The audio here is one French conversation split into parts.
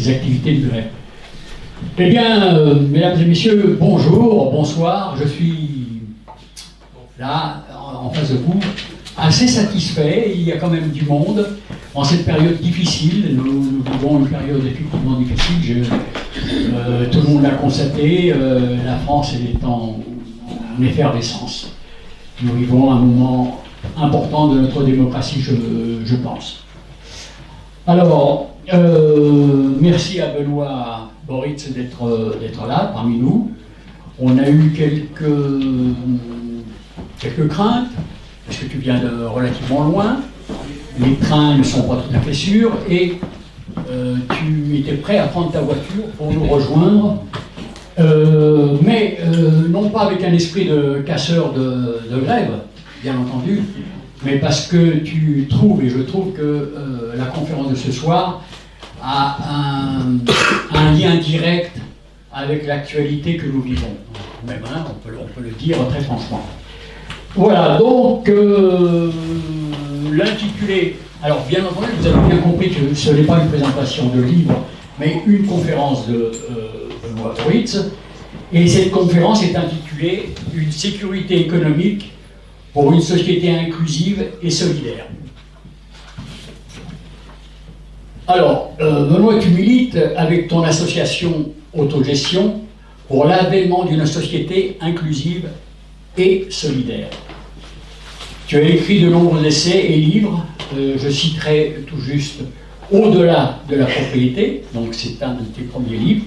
des activités du greffe. Eh bien, mesdames et messieurs, bonjour, bonsoir, je suis là, en face de vous, assez satisfait. Il y a quand même du monde en cette période difficile. Nous vivons une période effectivement difficile. Tout le monde l'a constaté. La France est en effervescence. Nous vivons un moment important de notre démocratie, je pense. Alors, merci à Benoît Boritz d'être là parmi nous. On a eu quelques craintes, parce que tu viens de relativement loin, les trains ne sont pas tout à fait sûrs, et tu étais prêt à prendre ta voiture pour nous rejoindre, mais non pas avec un esprit de casseur de grève, bien entendu, mais parce que tu trouves, et je trouve que la conférence de ce soir a un lien direct avec l'actualité que nous vivons. Même, hein, on peut le dire très franchement. Voilà, donc l'intitulé, alors bien entendu, vous avez bien compris que ce n'est pas une présentation de livre, mais une conférence de Benoît Boritz, et cette conférence est intitulée « Une sécurité économique pour une société inclusive et solidaire ». Alors, Benoît, tu milites avec ton association Autogestion pour l'avènement d'une société inclusive et solidaire. Tu as écrit de nombreux essais et livres, je citerai tout juste Au-delà de la propriété, donc c'est un de tes premiers livres,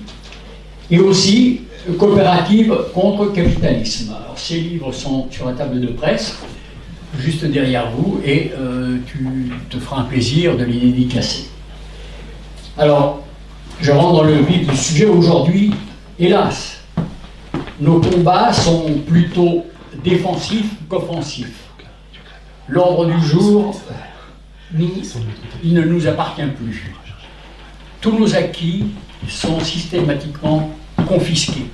et aussi Coopérative contre capitalisme. Alors ces livres sont sur la table de presse, juste derrière vous, et tu te feras un plaisir de les dédicacer. Alors, je rentre dans le vif du sujet aujourd'hui. Hélas, nos combats sont plutôt défensifs qu'offensifs. L'ordre du jour, il ne nous appartient plus. Tous nos acquis sont systématiquement confisqués.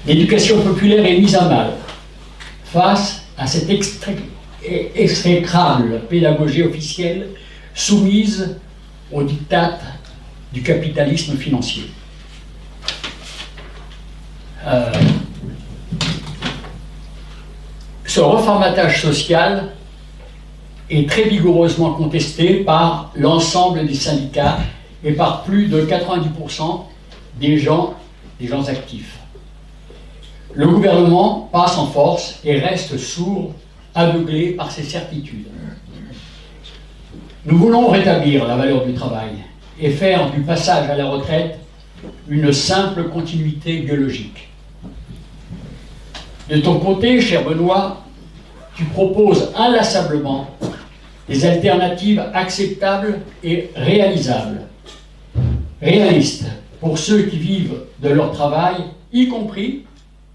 L'éducation populaire est mise à mal face à cette exécrable pédagogie officielle soumise aux diktats du capitalisme financier. Ce reformatage social est très vigoureusement contesté par l'ensemble des syndicats et par plus de 90% des gens actifs. Le gouvernement passe en force et reste sourd, aveuglé par ses certitudes. Nous voulons rétablir la valeur du travail et faire du passage à la retraite une simple continuité biologique. De ton côté, cher Benoît, tu proposes inlassablement des alternatives acceptables et réalisables. Réalistes pour ceux qui vivent de leur travail, y compris,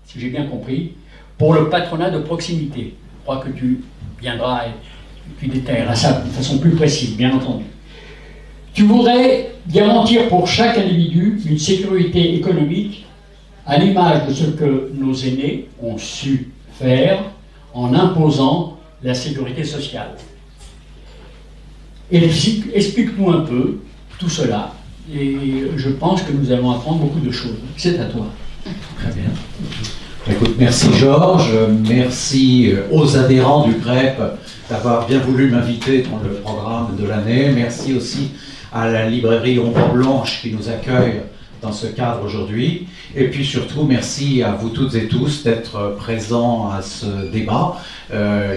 si j'ai bien compris, pour le patronat de proximité. Je crois que tu viendras et tu détailleras ça de façon plus précise, bien entendu. Tu voudrais garantir pour chaque individu une sécurité économique à l'image de ce que nos aînés ont su faire en imposant la sécurité sociale. Et explique-nous un peu tout cela, et je pense que nous allons apprendre beaucoup de choses. C'est à toi. Très bien. Écoute, merci Georges, merci aux adhérents du GREP d'avoir bien voulu m'inviter dans le programme de l'année. Merci aussi à la librairie Ombre Blanche qui nous accueille dans ce cadre aujourd'hui. Et puis surtout, merci à vous toutes et tous d'être présents à ce débat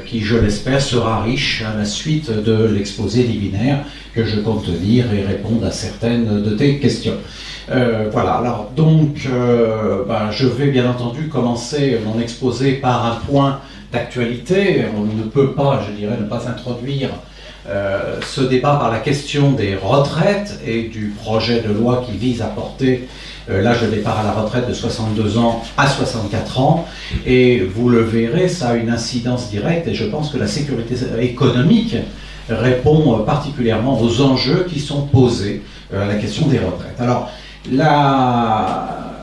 qui, je l'espère, sera riche à la suite de l'exposé liminaire que je compte tenir et répondre à certaines de tes questions. Voilà, alors donc je vais bien entendu commencer mon exposé par un point d'actualité. On ne peut pas, je dirais, ne pas introduire ce débat par la question des retraites et du projet de loi qui vise à porter l'âge de départ à la retraite de 62 ans à 64 ans. Et vous le verrez, ça a une incidence directe et je pense que la sécurité économique répond particulièrement aux enjeux qui sont posés à la question des retraites. Alors, la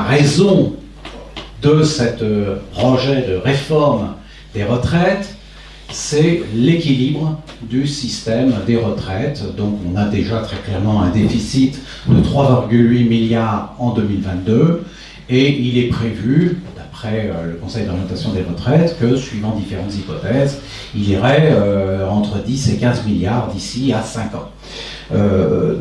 raison de ce projet de réforme des retraites c'est l'équilibre du système des retraites. Donc on a déjà très clairement un déficit de 3,8 milliards en 2022 et il est prévu, d'après le Conseil d'orientation des retraites, que suivant différentes hypothèses, il irait entre 10 et 15 milliards d'ici à 5 ans.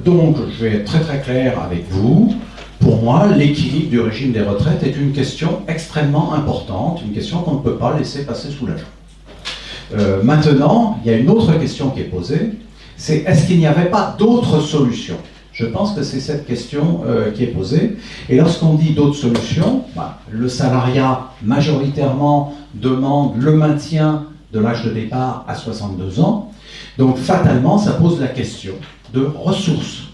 Donc je vais être très très clair avec vous. Pour moi, l'équilibre du régime des retraites est une question extrêmement importante, une question qu'on ne peut pas laisser passer sous la jambe. Maintenant, il y a une autre question qui est posée, c'est est-ce qu'il n'y avait pas d'autres solutions? Je pense que c'est cette question qui est posée. Et lorsqu'on dit d'autres solutions, le salariat majoritairement demande le maintien de l'âge de départ à 62 ans. Donc fatalement, ça pose la question de ressources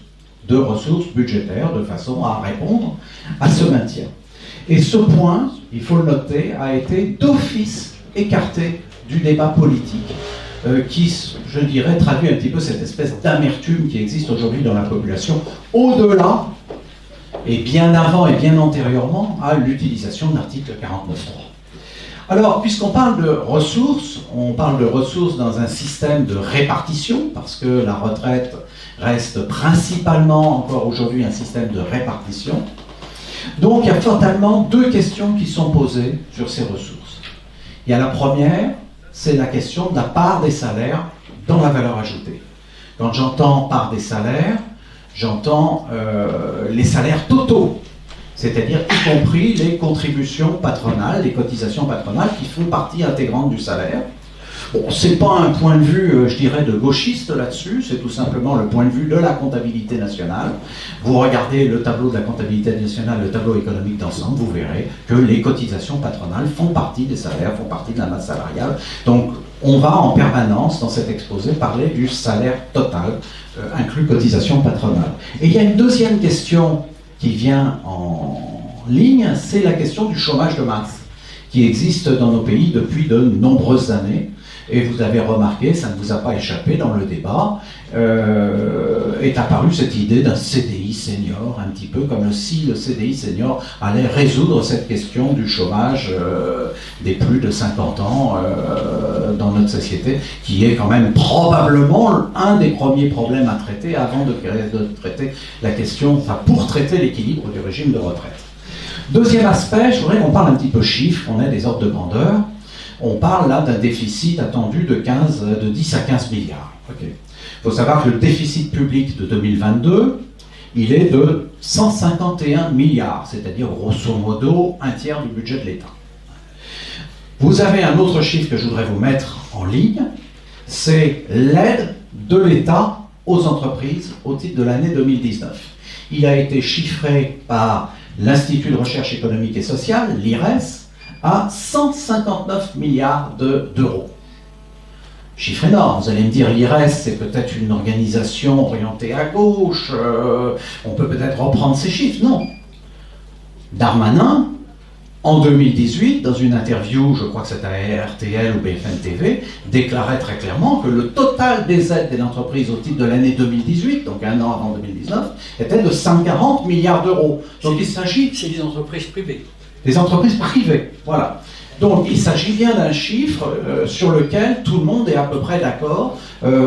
budgétaires de façon à répondre à ce maintien. Et ce point, il faut le noter, a été d'office écarté du débat politique qui, je dirais, traduit un petit peu cette espèce d'amertume qui existe aujourd'hui dans la population, au-delà et bien avant et bien antérieurement à l'utilisation de l'article 49.3. Alors, puisqu'on parle de ressources, on parle de ressources dans un système de répartition, parce que la retraite reste principalement encore aujourd'hui un système de répartition. Donc, il y a fatalement deux questions qui sont posées sur ces ressources. Il y a la première, c'est la question de la part des salaires dans la valeur ajoutée. Quand j'entends part des salaires, j'entends les salaires totaux, c'est-à-dire y compris les contributions patronales, les cotisations patronales qui font partie intégrante du salaire. Bon, c'est pas un point de vue, je dirais, de gauchiste là-dessus, c'est tout simplement le point de vue de la comptabilité nationale. Vous regardez le tableau de la comptabilité nationale, le tableau économique d'ensemble, vous verrez que les cotisations patronales font partie des salaires, font partie de la masse salariale. Donc, on va en permanence, dans cet exposé, parler du salaire total, inclus cotisations patronales. Et il y a une deuxième question qui vient en ligne, c'est la question du chômage de masse, qui existe dans nos pays depuis de nombreuses années. Et vous avez remarqué, ça ne vous a pas échappé dans le débat, est apparue cette idée d'un CDI senior, un petit peu comme si le CDI senior allait résoudre cette question du chômage des plus de 50 ans dans notre société, qui est quand même probablement un des premiers problèmes à traiter avant de traiter la question, enfin pour traiter l'équilibre du régime de retraite. Deuxième aspect, je voudrais qu'on parle un petit peu chiffres, on a des ordres de grandeur. On parle là d'un déficit attendu de 10 à 15 milliards. Okay. Il faut savoir que le déficit public de 2022, il est de 151 milliards, c'est-à-dire grosso modo un tiers du budget de l'État. Vous avez un autre chiffre que je voudrais vous mettre en ligne, c'est l'aide de l'État aux entreprises au titre de l'année 2019. Il a été chiffré par l'Institut de recherche économique et sociale, l'IRES, à 159 milliards d'euros. Chiffre énorme, vous allez me dire, l'IRES, c'est peut-être une organisation orientée à gauche, on peut peut-être reprendre ces chiffres. Non. Darmanin, en 2018, dans une interview, je crois que c'était à RTL ou BFM TV, déclarait très clairement que le total des aides des entreprises au titre de l'année 2018, donc un an avant 2019, était de 140 milliards d'euros. Donc il s'agit... C'est des entreprises privées. Des entreprises privées, voilà. Donc il s'agit bien d'un chiffre sur lequel tout le monde est à peu près d'accord,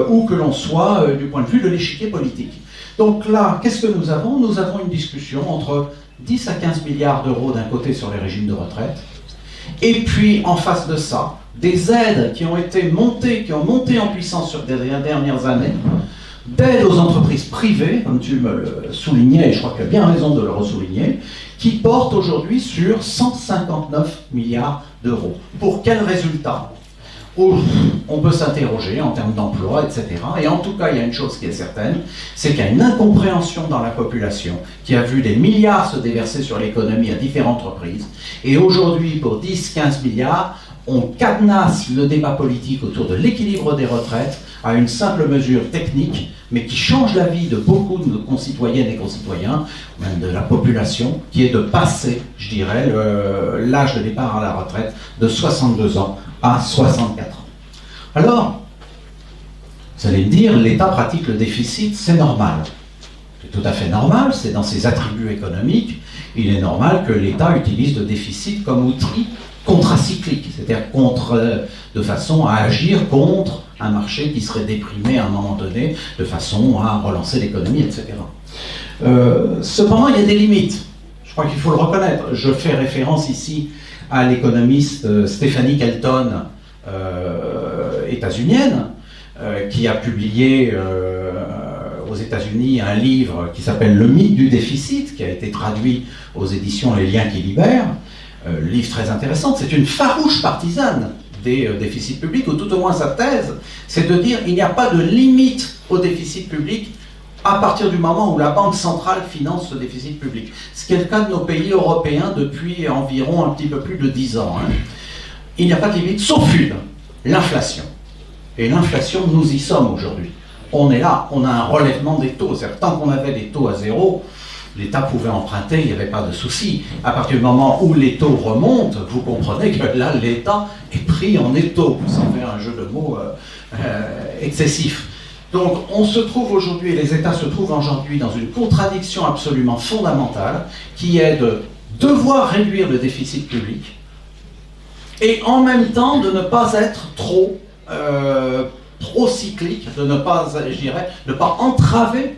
où que l'on soit du point de vue de l'échiquier politique. Donc là, qu'est-ce que nous avons? Nous avons une discussion entre 10 à 15 milliards d'euros d'un côté sur les régimes de retraite, et puis en face de ça, des aides qui ont monté en puissance sur les dernières années, d'aide aux entreprises privées, comme tu me le soulignais, et je crois que tu as bien raison de le ressouligner, qui portent aujourd'hui sur 159 milliards d'euros. Pour quel résultat? On peut s'interroger en termes d'emploi, etc. Et en tout cas, il y a une chose qui est certaine, c'est qu'il y a une incompréhension dans la population qui a vu des milliards se déverser sur l'économie à différentes reprises. Et aujourd'hui, pour 10-15 milliards, on cadenasse le débat politique autour de l'équilibre des retraites à une simple mesure technique, mais qui change la vie de beaucoup de nos concitoyennes et concitoyens, même de la population, qui est de passer, je dirais, l'âge de départ à la retraite de 62 ans à 64 ans. Alors, vous allez me dire, l'État pratique le déficit, c'est normal. C'est tout à fait normal, c'est dans ses attributs économiques. Il est normal que l'État utilise le déficit comme outil contracyclique, c'est-à-dire de façon à agir contre un marché qui serait déprimé à un moment donné, de façon à relancer l'économie, etc. Cependant, il y a des limites. Je crois qu'il faut le reconnaître. Je fais référence ici à l'économiste Stephanie Kelton, états-unienne, qui a publié aux États-Unis un livre qui s'appelle Le mythe du déficit, qui a été traduit aux éditions Les Liens qui libèrent. Livre très intéressant. C'est une farouche partisane des déficits publics, ou tout au moins sa thèse, c'est de dire qu'il n'y a pas de limite au déficit public à partir du moment où la Banque centrale finance ce déficit public. Ce qui est le cas de nos pays européens depuis environ un petit peu plus de 10 ans. Il n'y a pas de limite, sauf une, l'inflation. Et l'inflation, nous y sommes aujourd'hui. On est là, on a un relèvement des taux. C'est-à-dire, tant qu'on avait des taux à zéro, l'État pouvait emprunter, il n'y avait pas de souci. À partir du moment où les taux remontent, vous comprenez que là, l'État est pris en étau, sans faire un jeu de mots excessif. Donc, on se trouve aujourd'hui, les États se trouvent aujourd'hui dans une contradiction absolument fondamentale, qui est de devoir réduire le déficit public, et en même temps de ne pas être trop procyclique, de ne pas, je dirais, de ne pas entraver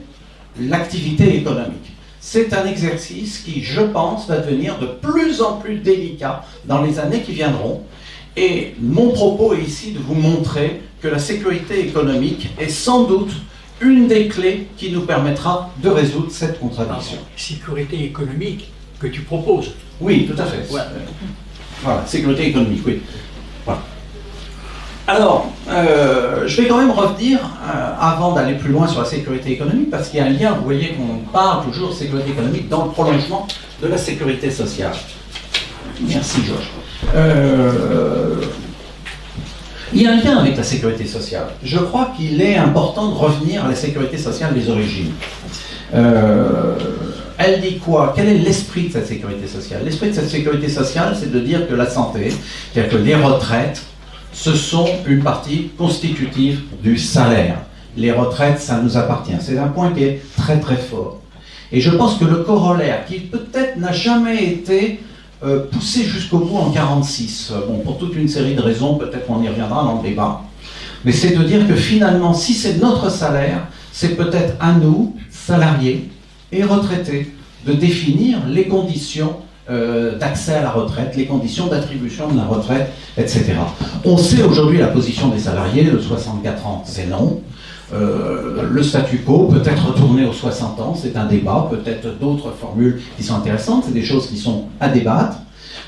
l'activité économique. C'est un exercice qui, je pense, va devenir de plus en plus délicat dans les années qui viendront. Et mon propos est ici de vous montrer que la sécurité économique est sans doute une des clés qui nous permettra de résoudre cette contradiction. Sécurité économique que tu proposes. Oui, tout à fait. Ouais. Voilà, sécurité économique, oui. Voilà. Alors, je vais quand même revenir, avant d'aller plus loin sur la sécurité économique, parce qu'il y a un lien, vous voyez qu'on parle toujours de sécurité économique dans le prolongement de la sécurité sociale. Merci Georges. Il y a un lien avec la sécurité sociale. Je crois qu'il est important de revenir à la sécurité sociale des origines. Elle dit quoi? Quel est l'esprit de cette sécurité sociale? L'esprit de cette sécurité sociale, c'est de dire que la santé, c'est-à-dire que les retraites, ce sont une partie constitutive du salaire. Les retraites, ça nous appartient. C'est un point qui est très très fort. Et je pense que le corollaire, qui peut-être n'a jamais été poussé jusqu'au bout en 1946, bon, pour toute une série de raisons, peut-être qu'on y reviendra dans le débat, mais c'est de dire que finalement, si c'est notre salaire, c'est peut-être à nous, salariés et retraités, de définir les conditions d'accès à la retraite, les conditions d'attribution de la retraite, etc. On sait aujourd'hui la position des salariés, le 64 ans, c'est non. Le statu quo peut être retourné aux 60 ans, c'est un débat, peut-être d'autres formules qui sont intéressantes, c'est des choses qui sont à débattre,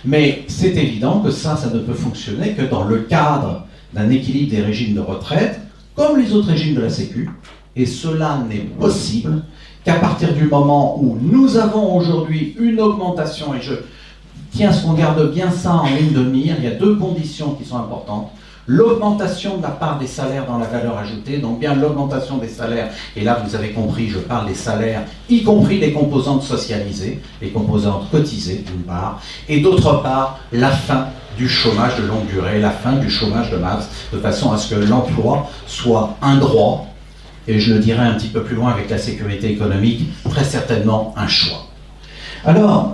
mais c'est évident que ça ne peut fonctionner que dans le cadre d'un équilibre des régimes de retraite, comme les autres régimes de la Sécu, et cela n'est possible qu'à partir du moment où nous avons aujourd'hui une augmentation, et je tiens à ce qu'on garde bien ça en ligne de mire, il y a deux conditions qui sont importantes. L'augmentation de la part des salaires dans la valeur ajoutée, donc bien l'augmentation des salaires, et là vous avez compris, je parle des salaires, y compris les composantes socialisées, les composantes cotisées d'une part, et d'autre part la fin du chômage de longue durée, la fin du chômage de masse, de façon à ce que l'emploi soit un droit, et je le dirai un petit peu plus loin avec la sécurité économique, très certainement un choix. Alors,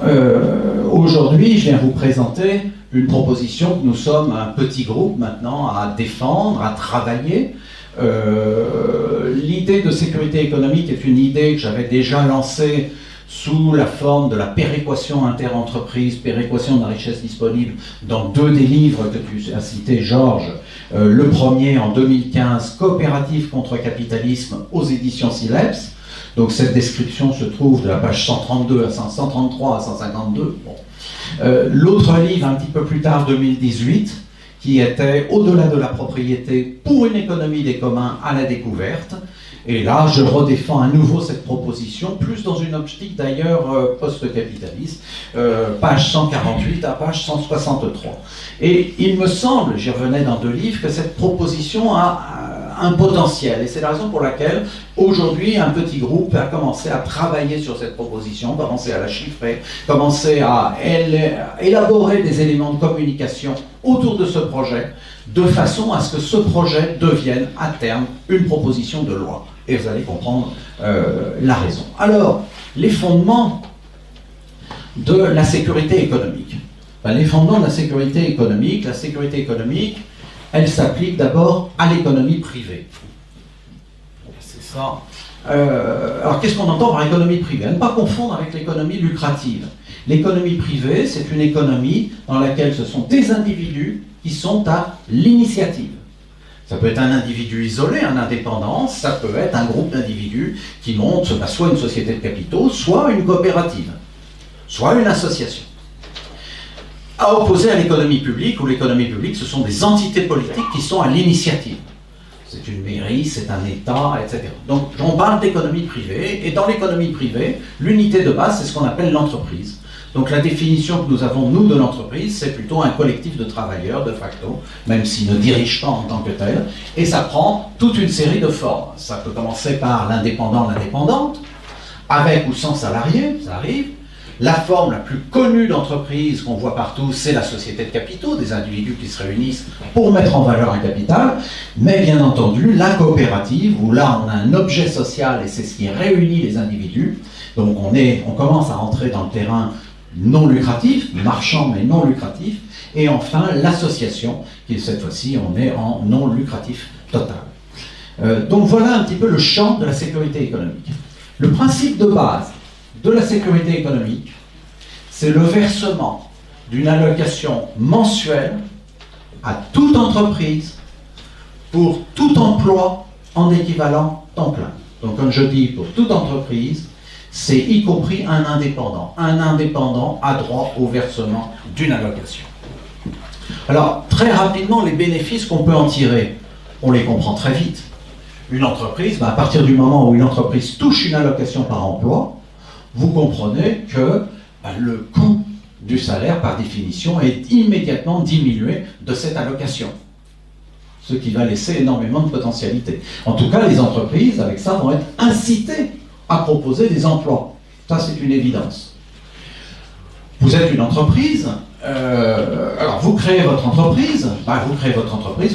aujourd'hui, je viens vous présenter une proposition que nous sommes un petit groupe maintenant à défendre, à travailler. L'idée de sécurité économique est une idée que j'avais déjà lancée sous la forme de la péréquation interentreprises, péréquation de la richesse disponible, dans deux des livres que tu as cités, Georges. Le premier en 2015, Coopérative contre capitalisme aux éditions Sileps. Donc cette description se trouve de la page 132 à 133 à 152. Bon. L'autre livre, un petit peu plus tard, 2018, qui était Au-delà de la propriété pour une économie des communs à la découverte. Et là, je redéfends à nouveau cette proposition, plus dans une optique d'ailleurs post-capitaliste, page 148 à page 163. Et il me semble, j'y revenais dans deux livres, que cette proposition a un potentiel. Et c'est la raison pour laquelle, aujourd'hui, un petit groupe a commencé à travailler sur cette proposition, commencé à la chiffrer, commencé à élaborer des éléments de communication autour de ce projet, de façon à ce que ce projet devienne, à terme, une proposition de loi. Et vous allez comprendre la raison. Alors, les fondements de la sécurité économique. Ben, les fondements de la sécurité économique, elle s'applique d'abord à l'économie privée. C'est ça. Alors qu'est-ce qu'on entend par économie privée? À ne pas confondre avec l'économie lucrative. L'économie privée, c'est une économie dans laquelle ce sont des individus qui sont à l'initiative. Ça peut être un individu isolé, un indépendant, ça peut être un groupe d'individus qui montent soit une société de capitaux, soit une coopérative, soit une association. À opposer à l'économie publique, où l'économie publique, ce sont des entités politiques qui sont à l'initiative. C'est une mairie, c'est un État, etc. Donc on parle d'économie privée, et dans l'économie privée, l'unité de base, c'est ce qu'on appelle l'entreprise. Donc la définition que nous avons, nous, de l'entreprise, c'est plutôt un collectif de travailleurs, de facto, même s'ils ne dirigent pas en tant que tel, et ça prend toute une série de formes. Ça peut commencer par l'indépendant, l'indépendante, avec ou sans salariés, ça arrive. La forme la plus connue d'entreprise qu'on voit partout, c'est la société de capitaux, des individus qui se réunissent pour mettre en valeur un capital, mais bien entendu, la coopérative, où là on a un objet social et c'est ce qui réunit les individus. Donc on commence à rentrer dans le terrain non lucratif, marchand mais non lucratif, et enfin l'association, qui cette fois-ci on est en non lucratif total. Donc voilà un petit peu le champ de la sécurité économique. Le principe de base de la sécurité économique, c'est le versement d'une allocation mensuelle à toute entreprise pour tout emploi en équivalent temps plein. Donc comme je dis, pour toute entreprise, c'est y compris un indépendant. Un indépendant a droit au versement d'une allocation. Alors, très rapidement, les bénéfices qu'on peut en tirer, on les comprend très vite. Une entreprise, à partir du moment où une entreprise touche une allocation par emploi, vous comprenez que le coût du salaire, par définition, est immédiatement diminué de cette allocation. Ce qui va laisser énormément de potentialité. En tout cas, les entreprises, avec ça, vont être incitées à proposer des emplois. Ça, c'est une évidence. Vous êtes une entreprise, alors vous créez votre entreprise,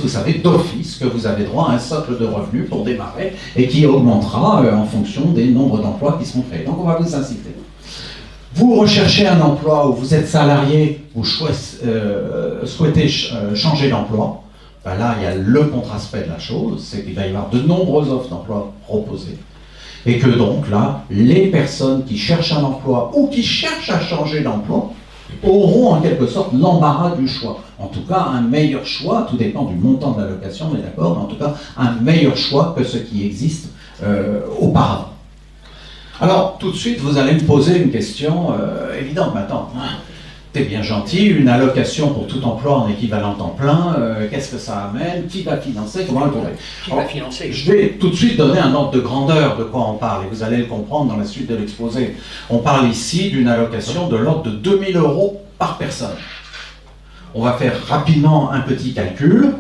vous savez d'office que vous avez droit à un socle de revenus pour démarrer et qui augmentera en fonction des nombres d'emplois qui seront créés. Donc on va vous inciter. Vous recherchez un emploi où vous êtes salarié, vous souhaitez changer d'emploi, là il y a le contre-aspect de la chose, c'est qu'il va y avoir de nombreuses offres d'emploi proposées. Et que donc là, les personnes qui cherchent un emploi ou qui cherchent à changer d'emploi auront en quelque sorte l'embarras du choix. En tout cas, un meilleur choix, tout dépend du montant de l'allocation, on est d'accord, mais en tout cas, un meilleur choix que ce qui existe auparavant. Alors, tout de suite, vous allez me poser une question évidente. Maintenant, t'es bien gentil, une allocation pour tout emploi en équivalent temps plein, qu'est-ce que ça amène? Qui va financer? Comment le trouver? Qui va financer? Je vais tout de suite donner un ordre de grandeur de quoi on parle, et vous allez le comprendre dans la suite de l'exposé. On parle ici d'une allocation de l'ordre de 2 000 € par personne. On va faire rapidement un petit calcul.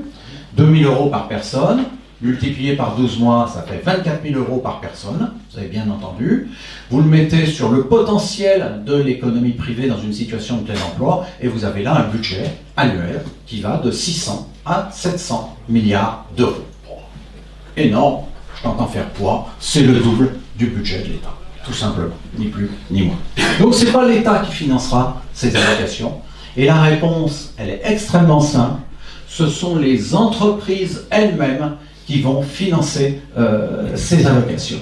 2 000 € par personne, multiplié par 12 mois, ça fait 24 000 € par personne, vous avez bien entendu. Vous le mettez sur le potentiel de l'économie privée dans une situation de plein emploi, et vous avez là un budget annuel qui va de 600 à 700 milliards d'euros. Énorme, je t'entends faire poids, c'est le double du budget de l'État, tout simplement, ni plus ni moins. Donc ce n'est pas l'État qui financera ces allocations, et la réponse, elle est extrêmement simple, ce sont les entreprises elles-mêmes qui vont financer ces allocations.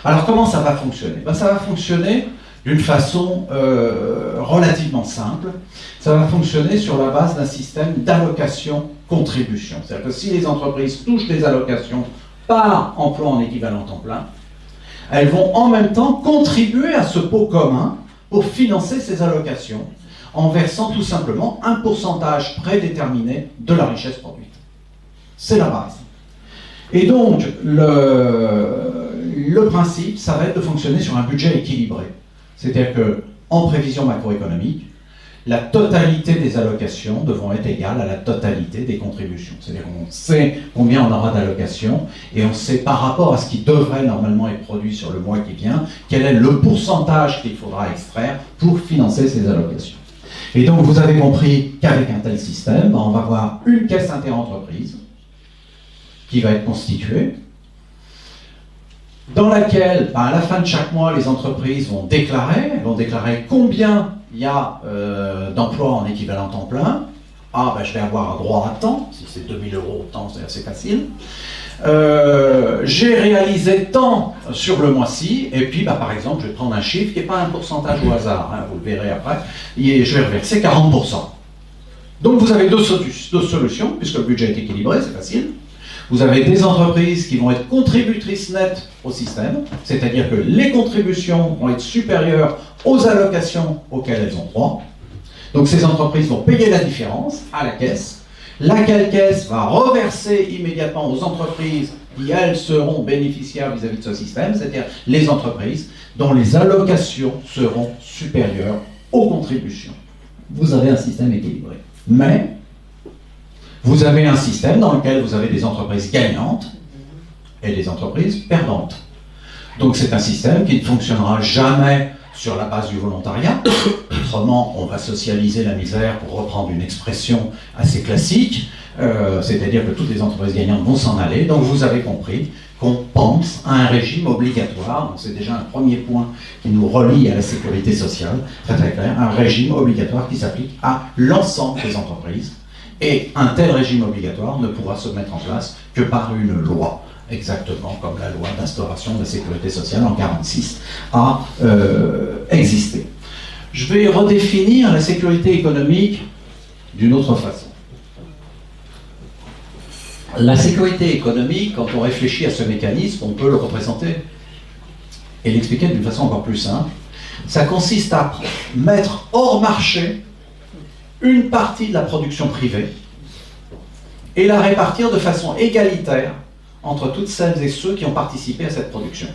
Alors comment ça va fonctionner? Ça va fonctionner d'une façon relativement simple. Ça va fonctionner sur la base d'un système d'allocation-contribution. C'est-à-dire que si les entreprises touchent des allocations par emploi en équivalent temps plein, elles vont en même temps contribuer à ce pot commun pour financer ces allocations en versant tout simplement un pourcentage prédéterminé de la richesse produite. C'est la base. Et donc, le principe, ça va être de fonctionner sur un budget équilibré. C'est-à-dire qu'en prévision macroéconomique, la totalité des allocations devront être égales à la totalité des contributions. C'est-à-dire qu'on sait combien on aura d'allocations et on sait par rapport à ce qui devrait normalement être produit sur le mois qui vient, quel est le pourcentage qu'il faudra extraire pour financer ces allocations. Et donc vous avez compris qu'avec un tel système, on va avoir une caisse interentreprise qui va être constituée, dans laquelle, à la fin de chaque mois, les entreprises vont déclarer combien il y a d'emploi en équivalent temps plein. Ah, ben, je vais avoir un droit à temps, si c'est 2000 euros au temps, c'est assez facile. J'ai réalisé tant sur le mois-ci, et puis par exemple, je vais prendre un chiffre qui n'est pas un pourcentage au hasard, hein, vous le verrez après, et je vais reverser 40%. Donc vous avez deux solutions, puisque le budget est équilibré, c'est facile. Vous avez des entreprises qui vont être contributrices nettes au système, c'est-à-dire que les contributions vont être supérieures aux allocations auxquelles elles ont droit. Donc ces entreprises vont payer la différence à la caisse, laquelle caisse va reverser immédiatement aux entreprises qui, elles, seront bénéficiaires vis-à-vis de ce système, c'est-à-dire les entreprises dont les allocations seront supérieures aux contributions. Vous avez un système équilibré. Mais vous avez un système dans lequel vous avez des entreprises gagnantes et des entreprises perdantes. Donc c'est un système qui ne fonctionnera jamais sur la base du volontariat. Autrement, on va socialiser la misère, pour reprendre une expression assez classique, c'est-à-dire que toutes les entreprises gagnantes vont s'en aller. Donc vous avez compris qu'on pense à un régime obligatoire, donc c'est déjà un premier point qui nous relie à la sécurité sociale, très très clair, un régime obligatoire qui s'applique à l'ensemble des entreprises. Et un tel régime obligatoire ne pourra se mettre en place que par une loi, exactement comme la loi d'instauration de la sécurité sociale en 1946 a existé. Je vais redéfinir la sécurité économique d'une autre façon. La sécurité économique, quand on réfléchit à ce mécanisme, on peut le représenter et l'expliquer d'une façon encore plus simple. Ça consiste à mettre hors marché une partie de la production privée et la répartir de façon égalitaire entre toutes celles et ceux qui ont participé à cette production.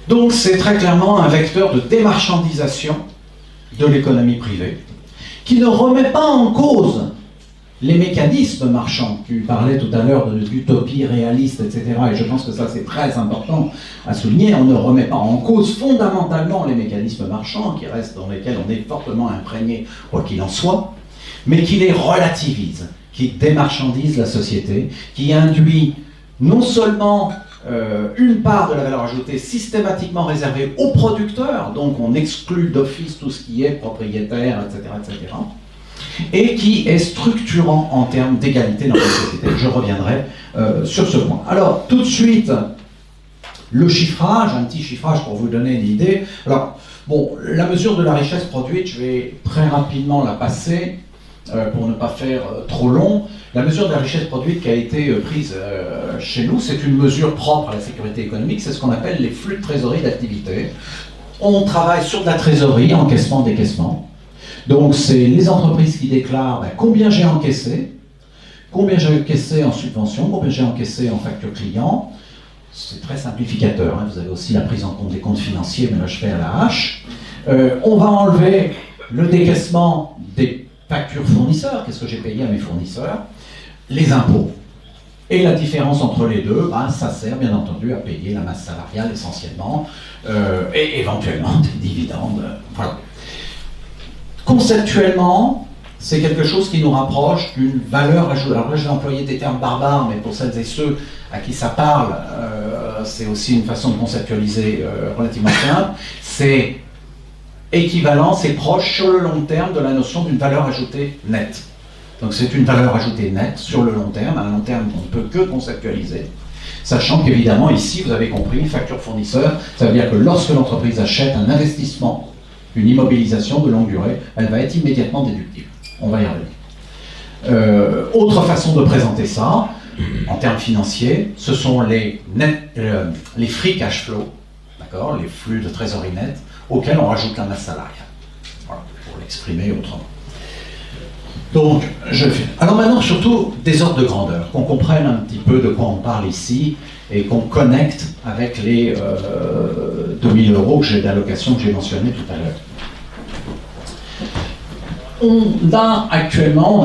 Donc c'est très clairement un vecteur de démarchandisation de l'économie privée qui ne remet pas en cause les mécanismes marchands. Tu parlais tout à l'heure d'utopie réaliste, etc. Et je pense que ça c'est très important à souligner. On ne remet pas en cause fondamentalement les mécanismes marchands qui restent, dans lesquels on est fortement imprégné, quoi qu'il en soit, mais qui les relativise, qui démarchandise la société, qui induit non seulement une part de la valeur ajoutée systématiquement réservée aux producteurs, donc on exclut d'office tout ce qui est propriétaire, etc., etc., et qui est structurant en termes d'égalité dans la société. Je reviendrai sur ce point. Alors, tout de suite, le chiffrage, un petit chiffrage pour vous donner une idée. Alors, bon, la mesure de la richesse produite, je vais très rapidement la passer pour ne pas faire trop long. La mesure de la richesse produite qui a été prise chez nous, c'est une mesure propre à la sécurité économique, c'est ce qu'on appelle les flux de trésorerie d'activité. On travaille sur de la trésorerie, encaissement, décaissement. Donc c'est les entreprises qui déclarent combien j'ai encaissé en subvention, combien j'ai encaissé en facture client. C'est très simplificateur, hein. Vous avez aussi la prise en compte des comptes financiers, mais là je fais à la hache. On va enlever le décaissement des factures fournisseurs, qu'est-ce que j'ai payé à mes fournisseurs, les impôts. Et la différence entre les deux, ça sert bien entendu à payer la masse salariale essentiellement, et éventuellement des dividendes. Voilà. Conceptuellement, c'est quelque chose qui nous rapproche d'une valeur ajoutée. Alors là, j'ai employé des termes barbares, mais pour celles et ceux à qui ça parle, c'est aussi une façon de conceptualiser relativement simple. C'est équivalent, c'est proche sur le long terme de la notion d'une valeur ajoutée nette. Donc c'est une valeur ajoutée nette sur le long terme, à un long terme qu'on ne peut que conceptualiser. Sachant qu'évidemment, ici, vous avez compris, une facture fournisseur, ça veut dire que lorsque l'entreprise achète un investissement, une immobilisation de longue durée, elle va être immédiatement déductible. On va y revenir. Autre façon de présenter ça, en termes financiers, ce sont les free cash flow, d'accord, les flux de trésorerie nette, auxquels on rajoute la masse salariale. Voilà, pour l'exprimer autrement. Donc, je fais. Alors maintenant, surtout, des ordres de grandeur, qu'on comprenne un petit peu de quoi on parle ici, et qu'on connecte avec les 2000 euros d'allocation que j'ai mentionné tout à l'heure. On a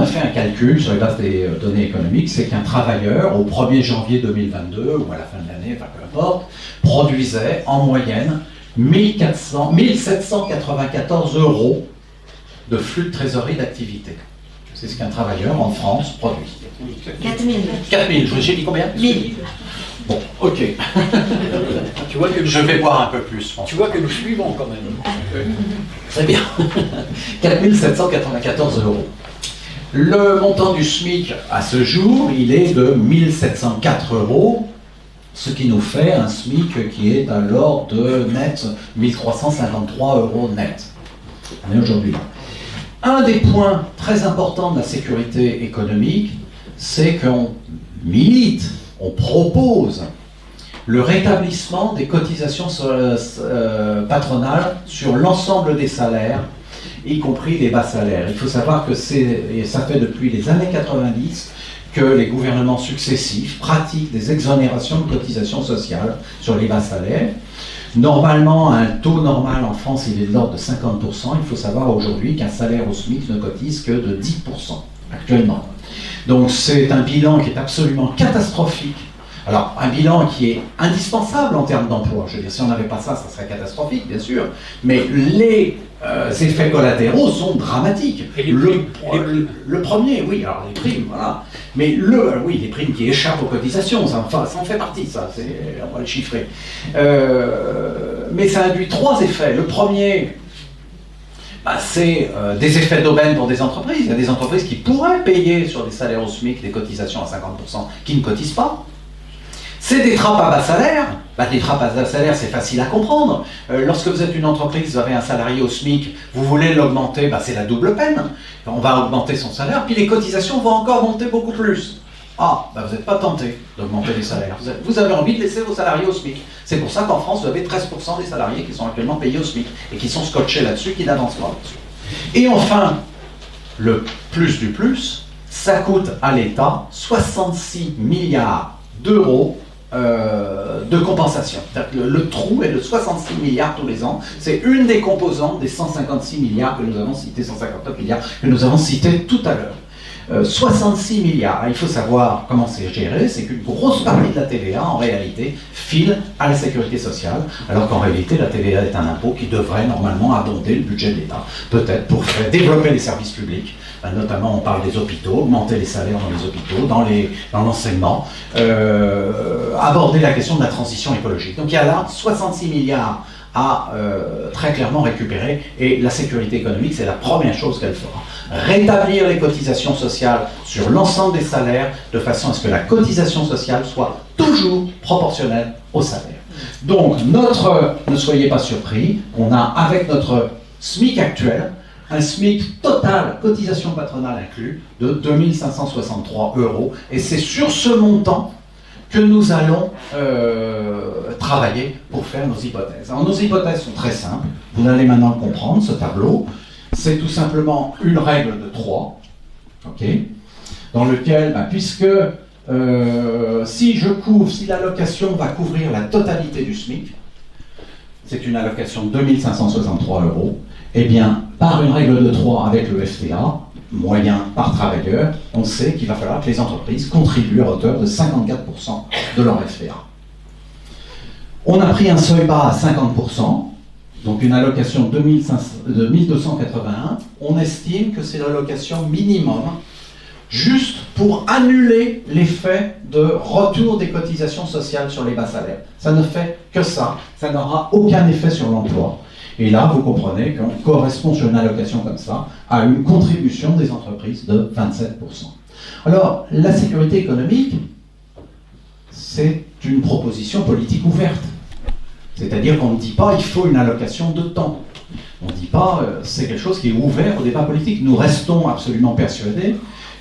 fait un calcul sur les bases des données économiques, c'est qu'un travailleur, au 1er janvier 2022, ou à la fin de l'année, enfin peu importe, produisait en moyenne 1794 euros de flux de trésorerie d'activité. C'est ce qu'un travailleur en France produit. 4000. 4000, j'ai dit combien? 1000. Bon, ok. Tu vois que Je vais boire un peu plus, François. Tu vois que nous suivons quand même. Très bien. 4 794 €. Le montant du SMIC à ce jour, il est de 1 704 €, ce qui nous fait un SMIC qui est à l'ordre de net 1 353 € net. On est aujourd'hui là. Un des points très importants de la sécurité économique, c'est qu'on milite, on propose le rétablissement des cotisations patronales sur l'ensemble des salaires, y compris les bas salaires. Il faut savoir que ça fait depuis les années 90 que les gouvernements successifs pratiquent des exonérations de cotisations sociales sur les bas salaires. Normalement, un taux normal en France, il est de l'ordre de 50%. Il faut savoir aujourd'hui qu'un salaire au SMIC ne cotise que de 10% actuellement. Donc c'est un bilan qui est absolument catastrophique. Alors, un bilan qui est indispensable en termes d'emploi. Je veux dire, si on n'avait pas ça, ça serait catastrophique, bien sûr. Mais les effets collatéraux sont dramatiques. Et le premier, oui, alors les primes, voilà. Mais oui, les primes qui échappent aux cotisations, ça en fait partie, ça, on va le chiffrer. Mais ça induit 3 effets. Le premier, c'est des effets d'aubaine pour des entreprises. Il y a des entreprises qui pourraient payer sur des salaires au SMIC des cotisations à 50%, qui ne cotisent pas. C'est des trappes à bas salaire. Des trappes à bas salaire, c'est facile à comprendre. Lorsque vous êtes une entreprise, vous avez un salarié au SMIC, vous voulez l'augmenter, c'est la double peine. On va augmenter son salaire, puis les cotisations vont encore monter beaucoup plus. Vous n'êtes pas tenté d'augmenter les salaires. Vous avez envie de laisser vos salariés au SMIC. C'est pour ça qu'en France, vous avez 13% des salariés qui sont actuellement payés au SMIC et qui sont scotchés là-dessus, qui n'avancent pas là-dessus. Et enfin, le plus du plus, ça coûte à l'État 66 milliards d'euros de compensation. Le trou est de 66 milliards tous les ans. C'est une des composantes des 156 milliards que nous avons cités, 159 milliards que nous avons cités tout à l'heure. 66 milliards. Il faut savoir comment c'est géré, c'est qu'une grosse partie de la TVA, en réalité, file à la sécurité sociale, alors qu'en réalité, la TVA est un impôt qui devrait normalement abonder le budget de l'État, peut-être pour faire développer les services publics. Notamment, on parle des hôpitaux, augmenter les salaires dans les hôpitaux, dans l'enseignement, aborder la question de la transition écologique. Donc il y a là 66 milliards à très clairement récupérer, et la sécurité économique, c'est la première chose qu'elle fera. Rétablir les cotisations sociales sur l'ensemble des salaires, de façon à ce que la cotisation sociale soit toujours proportionnelle au salaire. Donc, ne soyez pas surpris, on a avec notre SMIC actuel, un SMIC total, cotisation patronale inclus, de 2 563 €. Et c'est sur ce montant que nous allons travailler pour faire nos hypothèses. Alors nos hypothèses sont très simples, vous allez maintenant le comprendre, ce tableau. C'est tout simplement une règle de 3, dans lequel, puisque si l'allocation va couvrir la totalité du SMIC, c'est une allocation de 2 563 €, eh bien, par une règle de 3 avec le FTA, moyen par travailleur, on sait qu'il va falloir que les entreprises contribuent à hauteur de 54% de leur FTA. On a pris un seuil bas à 50%, donc une allocation de 1281. On estime que c'est l'allocation minimum, juste pour annuler l'effet de retour des cotisations sociales sur les bas salaires. Ça ne fait que ça n'aura aucun effet sur l'emploi. Et là, vous comprenez qu'on correspond sur une allocation comme ça à une contribution des entreprises de 27%. Alors, la sécurité économique, c'est une proposition politique ouverte. C'est-à-dire qu'on ne dit pas il faut une allocation de temps. On ne dit pas c'est quelque chose qui est ouvert au débat politique. Nous restons absolument persuadés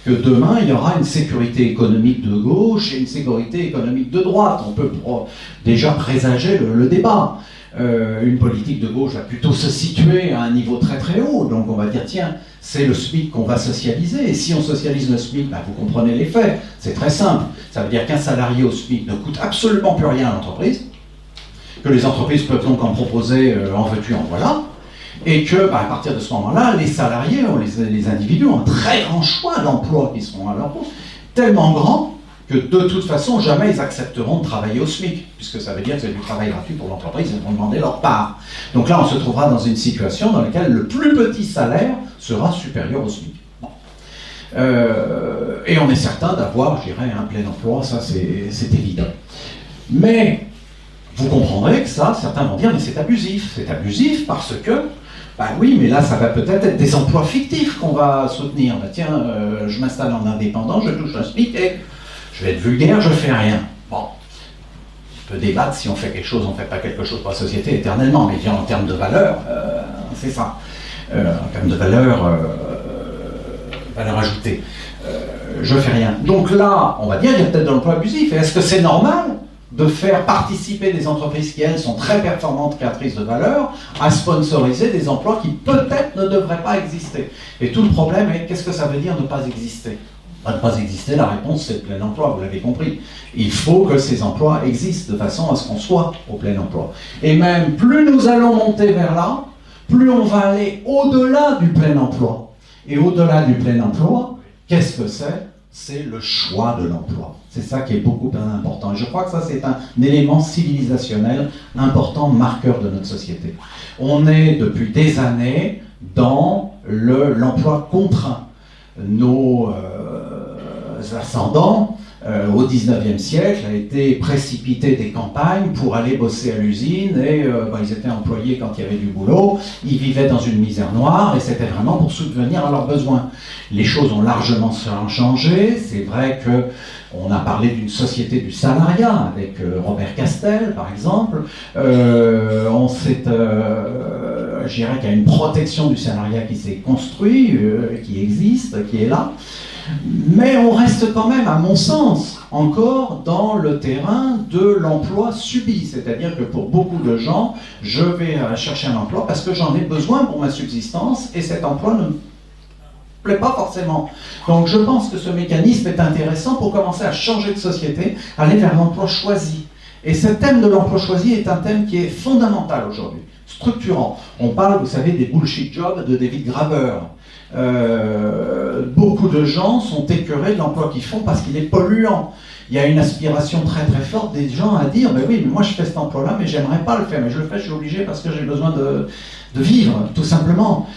que demain, il y aura une sécurité économique de gauche et une sécurité économique de droite. On peut déjà présager le débat. Une politique de gauche va plutôt se situer à un niveau très très haut, donc on va dire tiens, c'est le SMIC qu'on va socialiser, et si on socialise le SMIC, vous comprenez l'effet, c'est très simple, ça veut dire qu'un salarié au SMIC ne coûte absolument plus rien à l'entreprise, que les entreprises peuvent donc en proposer en veux-tu, en voilà, et que à partir de ce moment-là, les salariés, les individus ont un très grand choix d'emplois qui seront à leur compte, tellement grand que de toute façon, jamais ils accepteront de travailler au SMIC, puisque ça veut dire que c'est du travail gratuit pour l'entreprise, ils vont demander leur part. Donc là, on se trouvera dans une situation dans laquelle le plus petit salaire sera supérieur au SMIC. Bon. Et on est certain d'avoir, je dirais, un plein emploi, ça c'est évident. Mais vous comprendrez que ça, certains vont dire, mais c'est abusif. C'est abusif parce que, bah oui, mais là, ça va peut-être être des emplois fictifs qu'on va soutenir. Bah tiens, je m'installe en indépendant, je touche un SMIC et je vais être vulgaire, je fais rien. Bon, on peut débattre si on fait quelque chose, on ne fait pas quelque chose pour la société éternellement, mais en termes de valeur, c'est ça. En termes de valeur ajoutée. Je fais rien. Donc là, on va dire, il y a peut-être de l'emploi abusif. Et est-ce que c'est normal de faire participer des entreprises qui, elles, sont très performantes, créatrices de valeur, à sponsoriser des emplois qui, peut-être, ne devraient pas exister? Et tout le problème est, qu'est-ce que ça veut dire ne pas exister? Ne pas exister, la réponse, c'est le plein emploi, vous l'avez compris. Il faut que ces emplois existent de façon à ce qu'on soit au plein emploi. Et même, plus nous allons monter vers là, plus on va aller au-delà du plein emploi. Et au-delà du plein emploi, qu'est-ce que c'est? C'est le choix de l'emploi. C'est ça qui est beaucoup plus important. Et je crois que ça, c'est un élément civilisationnel important, marqueur de notre société. On est, depuis des années, dans l'emploi contraint. Nos ascendants, au XIXe siècle, a été précipité des campagnes pour aller bosser à l'usine et ils étaient employés quand il y avait du boulot, ils vivaient dans une misère noire et c'était vraiment pour subvenir à leurs besoins. Les choses ont largement changé, c'est vrai qu'on a parlé d'une société du salariat avec Robert Castel par exemple, je dirais qu'il y a une protection du salariat qui s'est construite, qui existe, qui est là. Mais on reste quand même, à mon sens, encore dans le terrain de l'emploi subi. C'est-à-dire que pour beaucoup de gens, je vais chercher un emploi parce que j'en ai besoin pour ma subsistance et cet emploi ne me plaît pas forcément. Donc je pense que ce mécanisme est intéressant pour commencer à changer de société, aller vers l'emploi choisi. Et ce thème de l'emploi choisi est un thème qui est fondamental aujourd'hui, structurant. On parle, vous savez, des bullshit jobs de David Graeber. Beaucoup de gens sont écœurés de l'emploi qu'ils font parce qu'il est polluant. Il y a une aspiration très très forte des gens à dire, ben oui, mais moi je fais cet emploi-là, mais j'aimerais pas le faire, mais je le fais, je suis obligé parce que j'ai besoin de vivre, tout simplement.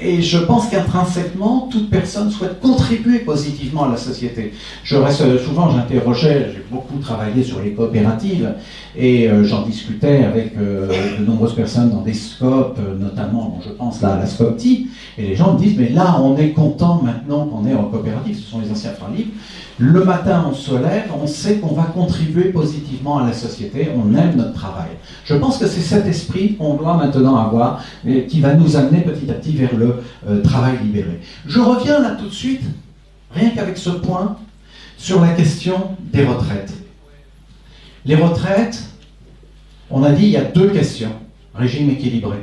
Et je pense qu'intrinsèquement, toute personne souhaite contribuer positivement à la société. Souvent, j'interrogeais, j'ai beaucoup travaillé sur les coopératives, et j'en discutais avec de nombreuses personnes dans des scopes, notamment, je pense là à la SCOPTI, et les gens me disent, mais là, on est content maintenant qu'on est en coopérative, ce sont les anciens freins libres. Le matin, on se lève, on sait qu'on va contribuer positivement à la société, on aime notre travail. Je pense que c'est cet esprit qu'on doit maintenant avoir, et qui va nous amener petit à petit vers le travail libéré. Je reviens là tout de suite, rien qu'avec ce point, sur la question des retraites. Les retraites, on a dit, il y a deux questions. Régime équilibré.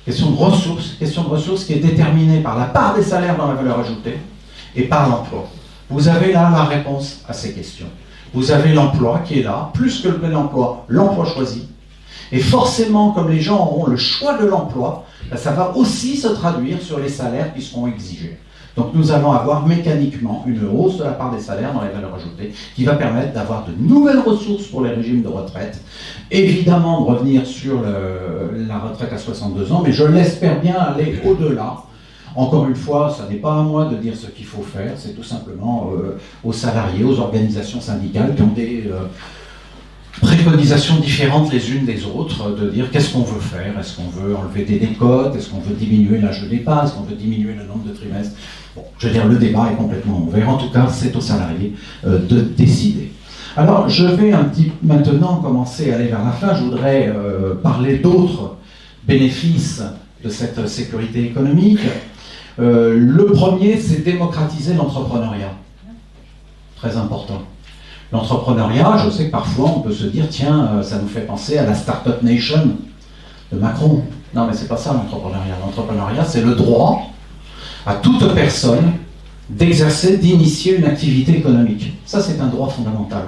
Question de ressources qui est déterminée par la part des salaires dans la valeur ajoutée et par l'emploi. Vous avez là la réponse à ces questions. Vous avez l'emploi qui est là, plus que le plein emploi, l'emploi choisi. Et forcément, comme les gens auront le choix de l'emploi, ça va aussi se traduire sur les salaires qui seront exigés. Donc nous allons avoir mécaniquement une hausse de la part des salaires dans les valeurs ajoutées qui va permettre d'avoir de nouvelles ressources pour les régimes de retraite. Évidemment, de revenir sur la retraite à 62 ans, mais je l'espère bien aller au-delà. Encore une fois, ça n'est pas à moi de dire ce qu'il faut faire, c'est tout simplement aux salariés, aux organisations syndicales qui ont des préconisations différentes les unes des autres, de dire qu'est-ce qu'on veut faire, est-ce qu'on veut enlever des décotes, est-ce qu'on veut diminuer l'âge de départ, est-ce qu'on veut diminuer le nombre de trimestres. Bon, je veux dire, le débat est complètement ouvert, en tout cas c'est aux salariés de décider. Alors je vais maintenant commencer à aller vers la fin, je voudrais parler d'autres bénéfices de cette sécurité économique. Le premier, c'est démocratiser l'entrepreneuriat. Très important. L'entrepreneuriat, je sais que parfois on peut se dire, tiens, ça nous fait penser à la Startup Nation de Macron. Non, mais c'est pas ça l'entrepreneuriat. L'entrepreneuriat, c'est le droit à toute personne d'exercer, d'initier une activité économique. Ça, c'est un droit fondamental.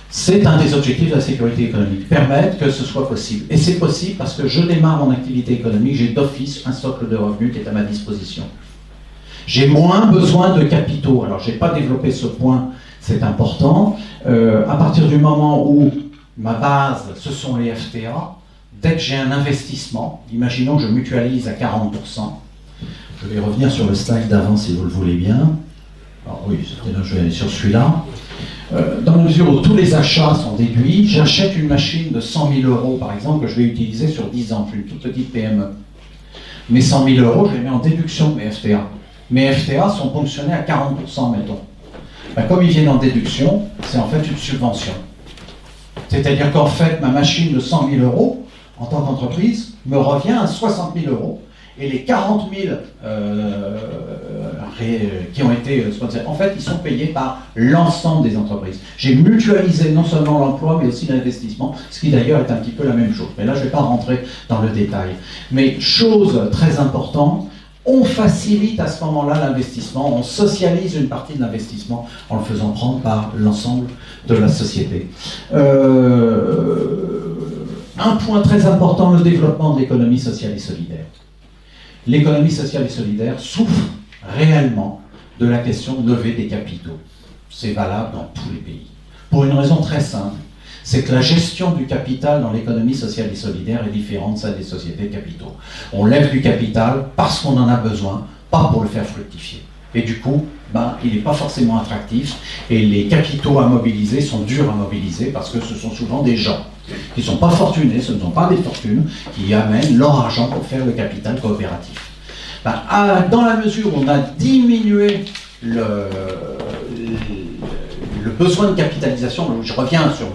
C'est un des objectifs de la sécurité économique, permettre que ce soit possible. Et c'est possible parce que je démarre mon activité économique, j'ai d'office un socle de revenus qui est à ma disposition. J'ai moins besoin de capitaux. Alors, je n'ai pas développé ce point, c'est important. À partir du moment où ma base, ce sont les FTA, dès que j'ai un investissement, imaginons que je mutualise à 40%, je vais revenir sur le slide d'avant si vous le voulez bien. Alors oui, je vais aller sur celui-là. Dans la mesure où tous les achats sont déduits, j'achète une machine de 100 000 euros, par exemple, que je vais utiliser sur 10 ans, je suis une toute petite PME. Mes 100 000 euros, je les mets en déduction de mes FTA. Mes FTA sont ponctionnés à 40%, mettons. Ben, comme ils viennent en déduction, c'est en fait une subvention. C'est-à-dire qu'en fait, ma machine de 100 000 euros, en tant qu'entreprise, me revient à 60 000 euros. Et les 40 000 qui ont été sponsorisés, en fait, ils sont payés par l'ensemble des entreprises. J'ai mutualisé non seulement l'emploi, mais aussi l'investissement, ce qui d'ailleurs est un petit peu la même chose. Mais là, je ne vais pas rentrer dans le détail. Mais chose très importante, on facilite à ce moment-là l'investissement, on socialise une partie de l'investissement en le faisant prendre par l'ensemble de la société. Un point très important, le développement de l'économie sociale et solidaire. L'économie sociale et solidaire souffre réellement de la question de lever des capitaux. C'est valable dans tous les pays. Pour une raison très simple, c'est que la gestion du capital dans l'économie sociale et solidaire est différente de celle des sociétés de capitaux. On lève du capital parce qu'on en a besoin, pas pour le faire fructifier. Et du coup, il n'est pas forcément attractif, et les capitaux à mobiliser sont durs à mobiliser parce que ce sont souvent des gens qui ne sont pas fortunés, ce ne sont pas des fortunes, qui amènent leur argent pour faire le capital coopératif. Dans la mesure où on a diminué le besoin de capitalisation, je reviens sur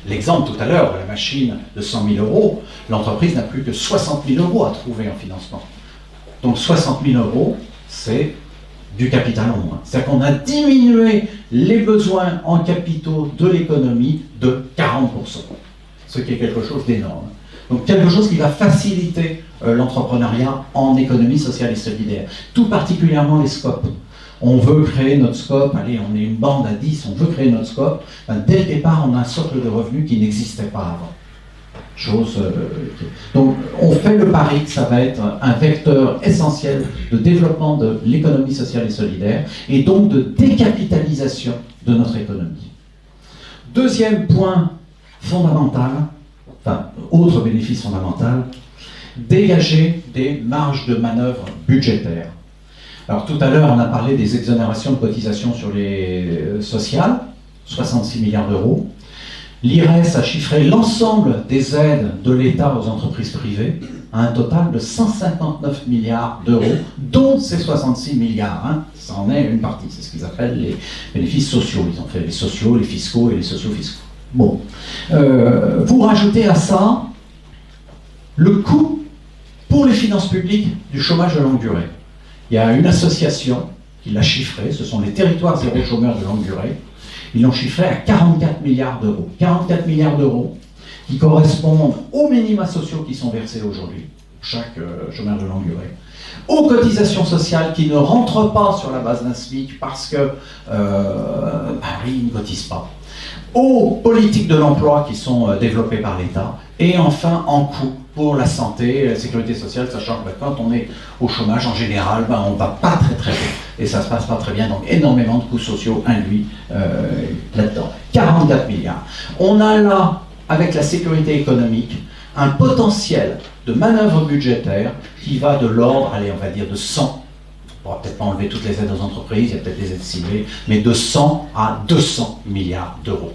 l'exemple tout à l'heure de la machine de 100 000 euros, l'entreprise n'a plus que 60 000 euros à trouver en financement. Donc 60 000 euros, c'est du capital en moins. C'est-à-dire qu'on a diminué les besoins en capitaux de l'économie de 40%, ce qui est quelque chose d'énorme. Donc quelque chose qui va faciliter l'entrepreneuriat en économie sociale et solidaire, tout particulièrement les scopes. On veut créer notre scope, allez, on est une bande à 10, on veut créer notre scope, dès le départ, on a un socle de revenus qui n'existait pas avant. Donc, on fait le pari que ça va être un vecteur essentiel de développement de l'économie sociale et solidaire, et donc de décapitalisation de notre économie. Deuxième point fondamental, autre bénéfice fondamental, dégager des marges de manœuvre budgétaires. Alors tout à l'heure, on a parlé des exonérations de cotisations sur les sociales, 66 milliards d'euros. L'IRES a chiffré l'ensemble des aides de l'État aux entreprises privées à un total de 159 milliards d'euros, dont ces 66 milliards, ça en est une partie, c'est ce qu'ils appellent les bénéfices sociaux. Ils ont fait les sociaux, les fiscaux et les socio-fiscaux. Bon. Vous rajoutez à ça le coût pour les finances publiques du chômage de longue durée. Il y a une association qui l'a chiffré, ce sont les territoires zéro chômeur de longue durée. Ils l'ont chiffré à 44 milliards d'euros. 44 milliards d'euros qui correspondent aux minima sociaux qui sont versés aujourd'hui, chaque chômeur de longue durée, aux cotisations sociales qui ne rentrent pas sur la base d'un SMIC parce que ils ne cotisent pas, aux politiques de l'emploi qui sont développées par l'État, et enfin en coût pour la santé, la sécurité sociale, sachant que quand on est au chômage, en général, on ne va pas très bien, et ça ne se passe pas très bien, donc énormément de coûts sociaux induits là-dedans. 44 milliards. On a là, avec la sécurité économique, un potentiel de manœuvre budgétaire qui va de l'ordre, allez, on va dire de 100, on ne va peut-être pas enlever toutes les aides aux entreprises, il y a peut-être des aides ciblées, mais de 100 à 200 milliards d'euros.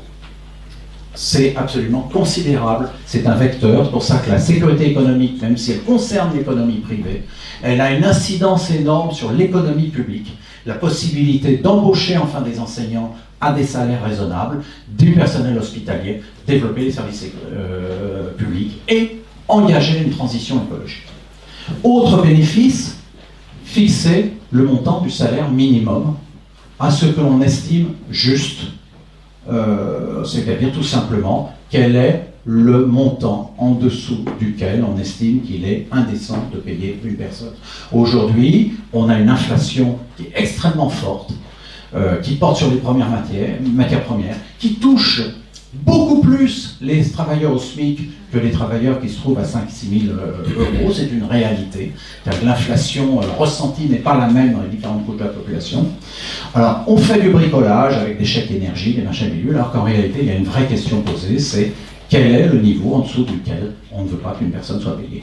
C'est absolument considérable, c'est un vecteur, c'est pour ça que la sécurité économique, même si elle concerne l'économie privée, elle a une incidence énorme sur l'économie publique, la possibilité d'embaucher enfin des enseignants à des salaires raisonnables, du personnel hospitalier, développer les services publics et engager une transition écologique. Autre bénéfice, fixer le montant du salaire minimum à ce que l'on estime juste. C'est-à-dire tout simplement quel est le montant en dessous duquel on estime qu'il est indécent de payer une personne. Aujourd'hui, on a une inflation qui est extrêmement forte, qui porte sur les matières premières, qui touche beaucoup plus les travailleurs au SMIC que les travailleurs qui se trouvent à 5-6 000 euros. C'est une réalité. L'inflation ressentie n'est pas la même dans les différentes couches de la population. Alors, on fait du bricolage avec des chèques énergie, des machins milieux, alors qu'en réalité, il y a une vraie question posée, c'est Quel est le niveau en dessous duquel on ne veut pas qu'une personne soit payée?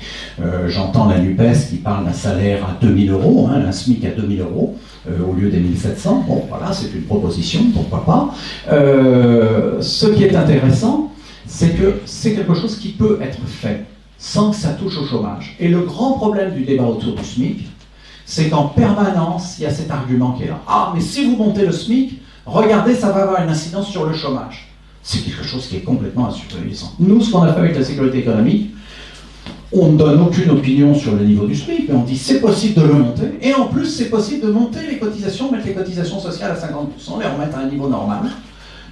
J'entends la NUPES qui parle d'un salaire à 2000 euros, un SMIC à 2000 euros, au lieu des 1700. Bon, voilà, c'est une proposition, pourquoi pas. Ce qui est intéressant, c'est que c'est quelque chose qui peut être fait sans que ça touche au chômage. Et le grand problème du débat autour du SMIC, c'est qu'en permanence, il y a cet argument qui est là. Ah, mais si vous montez le SMIC, regardez, ça va avoir une incidence sur le chômage. C'est quelque chose qui est complètement insuffisant. Nous, ce qu'on a fait avec la sécurité économique, on ne donne aucune opinion sur le niveau du SMIC, mais on dit c'est possible de le monter, et en plus c'est possible de monter les cotisations, mettre les cotisations sociales à 50%, les remettre à un niveau normal,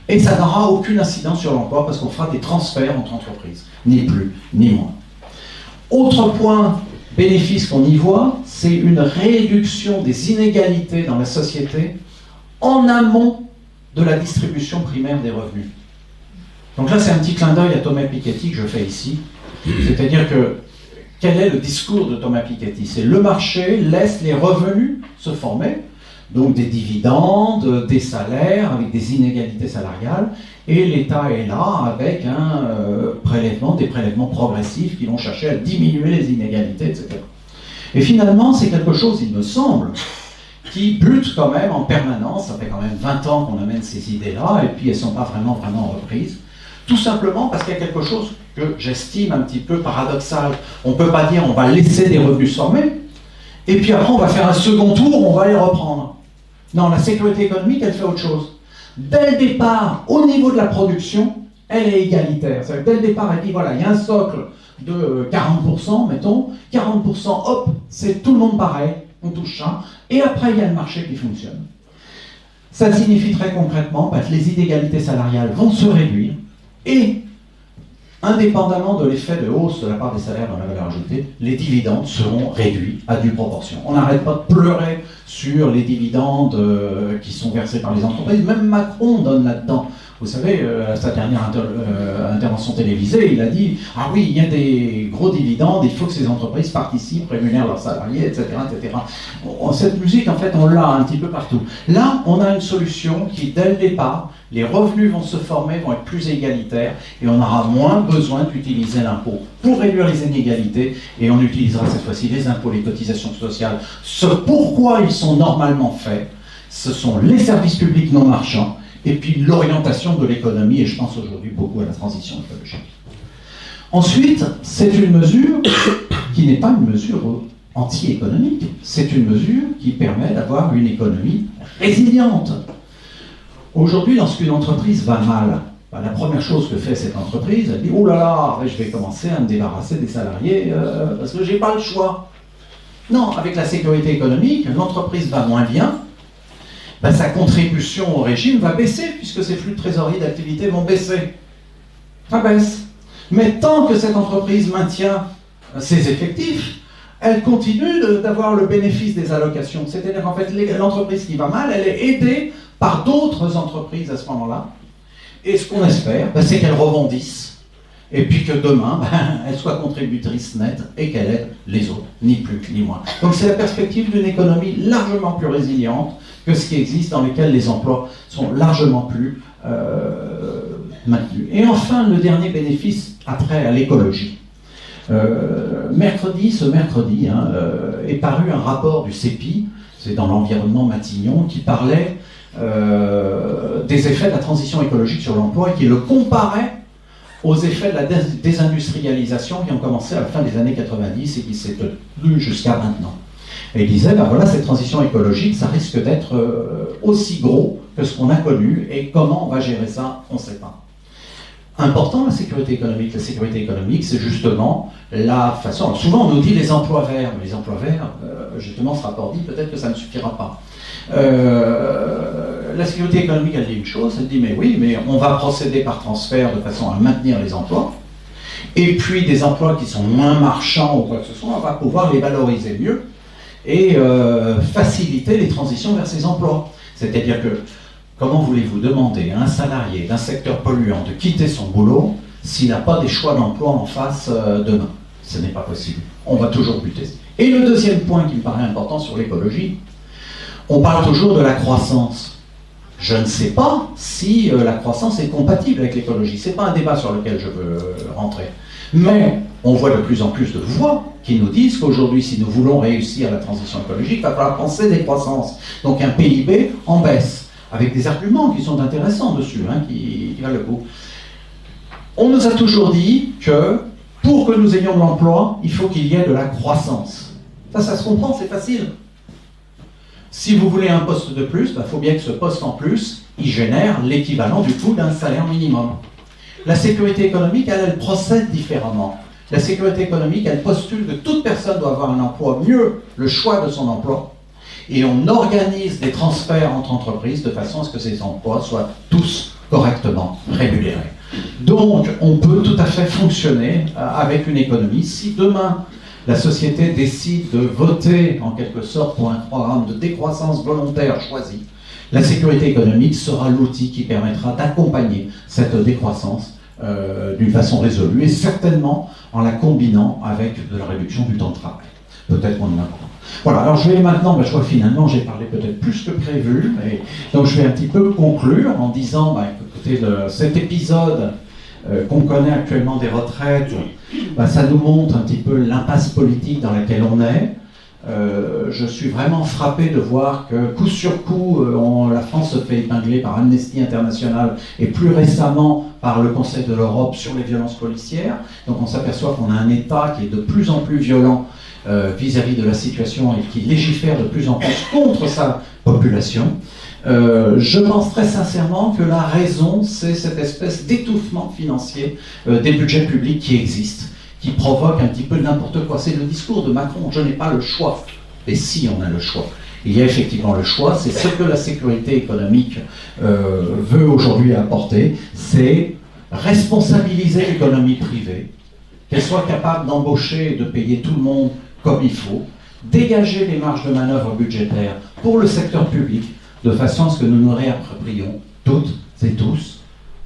et ça n'aura aucune incidence sur l'emploi parce qu'on fera des transferts entre entreprises, ni plus, ni moins. Autre point, bénéfice qu'on y voit, c'est une réduction des inégalités dans la société en amont de la distribution primaire des revenus. Donc là, c'est un petit clin d'œil à Thomas Piketty que je fais ici. C'est-à-dire que, quel est le discours de Thomas Piketty? C'est le marché laisse les revenus se former, donc des dividendes, des salaires, avec des inégalités salariales, et l'État est là avec des prélèvements progressifs qui vont chercher à diminuer les inégalités, etc. Et finalement, c'est quelque chose, il me semble, qui bute quand même en permanence. Ça fait quand même 20 ans qu'on amène ces idées-là, et puis elles ne sont pas vraiment reprises. Tout simplement parce qu'il y a quelque chose que j'estime un petit peu paradoxal. On ne peut pas dire on va laisser des revenus se former, et puis après on va faire un second tour, on va les reprendre. Non, la sécurité économique, elle fait autre chose. Dès le départ, au niveau de la production, elle est égalitaire. C'est-à-dire, dès le départ, elle dit voilà, il y a un socle de 40%, mettons, 40%, hop, c'est tout le monde pareil, on touche ça, et après il y a le marché qui fonctionne. Ça signifie très concrètement que les inégalités salariales vont se réduire, et, indépendamment de l'effet de hausse de la part des salaires dans la valeur ajoutée, les dividendes seront réduits à due proportion. On n'arrête pas de pleurer sur les dividendes qui sont versés par les entreprises. Même Macron donne là-dedans. Vous savez, à sa dernière intervention télévisée, il a dit « Ah oui, il y a des gros dividendes, il faut que ces entreprises participent, rémunèrent leurs salariés, etc. etc. » Cette musique, en fait, on l'a un petit peu partout. Là, on a une solution qui, dès le départ, les revenus vont se former, vont être plus égalitaires, et on aura moins besoin d'utiliser l'impôt pour réduire les inégalités, et on utilisera cette fois-ci les impôts, les cotisations sociales. Ce pourquoi ils sont normalement faits, ce sont les services publics non marchands, et puis l'orientation de l'économie, et je pense aujourd'hui beaucoup à la transition écologique. Ensuite, c'est une mesure qui n'est pas une mesure anti-économique, c'est une mesure qui permet d'avoir une économie résiliente. Aujourd'hui, lorsqu'une entreprise va mal, la première chose que fait cette entreprise, elle dit « Oh là là, je vais commencer à me débarrasser des salariés parce que je n'ai pas le choix. » Non, avec la sécurité économique, l'entreprise va moins bien, sa contribution au régime va baisser, puisque ses flux de trésorerie d'activité vont baisser. Ça baisse. Mais tant que cette entreprise maintient ses effectifs, elle continue d'avoir le bénéfice des allocations. C'est-à-dire qu'en fait, l'entreprise qui va mal, elle est aidée par d'autres entreprises à ce moment-là. Et ce qu'on espère, c'est qu'elle rebondisse, et puis que demain, elle soit contributrice nette et qu'elle aide les autres, ni plus ni moins. Donc c'est la perspective d'une économie largement plus résiliente que ce qui existe, dans lesquels les emplois sont largement plus maintenus. Et enfin, le dernier bénéfice a trait à l'écologie. Ce mercredi, est paru un rapport du CEPI, c'est dans l'environnement Matignon, qui parlait des effets de la transition écologique sur l'emploi et qui le comparait aux effets de la désindustrialisation qui ont commencé à la fin des années 90 et qui s'est tenue jusqu'à maintenant. Et il disait, voilà, cette transition écologique, ça risque d'être aussi gros que ce qu'on a connu, et comment on va gérer ça, on ne sait pas. Important, la sécurité économique. La sécurité économique, c'est justement la façon... Alors, souvent, on nous dit les emplois verts, mais les emplois verts, justement, ce rapport dit peut-être que ça ne suffira pas. La sécurité économique, elle dit une chose, elle dit, mais oui, mais on va procéder par transfert de façon à maintenir les emplois, et puis des emplois qui sont moins marchands ou quoi que ce soit, on va pouvoir les valoriser mieux, et faciliter les transitions vers ces emplois. C'est-à-dire que, comment voulez-vous demander à un salarié d'un secteur polluant de quitter son boulot s'il n'a pas des choix d'emploi en face demain? Ce n'est pas possible. On va toujours buter. Et le deuxième point qui me paraît important sur l'écologie, on parle toujours de la croissance. Je ne sais pas si la croissance est compatible avec l'écologie. Ce n'est pas un débat sur lequel je veux rentrer. Mais on voit de plus en plus de voix qui nous disent qu'aujourd'hui, si nous voulons réussir la transition écologique, il va falloir penser des croissances. Donc un PIB en baisse, avec des arguments qui sont intéressants dessus, qui valent le coup. On nous a toujours dit que pour que nous ayons de l'emploi, il faut qu'il y ait de la croissance. Ça se comprend, c'est facile. Si vous voulez un poste de plus, il faut bien que ce poste en plus, il génère l'équivalent du coût d'un salaire minimum. La sécurité économique, elle procède différemment. La sécurité économique, elle postule que toute personne doit avoir un emploi, mieux le choix de son emploi, et on organise des transferts entre entreprises de façon à ce que ces emplois soient tous correctement rémunérés. Donc, on peut tout à fait fonctionner avec une économie. Si demain, la société décide de voter, en quelque sorte, pour un programme de décroissance volontaire choisi, la sécurité économique sera l'outil qui permettra d'accompagner cette décroissance d'une façon résolue, et certainement en la combinant avec de la réduction du temps de travail. Peut-être qu'on en a. Voilà, alors je vais maintenant, je vois que finalement j'ai parlé peut-être plus que prévu, donc je vais un petit peu conclure en disant, écoutez, cet épisode qu'on connaît actuellement des retraites, ça nous montre un petit peu l'impasse politique dans laquelle on est. Je suis vraiment frappé de voir que coup sur coup, la France se fait épingler par Amnesty International et plus récemment par le Conseil de l'Europe sur les violences policières. Donc on s'aperçoit qu'on a un État qui est de plus en plus violent vis-à-vis de la situation et qui légifère de plus en plus contre sa population. Je pense très sincèrement que la raison, c'est cette espèce d'étouffement financier des budgets publics qui existent, qui provoque un petit peu n'importe quoi. C'est le discours de Macron, je n'ai pas le choix. Et si on a le choix. Il y a effectivement le choix, c'est ce que la sécurité économique veut aujourd'hui apporter, c'est responsabiliser l'économie privée, qu'elle soit capable d'embaucher et de payer tout le monde comme il faut, dégager les marges de manœuvre budgétaires pour le secteur public, de façon à ce que nous nous réapproprions toutes et tous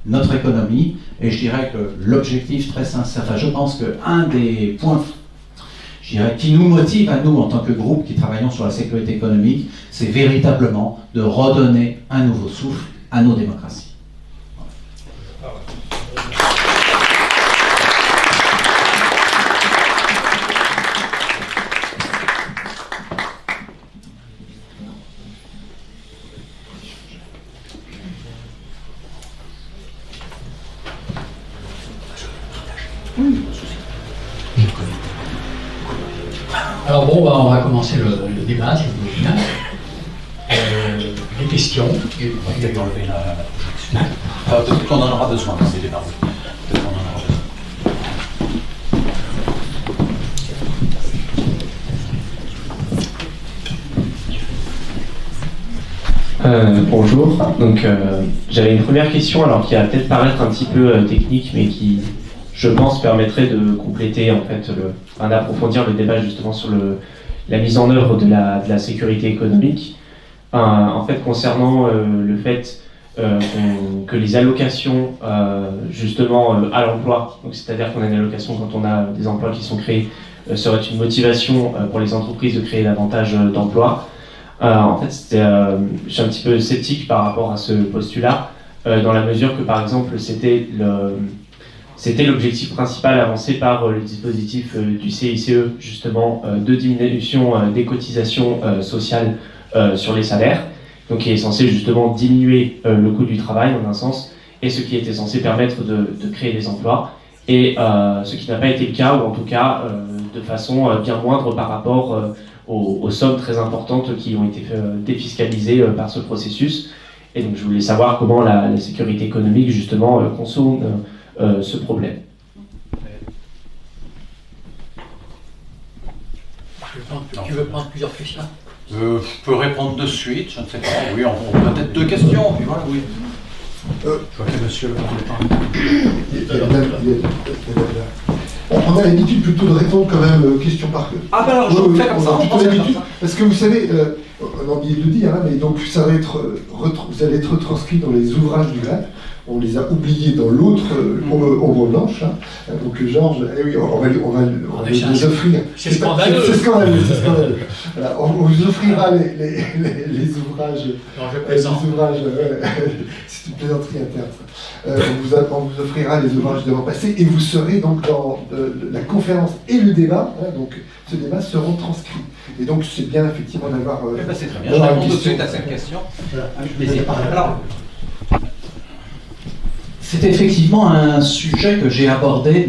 notre économie. Et je dirais que l'objectif très sincère, je pense qu'un des points qui nous motive à nous en tant que groupe qui travaillons sur la sécurité économique, c'est véritablement de redonner un nouveau souffle à nos démocraties. Alors bon, on va commencer le débat, si vous voulez bien. Les questions. On va peut-être enlever la projection. Peut-être qu'on en aura besoin dans ces débats. Peut-être qu'on en aura besoin. Bonjour. Donc, j'avais une première question, alors qui va peut-être paraître un petit peu technique, mais qui, je pense, permettrait de compléter, en fait, d'approfondir le débat justement sur la mise en œuvre de la sécurité économique. En fait, concernant le fait que les allocations justement à l'emploi, donc c'est-à-dire qu'on a une allocation quand on a des emplois qui sont créés, serait une motivation pour les entreprises de créer davantage d'emplois. En fait, je suis un petit peu sceptique par rapport à ce postulat, dans la mesure que, par exemple, c'était l'objectif principal avancé par le dispositif du CICE, justement, de diminution des cotisations sociales sur les salaires, donc qui est censé justement diminuer le coût du travail, en un sens, et ce qui était censé permettre de créer des emplois, et ce qui n'a pas été le cas, ou en tout cas de façon bien moindre par rapport aux sommes très importantes qui ont été défiscalisées par ce processus. Et donc je voulais savoir comment la sécurité économique, justement, consomme ce problème. Tu veux prendre plusieurs questions? Je peux répondre de suite, je ne sais pas. Oui, on peut-être deux questions. Puis voilà, oui. Je vois que monsieur on a l'habitude plutôt de répondre quand même question par question. Ah ben alors je fais comme ça. Parce que vous savez, on a oublié de le dire, hein, mais donc ça va être vous allez être retranscrit dans les ouvrages du GREP. On les a oubliés dans l'autre ombre blanche. Hein. Donc Georges, oui, on va les offrir. C'est scandaleux. C'est scandaleux. Voilà, on vous offrira les ouvrages. Non, je plaisante. C'est une plaisanterie interne. On vous offrira les ouvrages de l'an passé et vous serez donc dans la conférence et le débat. Hein, donc ce débat seront transcrits. Et donc c'est bien effectivement d'avoir. C'est très bien. Je réponds tout de suite à cette question. Voilà. Avec plaisir. Alors, c'est effectivement un sujet que j'ai abordé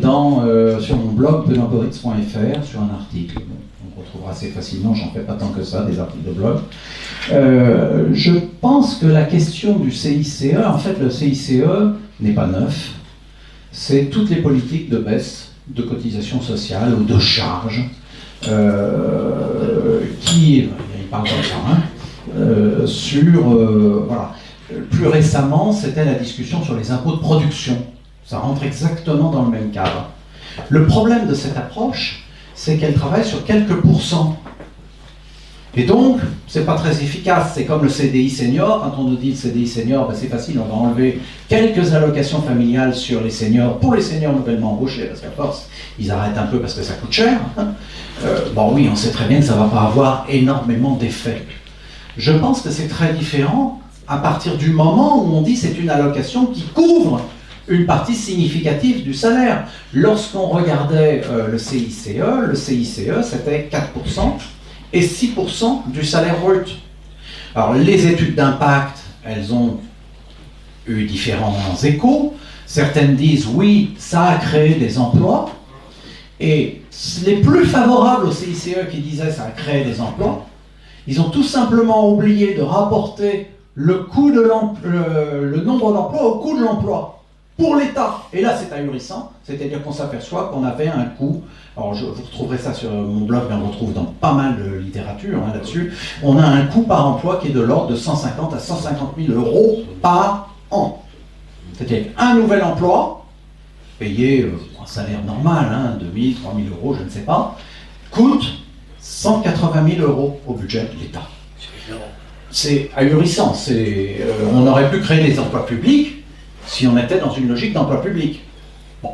sur mon blog benoîtboritz.fr, sur un article. On retrouvera assez facilement, j'en fais pas tant que ça, des articles de blog. Je pense que la question du CICE, en fait le CICE n'est pas neuf, c'est toutes les politiques de baisse de cotisation sociale ou de charges il parle comme ça, hein, voilà. Plus récemment, c'était la discussion sur les impôts de production. Ça rentre exactement dans le même cadre. Le problème de cette approche, c'est qu'elle travaille sur quelques pourcents. Et donc, c'est pas très efficace. C'est comme le CDI senior. Quand on nous dit le CDI senior, ben c'est facile, on va enlever quelques allocations familiales sur les seniors, pour les seniors nouvellement embauchés, parce qu'à force, ils arrêtent un peu parce que ça coûte cher. Bon oui, on sait très bien que ça va pas avoir énormément d'effet. Je pense que c'est très différent à partir du moment où on dit c'est une allocation qui couvre une partie significative du salaire. Lorsqu'on regardait le CICE c'était 4% et 6% du salaire brut. Alors les études d'impact, elles ont eu différents échos. Certaines disent oui, ça a créé des emplois. Et les plus favorables au CICE qui disaient ça a créé des emplois, ils ont tout simplement oublié de rapporter le nombre d'emplois au coût de l'emploi pour l'État. Et là, c'est ahurissant, c'est-à-dire qu'on s'aperçoit qu'on avait un coût, alors vous retrouverez ça sur mon blog, mais on le retrouve dans pas mal de littérature là-dessus, on a un coût par emploi qui est de l'ordre de 150 à 150 000 euros par an. C'est-à-dire un nouvel emploi, payé un salaire normal, hein, 2 000, 3 000 euros, je ne sais pas, coûte 180 000 euros au budget de l'État. C'est ahurissant. On aurait pu créer des emplois publics si on était dans une logique d'emploi public. Bon.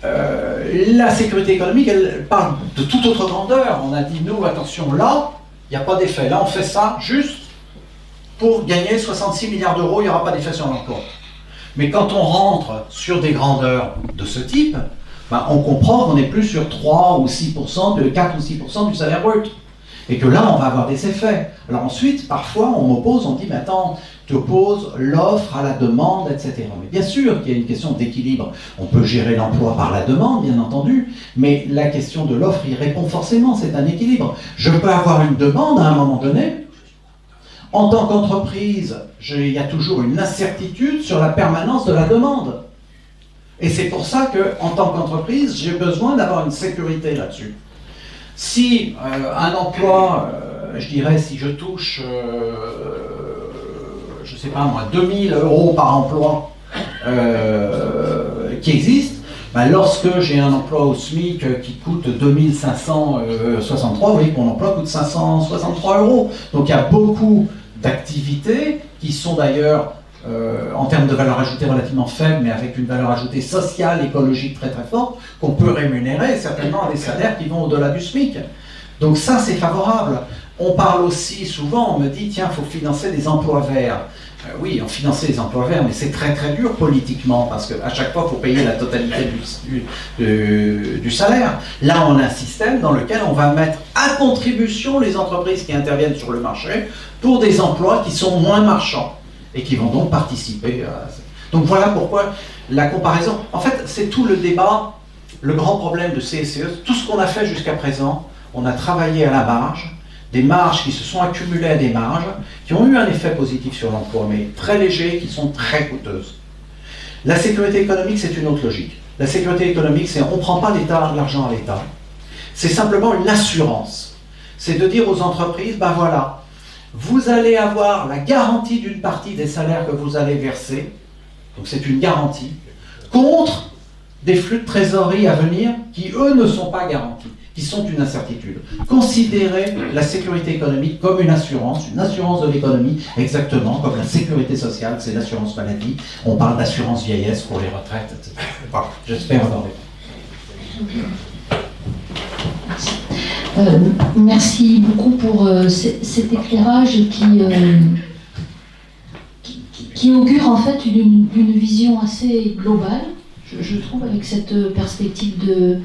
La sécurité économique, elle parle de toute autre grandeur. On a dit, nous, attention, là, il n'y a pas d'effet. Là, on fait ça juste pour gagner 66 milliards d'euros, il n'y aura pas d'effet sur l'emploi. Mais quand on rentre sur des grandeurs de ce type, ben, on comprend qu'on n'est plus sur 3 ou 6%, 4 ou 6% du salaire brut. Et que là, on va avoir des effets. Alors ensuite, parfois, on m'oppose, on dit, mais attends, tu opposes l'offre à la demande, etc. Mais bien sûr qu'il y a une question d'équilibre. On peut gérer l'emploi par la demande, bien entendu, mais la question de l'offre y répond forcément, c'est un équilibre. Je peux avoir une demande à un moment donné. En tant qu'entreprise, il y a toujours une incertitude sur la permanence de la demande. Et c'est pour ça qu'en tant qu'entreprise, j'ai besoin d'avoir une sécurité là-dessus. Si un emploi, je dirais, si je touche, je ne sais pas moi, 2000 euros par emploi qui existe, ben lorsque j'ai un emploi au SMIC qui coûte 2563, vous voyez que mon emploi coûte 563 euros. Donc il y a beaucoup d'activités qui sont d'ailleurs en termes de valeur ajoutée relativement faible, mais avec une valeur ajoutée sociale, écologique très très forte, qu'on peut rémunérer certainement à des salaires qui vont au-delà du SMIC. Donc ça, c'est favorable. On parle aussi souvent, on me dit, tiens, il faut financer des emplois verts. Oui, on financer les emplois verts, mais c'est très très dur politiquement, parce qu'à chaque fois, il faut payer la totalité du salaire. Là, on a un système dans lequel on va mettre à contribution les entreprises qui interviennent sur le marché pour des emplois qui sont moins marchands, et qui vont donc participer à... Donc voilà pourquoi la comparaison... En fait, c'est tout le débat, le grand problème de CICE, tout ce qu'on a fait jusqu'à présent, on a travaillé à la marge, des marges qui se sont accumulées à des marges, qui ont eu un effet positif sur l'emploi, mais très léger, qui sont très coûteuses. La sécurité économique, c'est une autre logique. La sécurité économique, c'est on ne prend pas l'argent à l'État. C'est simplement une assurance. C'est de dire aux entreprises, ben voilà, vous allez avoir la garantie d'une partie des salaires que vous allez verser, donc c'est une garantie, contre des flux de trésorerie à venir qui, eux, ne sont pas garantis. qui sont une incertitude. Considérez la sécurité économique comme une assurance de l'économie, exactement comme la sécurité sociale, c'est l'assurance maladie. On parle d'assurance vieillesse pour les retraites, etc. Voilà, j'espère avoir répondu. Merci beaucoup pour cet éclairage qui augure en fait une vision assez globale, je trouve, avec cette perspective de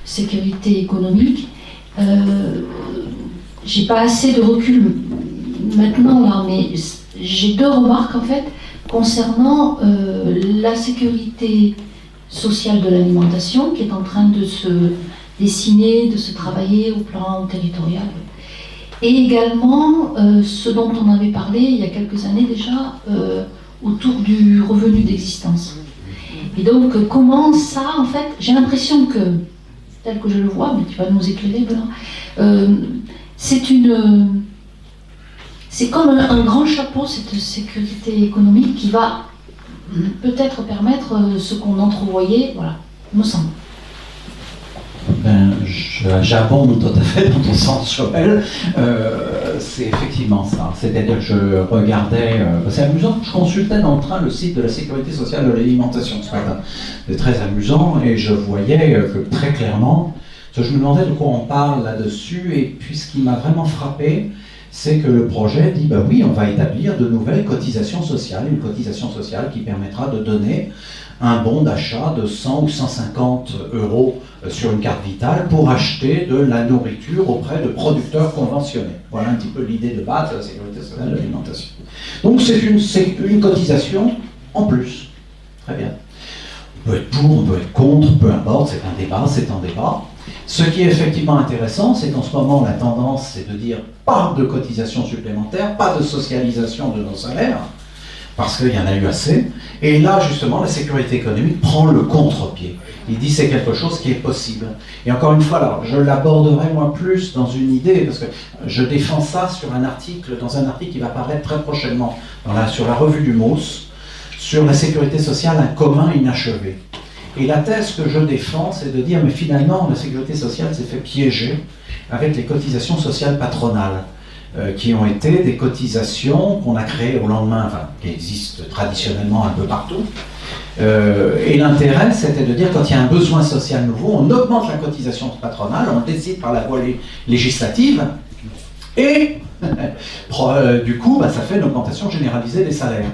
sécurité économique. J'ai pas assez de recul maintenant là, mais j'ai deux remarques en fait concernant la sécurité sociale de l'alimentation qui est en train de se dessiner, de se travailler au plan territorial. Et également ce dont on avait parlé il y a quelques années déjà autour du revenu d'existence. Et donc comment ça, en fait, j'ai l'impression que, tel que je le vois, mais tu vas nous éclairer, Benoît, c'est comme un grand chapeau, cette sécurité économique qui va peut-être permettre ce qu'on entrevoyait, voilà, me semble. Ben, j'abonde tout à fait dans ton sens, Joël. C'est effectivement ça. C'est-à-dire que je regardais, c'est amusant, je consultais dans le train le site de la sécurité sociale de l'alimentation ce matin. C'est très amusant et je voyais que très clairement, je me demandais de quoi on parle là-dessus et puis ce qui m'a vraiment frappé, c'est que le projet dit, bah oui, on va établir de nouvelles cotisations sociales, une cotisation sociale qui permettra de donner un bon d'achat de 100 ou 150 euros sur une carte vitale pour acheter de la nourriture auprès de producteurs conventionnés. Voilà un petit peu l'idée de base de la sécurité sociale de l'alimentation. Donc c'est une cotisation en plus. Très bien. On peut être pour, on peut être contre, peu importe, c'est un débat. Ce qui est effectivement intéressant, c'est qu'en ce moment, la tendance, c'est de dire pas de cotisation supplémentaire, pas de socialisation de nos salaires, parce qu'il y en a eu assez. Et là, justement, la sécurité économique prend le contre-pied. Il dit c'est quelque chose qui est possible. Et encore une fois, alors, je l'aborderai moi plus dans une idée, parce que je défends ça dans un article qui va paraître très prochainement sur la revue du MOS, sur la sécurité sociale, un commun inachevé. Et la thèse que je défends, c'est de dire, mais finalement, la sécurité sociale s'est fait piéger avec les cotisations sociales patronales, qui ont été des cotisations qu'on a créées au lendemain, enfin, qui existent traditionnellement un peu partout. Et l'intérêt, c'était de dire, quand il y a un besoin social nouveau, on augmente la cotisation patronale, on le décide par la voie législative, et du coup, ça fait une augmentation généralisée des salaires.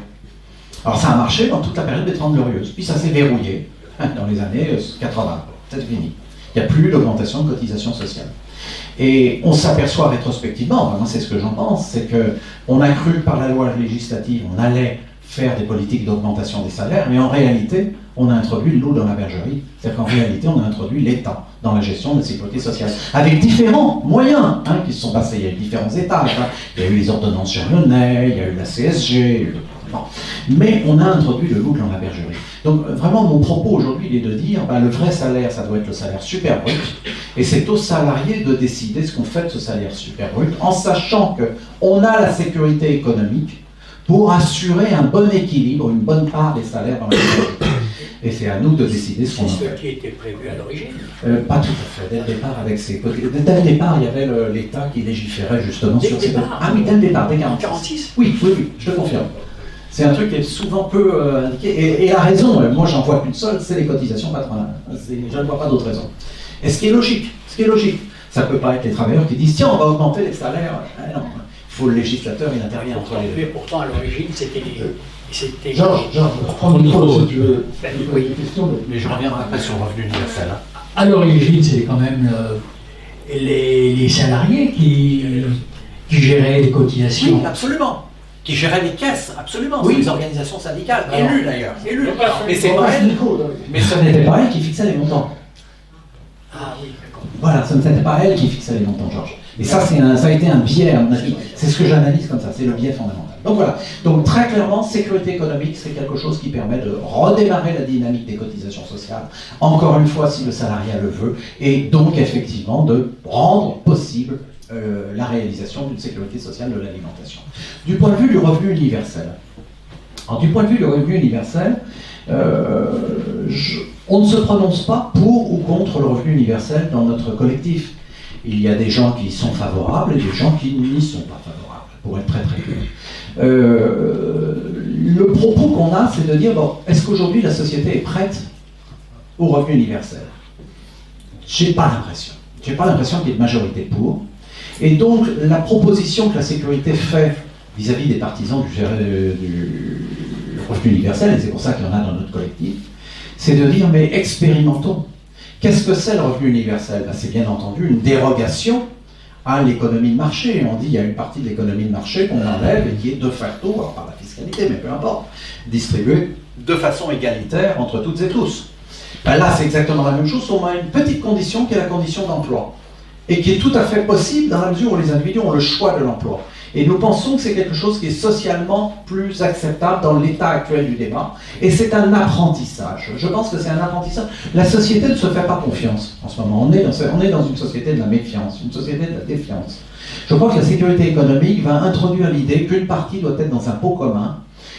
Alors ça a marché dans toute la période des 30 Glorieuses, puis ça s'est verrouillé dans les années 80, c'est fini. Il n'y a plus d'augmentation de cotisation sociale. Et on s'aperçoit rétrospectivement, moi c'est ce que j'en pense, c'est qu'on a cru par la loi législative, on allait faire des politiques d'augmentation des salaires, mais en réalité, on a introduit le loup dans la bergerie. C'est-à-dire qu'en réalité, on a introduit l'État dans la gestion de la sécurité sociale, avec différents moyens qui se sont passés. Il y a eu différents étages. Il y a eu les ordonnances Germenais, il y a eu la CSG, mais on a introduit le loup dans la bergerie. Donc vraiment, mon propos aujourd'hui, il est de dire, le vrai salaire, ça doit être le salaire super brut, et c'est aux salariés de décider ce qu'on fait de ce salaire super brut, en sachant qu'on a la sécurité économique pour assurer un bon équilibre, une bonne part des salaires dans la bergerie. Et c'est à nous de décider ce qu'on en fait. C'est ce qui était prévu à l'origine. Pas tout à fait. Dès le départ, dès le départ, il y avait l'État qui légiférait justement sur ces... Ah oui, dès le départ, dès 1946. Oui, je te confirme. C'est un truc qui est souvent peu indiqué. Et la raison, moi j'en vois qu'une seule, c'est les cotisations patronales. Je ne vois pas d'autre raison. Et ce qui est logique, ça ne peut pas être les travailleurs qui disent tiens, on va augmenter les salaires. Non, il faut le législateur, il intervient entre les deux. Mais pourtant, à l'origine, c'était... Georges, reprends le micro si tu veux. Oui. Mais je reviendrai après sur le revenu universel. À l'origine, c'est quand même les salariés qui géraient les cotisations. Oui, absolument. Qui géraient les caisses, absolument. Oui. C'est les organisations syndicales, élues d'ailleurs. Mais c'est pas elle. Mais ce n'était pas elle qui fixait les montants. Ah oui, d'accord. Voilà, ce n'était pas elle qui fixait les montants, Georges. Et ça, ça a été un biais, à mon avis. C'est ce que j'analyse comme ça, c'est le biais fondamental. Donc voilà. Donc très clairement, sécurité économique, c'est quelque chose qui permet de redémarrer la dynamique des cotisations sociales, encore une fois, si le salariat le veut, et donc effectivement de rendre possible la réalisation d'une sécurité sociale de l'alimentation. Du point de vue du revenu universel. Alors, du point de vue du revenu universel, On ne se prononce pas pour ou contre le revenu universel dans notre collectif. Il y a des gens qui y sont favorables et des gens qui n'y sont pas favorables, pour être très très clair. Le propos qu'on a, c'est de dire, bon, est-ce qu'aujourd'hui la société est prête au revenu universel? J'ai pas l'impression. J'ai pas l'impression qu'il y ait de majorité pour. Et donc, la proposition que la sécurité fait vis-à-vis des partisans du revenu universel, et c'est pour ça qu'il y en a dans notre collectif, c'est de dire, mais expérimentons. Qu'est-ce que c'est le revenu universel? Ben, c'est bien entendu une dérogation à l'économie de marché. On dit qu'il y a une partie de l'économie de marché qu'on enlève et qui est de facto, alors par la fiscalité, mais peu importe, distribuée de façon égalitaire entre toutes et tous. Ben là, c'est exactement la même chose, on a une petite condition qui est la condition d'emploi, et qui est tout à fait possible dans la mesure où les individus ont le choix de l'emploi. Et nous pensons que c'est quelque chose qui est socialement plus acceptable dans l'état actuel du débat, et c'est un apprentissage. Je pense que c'est un apprentissage. La société ne se fait pas confiance en ce moment. On est dans une société de la méfiance, une société de la défiance. Je crois que la sécurité économique va introduire l'idée qu'une partie doit être dans un pot commun,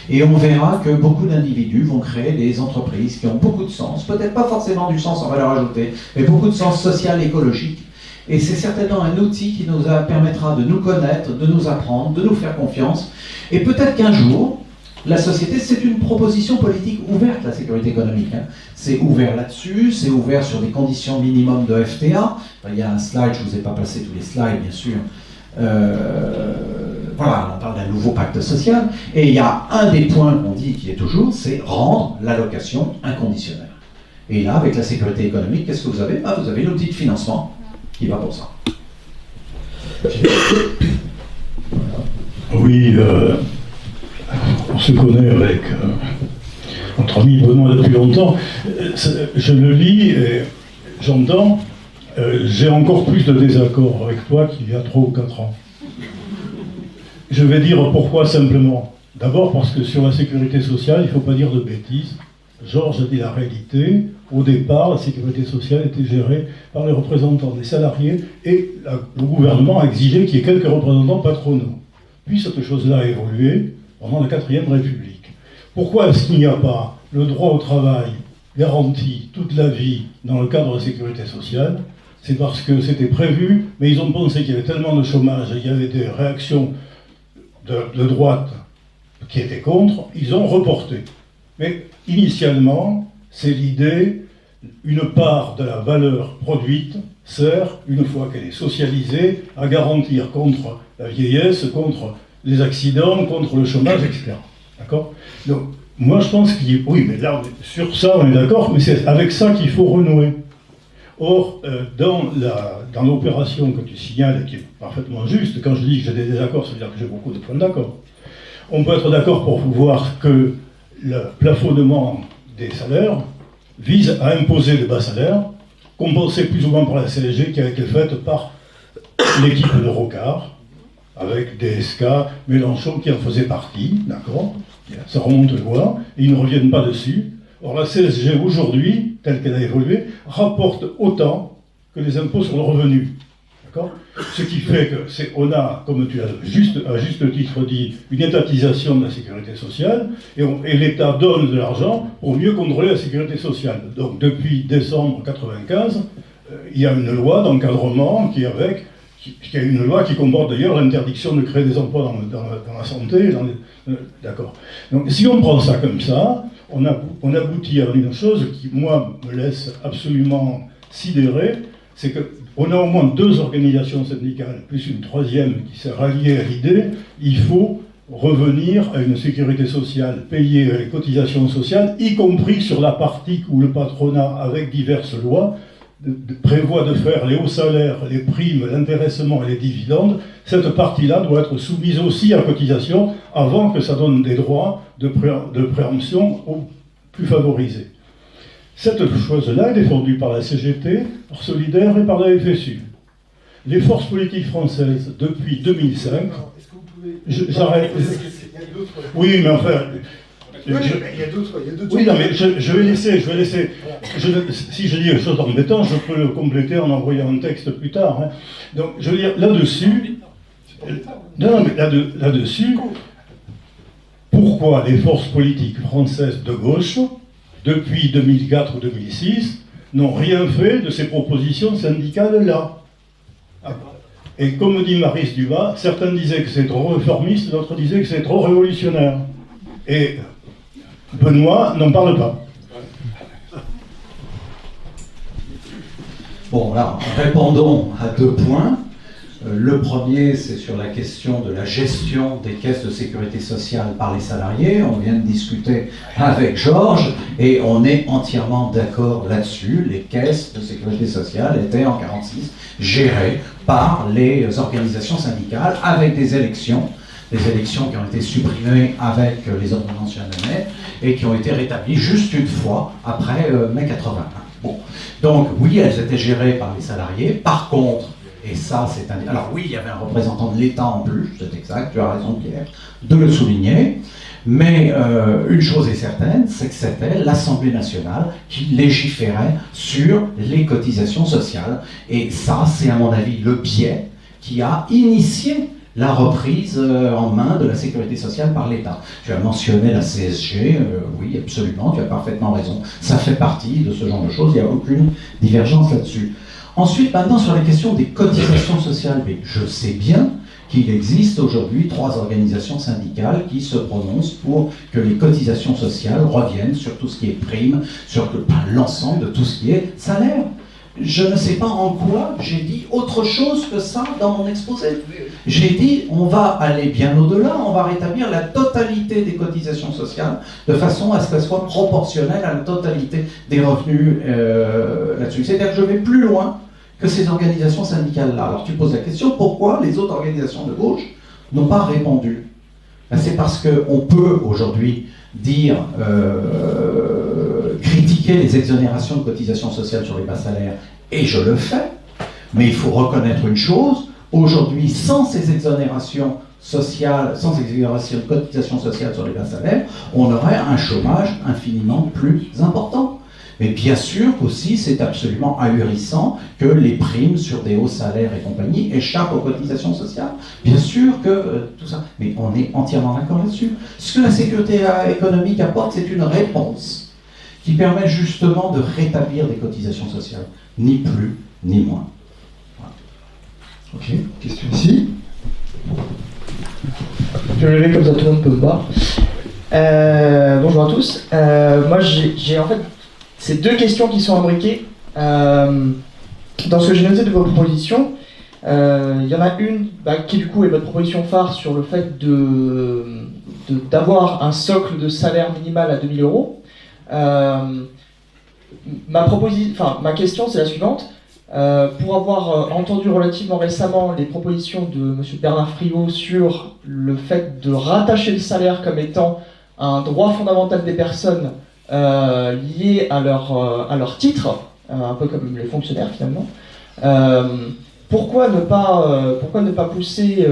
et on verra que beaucoup d'individus vont créer des entreprises qui ont beaucoup de sens, peut-être pas forcément du sens en valeur ajoutée, mais beaucoup de sens social et écologique. Et c'est certainement un outil qui nous permettra de nous connaître, de nous apprendre, de nous faire confiance. Et peut-être qu'un jour, la société, c'est une proposition politique ouverte, la sécurité économique. Hein. C'est ouvert là-dessus, c'est ouvert sur des conditions minimum de FTA. Il y a un slide, je ne vous ai pas passé tous les slides, bien sûr. Voilà, on parle d'un nouveau pacte social. Et il y a un des points qu'on dit qui est toujours, c'est rendre l'allocation inconditionnelle. Et là, avec la sécurité économique, qu'est-ce que vous avez? Vous avez l'outil de financement qui va pour ça. Oui, on se connaît avec notre ami Benoît depuis longtemps. Je le lis et j'entends, j'ai encore plus de désaccords avec toi qu'il y a 3 ou 4 ans. Je vais dire pourquoi simplement. D'abord parce que sur la sécurité sociale, il ne faut pas dire de bêtises. Georges a dit la réalité. Au départ, la sécurité sociale était gérée par les représentants des salariés et le gouvernement a exigé qu'il y ait quelques représentants patronaux. Puis cette chose-là a évolué pendant la 4e République. Pourquoi est-ce qu'il n'y a pas le droit au travail garanti toute la vie dans le cadre de la sécurité sociale? C'est parce que c'était prévu, mais ils ont pensé qu'il y avait tellement de chômage et il y avait des réactions de droite qui étaient contre, ils ont reporté. Mais initialement, c'est l'idée, une part de la valeur produite sert, une fois qu'elle est socialisée, à garantir contre la vieillesse, contre les accidents, contre le chômage, etc. D'accord? Donc, moi je pense qu'il... Oui, mais là, sur ça, on est d'accord, mais c'est avec ça qu'il faut renouer. Or, dans l'opération que tu signales, qui est parfaitement juste, quand je dis que j'ai des désaccords, ça veut dire que j'ai beaucoup de points d'accord. On peut être d'accord pour voir que le plafonnement des salaires vise à imposer de bas salaires, compensé plus ou moins par la CSG qui a été faite par l'équipe de Rocard, avec DSK, Mélenchon qui en faisait partie, d'accord? Ça remonte loin, et ils ne reviennent pas dessus. Or la CSG aujourd'hui, telle qu'elle a évolué, rapporte autant que les impôts sur le revenu. D'accord? Ce qui fait que on a, comme tu as à juste titre dit, une étatisation de la sécurité sociale, et l'État donne de l'argent pour mieux contrôler la sécurité sociale. Donc depuis décembre 1995, il y a une loi d'encadrement qui est une loi qui comporte d'ailleurs l'interdiction de créer des emplois dans la santé. D'accord. Donc si on prend ça comme ça, on aboutit à une chose qui, moi, me laisse absolument sidéré, c'est qu'on a au moins 2 organisations syndicales, plus une 3e qui s'est ralliée à l'idée, il faut revenir à une sécurité sociale payée les cotisations sociales, y compris sur la partie où le patronat, avec diverses lois, prévoit de faire les hauts salaires, les primes, l'intéressement et les dividendes. Cette partie-là doit être soumise aussi à cotisation avant que ça donne des droits de préemption aux plus favorisés. Cette chose-là est défendue par la CGT, par Solidaire et par la FSU. Les forces politiques françaises, depuis 2005... Est-ce que vous pouvez... J'arrête. Oui, mais enfin... Il y a d'autres. Oui, non, mais je vais laisser. Si je dis quelque chose d'embêtant, je peux le compléter en envoyant un texte plus tard. Hein. Donc, je veux dire, là-dessus... Non, mais là-dessus, pourquoi les forces politiques françaises de gauche depuis 2004 ou 2006, n'ont rien fait de ces propositions syndicales-là. Et comme dit Maryse Dumas, certains disaient que c'est trop réformiste, d'autres disaient que c'est trop révolutionnaire. Et Benoît n'en parle pas. Bon, là, répondons à 2 points. Le premier, c'est sur la question de la gestion des caisses de sécurité sociale par les salariés. On vient de discuter avec Georges et on est entièrement d'accord là-dessus. Les caisses de sécurité sociale étaient en 1946 gérées par les organisations syndicales avec des élections qui ont été supprimées avec les ordonnances Jeannet et qui ont été rétablies juste une fois après mai 81. Bon. Donc oui, elles étaient gérées par les salariés. Par contre, et ça c'est un... Alors oui, il y avait un représentant de l'État en plus, c'est exact, tu as raison Pierre, de le souligner. Mais une chose est certaine, c'est que c'était l'Assemblée nationale qui légiférait sur les cotisations sociales. Et ça, c'est à mon avis le biais qui a initié la reprise en main de la sécurité sociale par l'État. Tu as mentionné la CSG, oui, absolument, tu as parfaitement raison. Ça fait partie de ce genre de choses, il n'y a aucune divergence là-dessus. Ensuite, maintenant, sur la question des cotisations sociales, mais je sais bien qu'il existe aujourd'hui 3 organisations syndicales qui se prononcent pour que les cotisations sociales reviennent sur tout ce qui est prime, sur l'ensemble de tout ce qui est salaire. Je ne sais pas en quoi j'ai dit autre chose que ça dans mon exposé. J'ai dit, on va aller bien au-delà, on va rétablir la totalité des cotisations sociales de façon à ce qu'elles soient proportionnelles à la totalité des revenus là-dessus. C'est-à-dire que je vais plus loin que ces organisations syndicales-là. Alors tu poses la question, pourquoi les autres organisations de gauche n'ont pas répondu? Ben, c'est parce qu'on peut aujourd'hui dire, critiquer les exonérations de cotisations sociales sur les bas salaires, et je le fais, mais il faut reconnaître une chose, aujourd'hui, sans ces exonérations sociales, sans exonération de cotisations sociales sur les bas salaires, on aurait un chômage infiniment plus important. Mais bien sûr qu'aussi, c'est absolument ahurissant que les primes sur des hauts salaires et compagnie échappent aux cotisations sociales. Bien sûr que tout ça, mais on est entièrement d'accord là-dessus. Ce que la sécurité économique apporte, c'est une réponse qui permet justement de rétablir des cotisations sociales, ni plus ni moins. Voilà. Ok, question ici. Je vais lever comme ça tout le monde peut me voir. Bonjour à tous. Moi j'ai en fait ces 2 questions qui sont imbriquées. Dans ce que j'ai noté de vos propositions, il y en a une qui du coup est votre proposition phare sur le fait d'avoir un socle de salaire minimal à 2 000 euros. Ma question c'est la suivante. Pour avoir entendu relativement récemment les propositions de M. Bernard Friot sur le fait de rattacher le salaire comme étant un droit fondamental des personnes lié à leur titre, un peu comme les fonctionnaires finalement, pourquoi ne pas pousser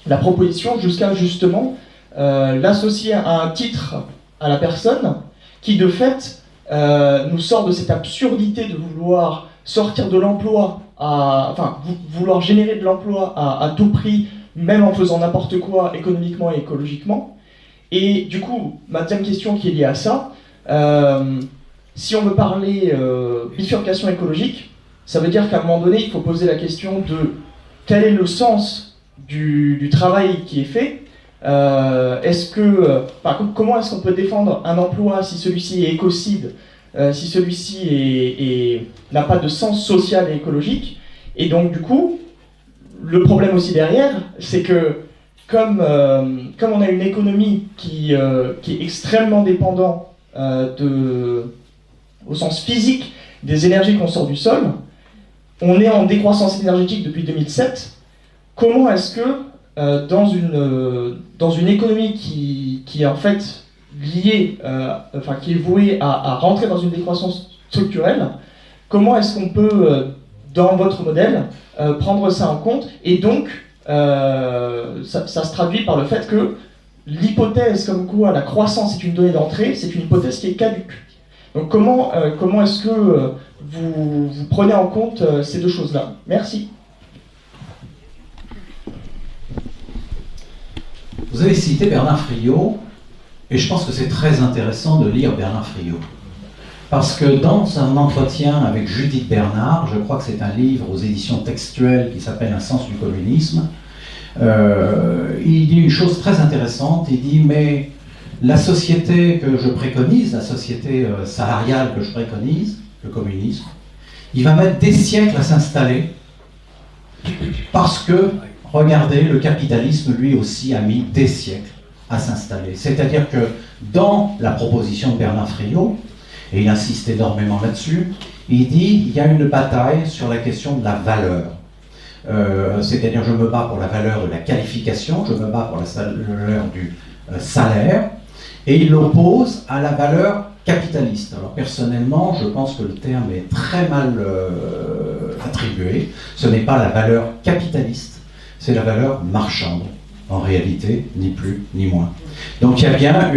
la proposition jusqu'à justement l'associer à un titre à la personne qui de fait nous sort de cette absurdité de vouloir sortir de l'emploi, vouloir générer de l'emploi à tout prix, même en faisant n'importe quoi économiquement et écologiquement. Et du coup, ma deuxième question qui est liée à ça, si on veut parler bifurcation écologique, ça veut dire qu'à un moment donné, il faut poser la question de quel est le sens du travail qui est fait. Comment est-ce qu'on peut défendre un emploi si celui-ci est écocide, si celui-ci n'a pas de sens social et écologique? Et donc du coup, le problème aussi derrière, c'est que comme on a une économie qui est extrêmement dépendante au sens physique des énergies qu'on sort du sol, on est en décroissance énergétique depuis 2007. Comment est-ce que dans une économie qui est en fait liée, qui est vouée à rentrer dans une décroissance structurelle, comment est-ce qu'on peut, dans votre modèle, prendre ça en compte? Et donc, ça se traduit par le fait que l'hypothèse comme quoi la croissance est une donnée d'entrée, c'est une hypothèse qui est caduque. Donc comment est-ce que vous prenez en compte ces 2 choses-là? Merci. Vous avez cité Bernard Friot, Et je pense que c'est très intéressant de lire Bernard Friot. Parce que dans un entretien avec Judith Bernard, je crois que c'est un livre aux éditions textuelles qui s'appelle Un sens du communisme, il dit une chose très intéressante, il dit mais la société que je préconise, la société salariale que je préconise, le communisme, il va mettre des siècles à s'installer parce que, regardez, le capitalisme lui aussi a mis des siècles à s'installer. C'est-à-dire que dans la proposition de Bernard Friot, et il insiste énormément là-dessus, il dit il y a une bataille sur la question de la valeur. C'est-à-dire je me bats pour la valeur de la qualification, je me bats pour la valeur du salaire, et il l'oppose à la valeur capitaliste. Alors personnellement, je pense que le terme est très mal attribué. Ce n'est pas la valeur capitaliste, c'est la valeur marchande, en réalité, ni plus ni moins. Donc il y a bien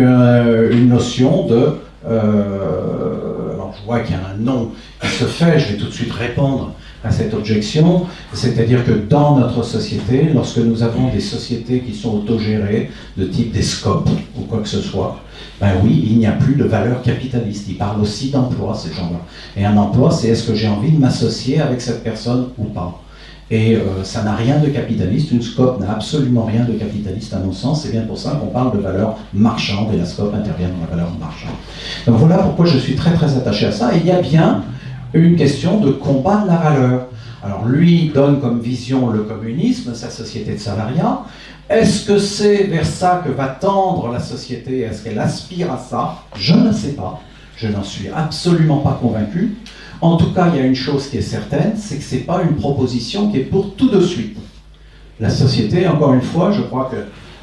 une notion de... alors je vois qu'il y a un nom qui se fait, je vais tout de suite répondre à cette objection, c'est-à-dire que dans notre société, lorsque nous avons des sociétés qui sont autogérées, de type des SCOP ou quoi que ce soit, ben oui, il n'y a plus de valeur capitaliste. Ils parlent aussi d'emploi, ces gens-là. Et un emploi, c'est est-ce que j'ai envie de m'associer avec cette personne ou pas. Et ça n'a rien de capitaliste, une SCOP n'a absolument rien de capitaliste à mon sens, c'est bien pour ça qu'on parle de valeur marchande, et la SCOP intervient dans la valeur marchande. Donc voilà pourquoi je suis très très attaché à ça, et il y a bien une question de combat de la valeur. Alors lui donne comme vision le communisme, sa société de salariat. Est-ce que c'est vers ça que va tendre la société? Est-ce qu'elle aspire à ça? Je ne sais pas, je n'en suis absolument pas convaincu. En tout cas, il y a une chose qui est certaine, c'est que ce n'est pas une proposition qui est pour tout de suite. La société, encore une fois, je crois que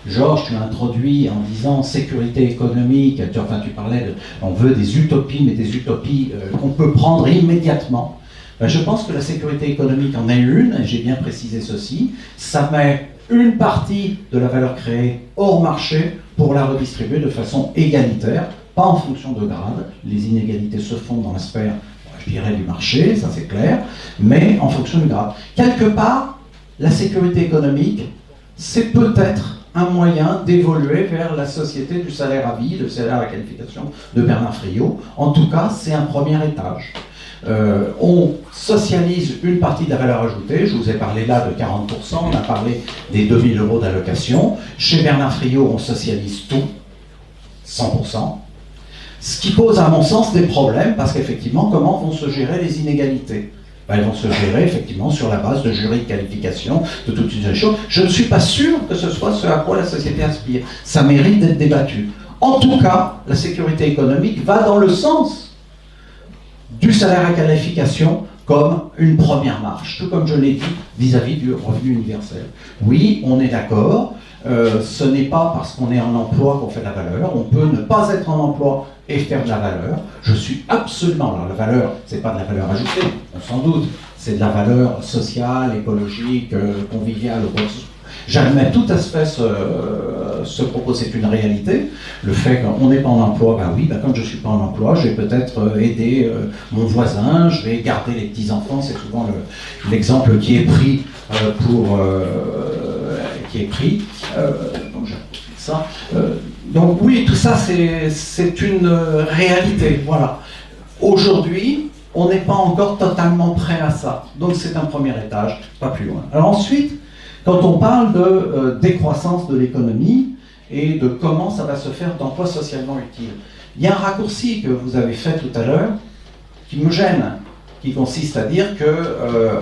Georges, tu as introduit en disant sécurité économique, tu parlais on veut des utopies, mais des utopies qu'on peut prendre immédiatement. Je pense que la sécurité économique en est une, et j'ai bien précisé ceci, ça met une partie de la valeur créée hors marché pour la redistribuer de façon égalitaire, pas en fonction de grade. Les inégalités se font dans la sphère, je dirais, du marché, ça c'est clair, mais en fonction du grade. Quelque part, la sécurité économique, c'est peut-être un moyen d'évoluer vers la société du salaire à vie, le salaire à qualification de Bernard Friot. En tout cas, c'est un premier étage. On socialise une partie de la valeur ajoutée, je vous ai parlé là de 40%, on a parlé des 2000 € d'allocation. Chez Bernard Friot, on socialise tout, 100%. Ce qui pose à mon sens des problèmes, parce qu'effectivement, comment vont se gérer les inégalités? Ben, elles vont se gérer effectivement sur la base de jurys de qualification, de toutes ces choses. Je ne suis pas sûr que ce soit ce à quoi la société aspire. Ça mérite d'être débattu. En tout cas, la sécurité économique va dans le sens du salaire à qualification comme une première marche, tout comme je l'ai dit vis-à-vis du revenu universel. Oui, on est d'accord, ce n'est pas parce qu'on est en emploi qu'on fait de la valeur, on peut ne pas être en emploi et faire de la valeur. Je suis absolument, alors la valeur, c'est pas de la valeur ajoutée, on s'en doute, c'est de la valeur sociale, écologique, conviviale, ou quoi que ce soit. J'admets tout aspect ce propos, c'est une réalité. Le fait qu'on n'est pas en emploi, ben oui, ben quand je ne suis pas en emploi, je vais peut-être aider mon voisin, je vais garder les petits-enfants, c'est souvent l'exemple qui est pris donc j'ai ça. Donc oui, tout ça c'est une réalité, voilà. Aujourd'hui, on n'est pas encore totalement prêt à ça, donc c'est un premier étage, pas plus loin. Alors ensuite, quand on parle de décroissance de l'économie et de comment ça va se faire d'emplois socialement utiles, il y a un raccourci que vous avez fait tout à l'heure qui me gêne, qui consiste à dire que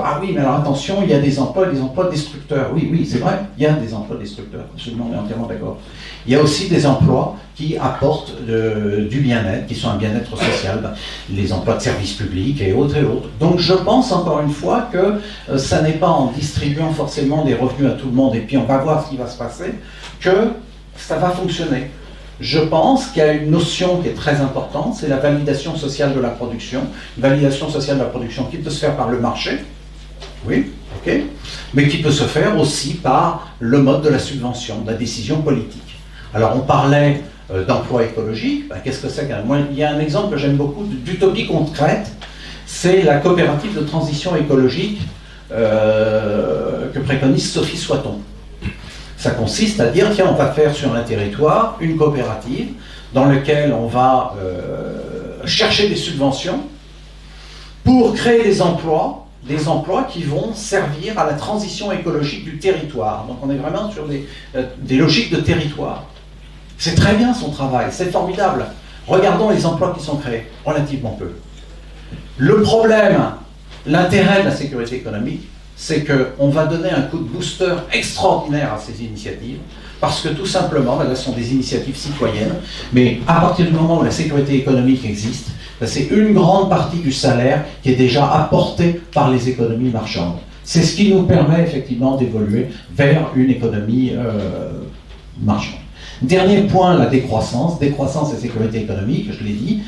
ah oui, mais alors attention, il y a des emplois destructeurs. Oui, c'est vrai, il y a des emplois destructeurs, absolument, on est entièrement d'accord. Il y a aussi des emplois qui apportent du bien-être, qui sont un bien-être social, les emplois de service public et autres et autres. Donc je pense encore une fois que ça n'est pas en distribuant forcément des revenus à tout le monde et puis on va voir ce qui va se passer, que ça va fonctionner. Je pense qu'il y a une notion qui est très importante, c'est la validation sociale de la production. Une validation sociale de la production qui peut se faire par le marché, oui, ok, mais qui peut se faire aussi par le mode de la subvention, de la décision politique. Alors on parlait d'emploi écologique, ben, qu'est-ce que c'est qu'un... Moi, il y a un exemple que j'aime beaucoup d'utopie concrète, c'est la coopérative de transition écologique que préconise Sophie Soiton. Ça consiste à dire, tiens, on va faire sur un territoire une coopérative dans lequel on va chercher des subventions pour créer des emplois qui vont servir à la transition écologique du territoire. Donc on est vraiment sur des logiques de territoire. C'est très bien son travail, c'est formidable. Regardons les emplois qui sont créés, relativement peu. Le problème, l'intérêt de la sécurité économique, c'est qu'on va donner un coup de booster extraordinaire à ces initiatives, parce que tout simplement, là, ce sont des initiatives citoyennes, mais à partir du moment où la sécurité économique existe, c'est une grande partie du salaire qui est déjà apporté par les économies marchandes. C'est ce qui nous permet effectivement d'évoluer vers une économie marchande. Dernier point, la décroissance et sécurité économique, je l'ai dit.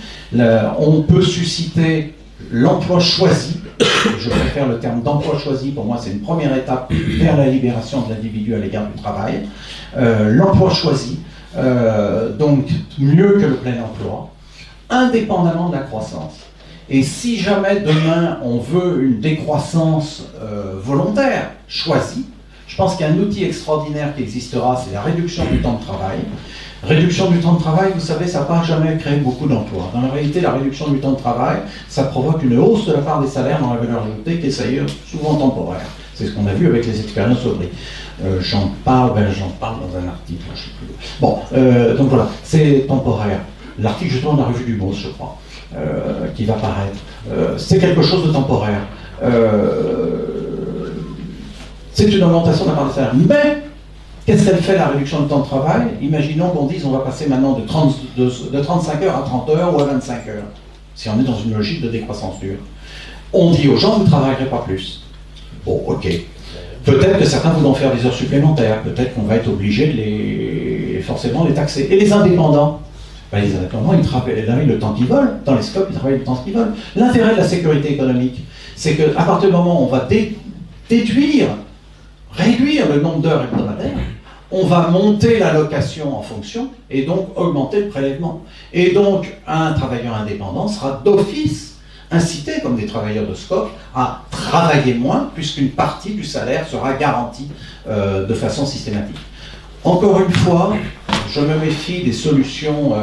On peut susciter l'emploi choisi. Je préfère le terme d'emploi choisi, pour moi c'est une première étape vers la libération de l'individu à l'égard du travail. L'emploi choisi, donc mieux que le plein emploi, indépendamment de la croissance. Et si jamais demain on veut une décroissance volontaire, choisie, je pense qu'il y a un outil extraordinaire qui existera, c'est la réduction du temps de travail. Réduction du temps de travail, vous savez, ça n'a pas jamais créé beaucoup d'emplois. Dans la réalité, la réduction du temps de travail, ça provoque une hausse de la part des salaires dans la valeur ajoutée qui est d'ailleurs souvent temporaire. C'est ce qu'on a vu avec les expériences au prix. J'en parle dans un article, je ne sais plus. Bon, donc voilà, c'est temporaire. L'article justement de la revue du Beauce, je crois, qui va paraître. C'est quelque chose de temporaire. C'est une augmentation de la part des salaires. Mais qu'est-ce qu'elle fait, la réduction du temps de travail? Imaginons qu'on dise on va passer maintenant de 35 heures à 30 heures ou à 25 heures, si on est dans une logique de décroissance dure. On dit aux gens, vous ne travaillerez pas plus. Bon, ok. Peut-être que certains voudront faire des heures supplémentaires, peut-être qu'on va être obligé de forcément les taxer. Et les indépendants, les indépendants, ils travaillent le temps qu'ils veulent, dans les scopes, ils travaillent le temps qu'ils veulent. L'intérêt de la sécurité économique, c'est qu'à partir du moment où on va réduire le nombre d'heures hebdomadaires, on va monter l'allocation en fonction et donc augmenter le prélèvement. Et donc, un travailleur indépendant sera d'office incité, comme des travailleurs de SCOP, à travailler moins, puisqu'une partie du salaire sera garantie de façon systématique. Encore une fois, je me méfie des solutions,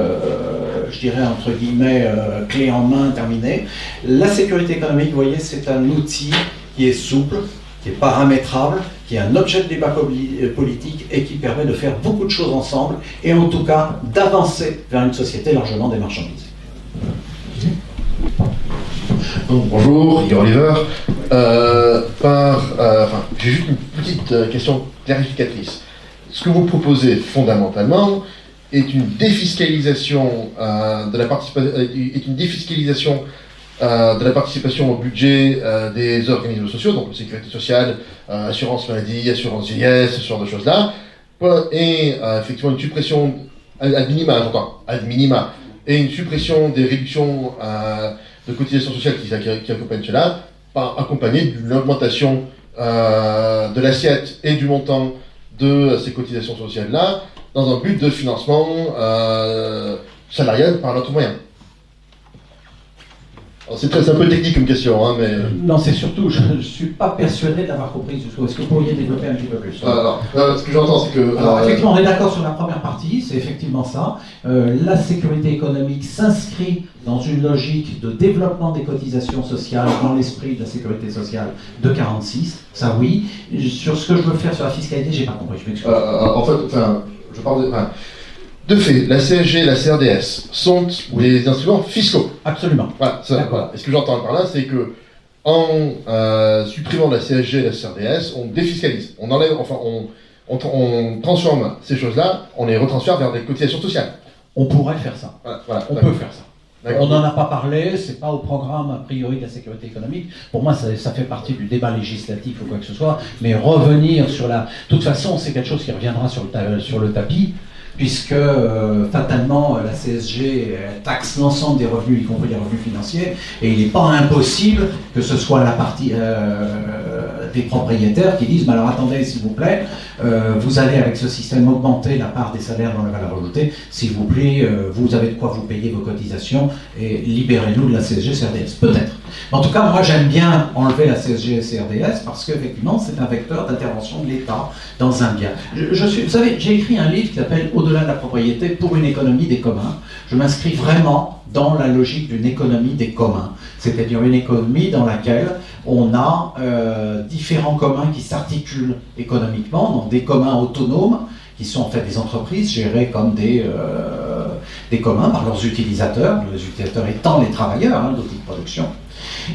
je dirais entre guillemets, clé en main terminées. La sécurité économique, vous voyez, c'est un outil qui est souple, qui est paramétrable, qui est un objet de débat politique et qui permet de faire beaucoup de choses ensemble et en tout cas d'avancer vers une société largement démarchandisée. Bonjour, Igor Oliver. J'ai juste une petite question clarificatrice. Ce que vous proposez fondamentalement est une défiscalisation de la participation au budget des organismes sociaux, donc sécurité sociale, assurance maladie, assurance vieillesse, ce genre de choses-là, et effectivement une suppression ad minima, et une suppression des réductions de cotisations sociales qui accompagnent cela, accompagné d'une augmentation de l'assiette et du montant de ces cotisations sociales-là, dans un but de financement salarial par notre moyen. C'est un peu technique comme question, hein, mais... Non, c'est surtout, je ne suis pas persuadé d'avoir compris ce que est-ce que vous pourriez développer un petit peu plus? Ce que j'entends, c'est que... Alors, effectivement, on est d'accord sur la première partie, c'est effectivement ça. La sécurité économique s'inscrit dans une logique de développement des cotisations sociales dans l'esprit de la sécurité sociale de 46, ça oui. Sur ce que je veux faire sur la fiscalité, j'ai pas compris, je m'excuse. En fait, je parle de... De fait, la CSG et la CRDS sont des instruments fiscaux. Absolument. Voilà. Et ce que j'entends par là, c'est que en supprimant la CSG et la CRDS, on défiscalise. On enlève, on transforme ces choses-là, on les retransfère vers des cotisations sociales. On pourrait faire ça. Voilà. On peut faire ça. On n'en a pas parlé, c'est pas au programme a priori de la sécurité économique. Pour moi, ça fait partie du débat législatif ou quoi que ce soit. Mais revenir sur la... De toute façon, c'est quelque chose qui reviendra sur le tapis. Puisque fatalement la CSG taxe l'ensemble des revenus, y compris les revenus financiers, et il n'est pas impossible que ce soit la partie des propriétaires qui disent alors attendez s'il vous plaît, vous allez avec ce système augmenter la part des salaires dans la valeur ajoutée, s'il vous plaît, vous avez de quoi vous payer vos cotisations et libérez-nous de la CSG CRDS. Peut-être. En tout cas, moi, j'aime bien enlever la CSG et CRDS parce qu'effectivement, c'est un vecteur d'intervention de l'État dans un bien. Vous savez, j'ai écrit un livre qui s'appelle « Au-delà de la propriété pour une économie des communs ». Je m'inscris vraiment dans la logique d'une économie des communs, c'est-à-dire une économie dans laquelle on a différents communs qui s'articulent économiquement, donc des communs autonomes, qui sont en fait des entreprises gérées comme des communs par leurs utilisateurs, les utilisateurs étant les travailleurs d'outils de production,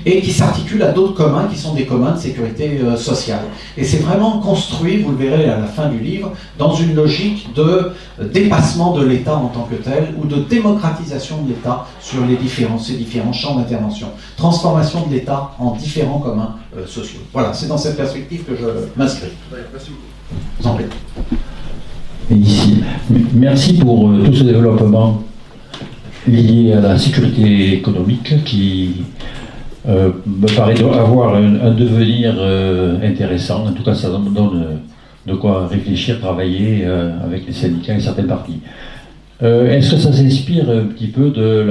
et qui s'articulent à d'autres communs qui sont des communs de sécurité sociale. Et c'est vraiment construit, vous le verrez à la fin du livre, dans une logique de dépassement de l'État en tant que tel, ou de démocratisation de l'État sur ces différents champs d'intervention. Transformation de l'État en différents communs sociaux. Voilà, c'est dans cette perspective que je m'inscris. Merci beaucoup. Vous en prie. Et ici, merci pour tout ce développement lié à la sécurité économique qui me paraît avoir un devenir intéressant. En tout cas, ça me donne de quoi réfléchir, travailler avec les syndicats et certains partis. Est-ce que ça s'inspire un petit peu de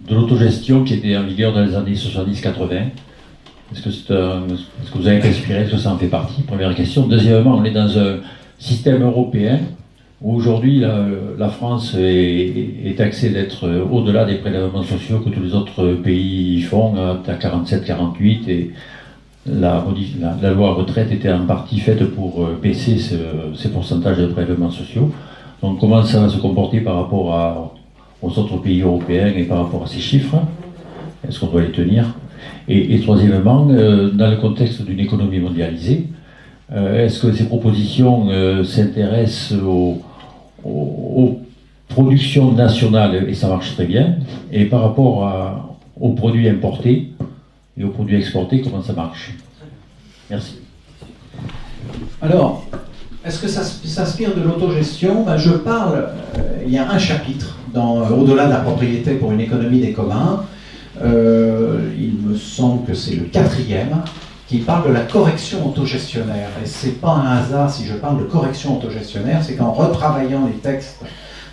l'autogestion qui était en vigueur dans les années 70-80 ? Est-ce que vous avez été inspiré? Est-ce que ça en fait partie? Première question. Deuxièmement, on est dans un système européen où aujourd'hui la France est taxée d'être au-delà des prélèvements sociaux que tous les autres pays font, à 47-48, et la loi retraite était en partie faite pour baisser ces pourcentages de prélèvements sociaux. Donc comment ça va se comporter par rapport aux autres pays européens et par rapport à ces chiffres? Est-ce qu'on doit les tenir? Et troisièmement, dans le contexte d'une économie mondialisée, est-ce que ces propositions s'intéressent aux productions nationales, et ça marche très bien, et par rapport aux produits importés et aux produits exportés, comment ça marche? Merci. Alors, est-ce que ça s'inspire de l'autogestion? Je parle, il y a un chapitre dans Au-delà de la propriété pour une économie des communs, il me semble que c'est le 4e, qui parle de la correction autogestionnaire. Et c'est pas un hasard si je parle de correction autogestionnaire, c'est qu'en retravaillant les textes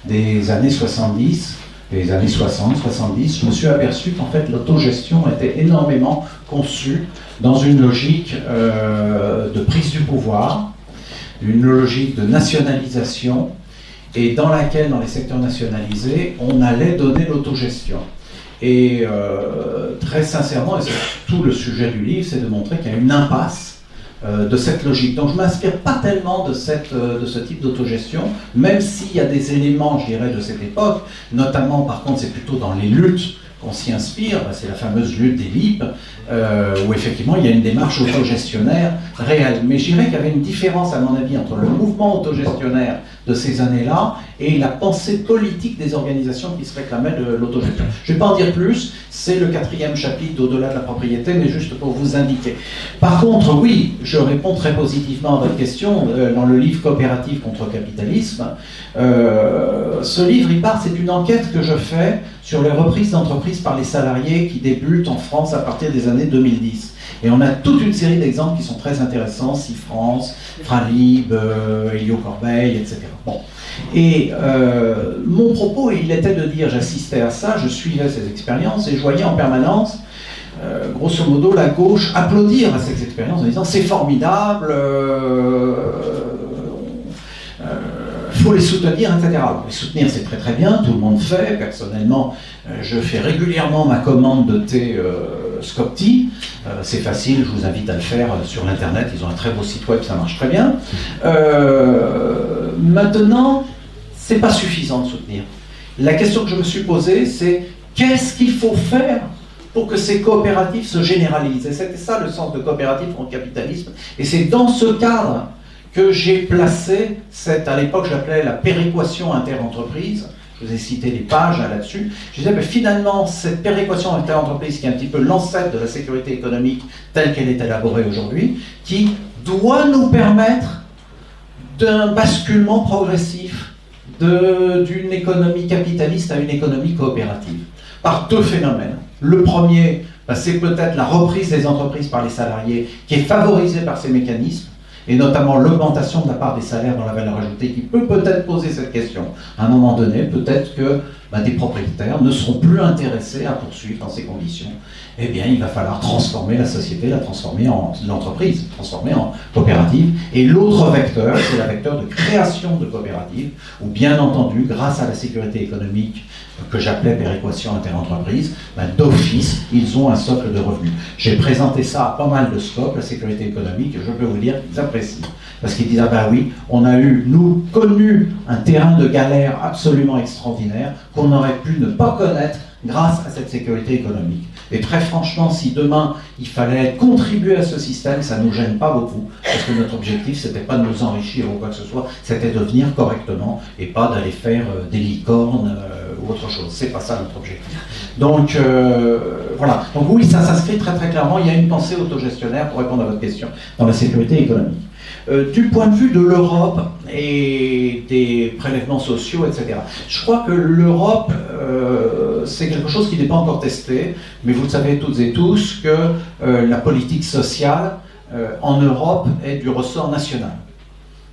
des années 70, des années 60, 70, je me suis aperçu qu'en fait l'autogestion était énormément conçue dans une logique de prise du pouvoir, une logique de nationalisation, et dans laquelle, dans les secteurs nationalisés, on allait donner l'autogestion. Et très sincèrement, et c'est tout le sujet du livre, c'est de montrer qu'il y a une impasse de cette logique. Donc je ne m'inspire pas tellement de ce type d'autogestion, même s'il y a des éléments, je dirais, de cette époque, notamment par contre c'est plutôt dans les luttes qu'on s'y inspire, c'est la fameuse lutte des LIP, où effectivement il y a une démarche autogestionnaire réelle. Mais je dirais qu'il y avait une différence, à mon avis, entre le mouvement autogestionnaire de ces années-là et la pensée politique des organisations qui se réclamaient de l'autogestion. Je ne vais pas en dire plus, c'est le 4e chapitre d'Au-delà de la propriété, mais juste pour vous indiquer. Par contre, oui, je réponds très positivement à votre question, dans le livre Coopérative contre capitalisme. Ce livre, c'est une enquête que je fais sur les reprises d'entreprises par les salariés qui débutent en France à partir des années 2010. Et on a toute une série d'exemples qui sont très intéressants, Cifrance, Fralib, Elio Corbeil, etc. Bon. Et mon propos, il était de dire, j'assistais à ça, je suivais ces expériences et je voyais en permanence, grosso modo, la gauche applaudir à ces expériences en disant c'est formidable, faut les soutenir, etc. Alors, les soutenir, c'est très très bien, tout le monde fait. Personnellement, je fais régulièrement ma commande de thé Scopti. C'est facile, je vous invite à le faire sur l'internet. Ils ont un très beau site web, ça marche très bien. Maintenant, c'est pas suffisant de soutenir. La question que je me suis posée, c'est qu'est-ce qu'il faut faire pour que ces coopératives se généralisent? Et c'était ça le sens de Coopérative contre capitalisme. Et c'est dans ce cadre que j'ai placé à l'époque je l'appelais la péréquation inter-entreprise. Je vous ai cité les pages là-dessus. Je disais, mais finalement, cette péréquation inter-entreprise, qui est un petit peu l'ancêtre de la sécurité économique telle qu'elle est élaborée aujourd'hui, qui doit nous permettre d'un basculement progressif d'une économie capitaliste à une économie coopérative, par deux phénomènes. Le premier, c'est peut-être la reprise des entreprises par les salariés, qui est favorisée par ces mécanismes, et notamment l'augmentation de la part des salaires dans la valeur ajoutée, qui peut peut-être poser cette question. À un moment donné, peut-être que des propriétaires ne seront plus intéressés à poursuivre dans ces conditions. Eh bien, il va falloir transformer la société, la transformer en l'entreprise, transformer en coopérative. Et l'autre vecteur, c'est le vecteur de création de coopératives, où bien entendu, grâce à la sécurité économique que j'appelais péréquation interentreprise, d'office, ils ont un socle de revenus. J'ai présenté ça à pas mal de scopes, la sécurité économique, et je peux vous dire qu'ils apprécient. Parce qu'ils disent, ah ben oui, on a eu, nous, connu un terrain de galère absolument extraordinaire qu'on aurait pu ne pas connaître grâce à cette sécurité économique. Et très franchement, si demain, il fallait contribuer à ce système, ça ne nous gêne pas beaucoup, parce que notre objectif, c'était pas de nous enrichir ou quoi que ce soit, c'était de venir correctement, et pas d'aller faire des licornes ou autre chose. C'est pas ça notre objectif. Donc, voilà. Donc oui, ça s'inscrit très très clairement, il y a une pensée autogestionnaire, pour répondre à votre question, dans la sécurité économique. Du point de vue de l'Europe et des prélèvements sociaux, etc. Je crois que l'Europe, c'est quelque chose qui n'est pas encore testé, mais vous le savez toutes et tous que la politique sociale en Europe est du ressort national.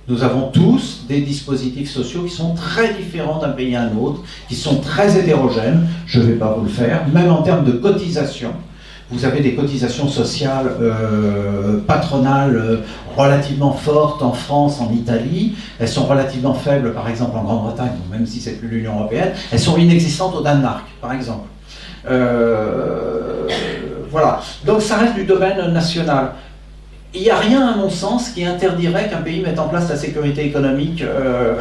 Nous avons tous des dispositifs sociaux qui sont très différents d'un pays à un autre, qui sont très hétérogènes, je ne vais pas vous le faire, même en termes de cotisation. Vous avez des cotisations sociales patronales relativement fortes en France, en Italie. Elles sont relativement faibles, par exemple, en Grande-Bretagne, même si c'est plus l'Union européenne. Elles sont inexistantes au Danemark, par exemple. Voilà. Donc ça reste du domaine national. Il n'y a rien, à mon sens, qui interdirait qu'un pays mette en place la sécurité économique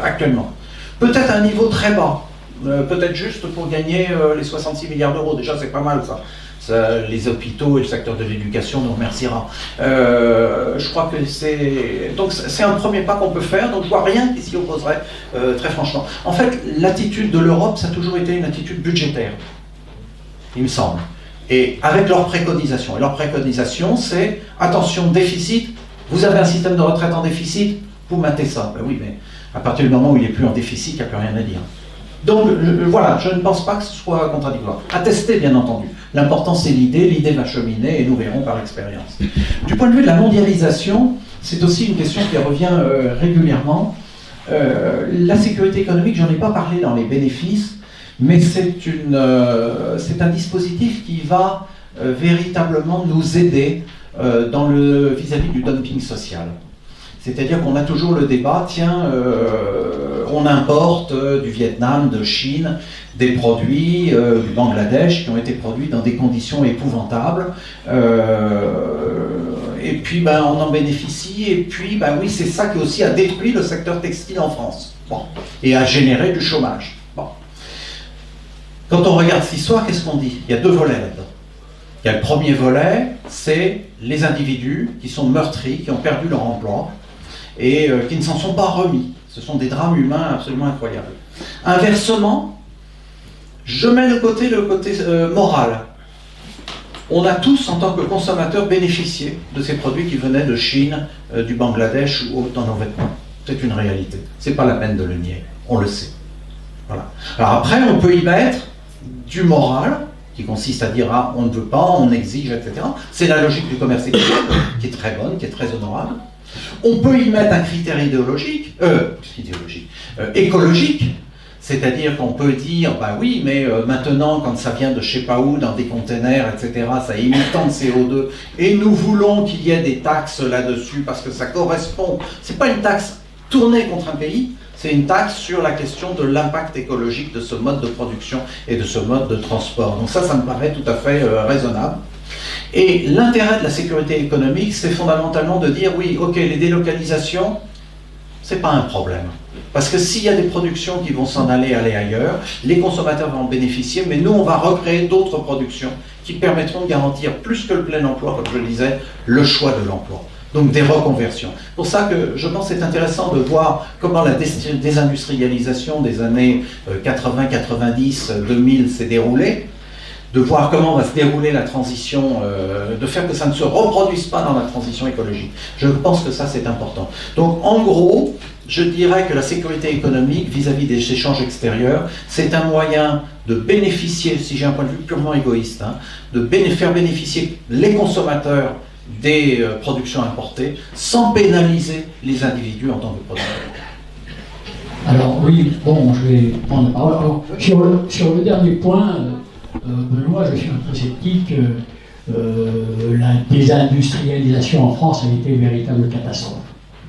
actuellement. Peut-être à un niveau très bas. Peut-être juste pour gagner les 66 milliards d'euros. Déjà, c'est pas mal, ça. Les hôpitaux et le secteur de l'éducation nous remerciera. Je crois que c'est un premier pas qu'on peut faire, donc je vois rien qui s'y opposerait, très franchement. En fait, l'attitude de l'Europe, ça a toujours été une attitude budgétaire, il me semble, et avec leurs préconisations. Et leur préconisation, c'est, attention, déficit, vous avez un système de retraite en déficit, vous matez ça. Ben oui, mais à partir du moment où il n'est plus en déficit, il n'y a plus rien à dire. Donc voilà, je ne pense pas que ce soit contradictoire. À tester, bien entendu. L'important, c'est l'idée va cheminer et nous verrons par expérience. Du point de vue de la mondialisation, c'est aussi une question qui revient régulièrement. La sécurité économique, j'en ai pas parlé dans les bénéfices, mais c'est un dispositif qui va véritablement nous aider vis-à-vis du dumping social. C'est-à-dire qu'on a toujours le débat, tiens, on importe du Vietnam, de Chine, des produits du Bangladesh qui ont été produits dans des conditions épouvantables, et puis on en bénéficie, et puis oui, c'est ça qui aussi a détruit le secteur textile en France, et a généré du chômage. Quand on regarde cette histoire, qu'est-ce qu'on dit? Il y a deux volets là-dedans. Il y a le premier volet, c'est les individus qui sont meurtris, qui ont perdu leur emploi, et qui ne s'en sont pas remis. Ce sont des drames humains absolument incroyables. Inversement, je mets le côté moral. On a tous, en tant que consommateurs, bénéficié de ces produits qui venaient de Chine, du Bangladesh ou dans nos vêtements. C'est une réalité. C'est pas la peine de le nier. On le sait. Voilà. Alors après, on peut y mettre du moral, qui consiste à dire « on ne veut pas, on exige, etc. » C'est la logique du commerce équitable, qui est très bonne, qui est très honorable. On peut y mettre un critère écologique, c'est-à-dire qu'on peut dire, oui, mais maintenant, quand ça vient de je sais pas où, dans des containers, etc., ça émet tant de CO2, et nous voulons qu'il y ait des taxes là-dessus, parce que ça correspond, c'est pas une taxe tournée contre un pays, c'est une taxe sur la question de l'impact écologique de ce mode de production et de ce mode de transport. Donc ça me paraît tout à fait raisonnable. Et l'intérêt de la sécurité économique, c'est fondamentalement de dire, oui, ok, les délocalisations, c'est pas un problème. Parce que s'il y a des productions qui vont s'en aller ailleurs, les consommateurs vont en bénéficier, mais nous, on va recréer d'autres productions qui permettront de garantir plus que le plein emploi, comme je le disais, le choix de l'emploi. Donc des reconversions. Pour ça que je pense que c'est intéressant de voir comment la désindustrialisation des années 80, 90, 2000 s'est déroulée, de voir comment va se dérouler la transition, de faire que ça ne se reproduise pas dans la transition écologique. Je pense que ça, c'est important. Donc, en gros, je dirais que la sécurité économique, vis-à-vis des échanges extérieurs, c'est un moyen de bénéficier, si j'ai un point de vue purement égoïste, de faire bénéficier les consommateurs des productions importées, sans pénaliser les individus en tant que producteurs. Alors oui, bon, je vais prendre la parole. Alors, sur le dernier point, Benoît, je suis un peu sceptique. La désindustrialisation en France a été une véritable catastrophe.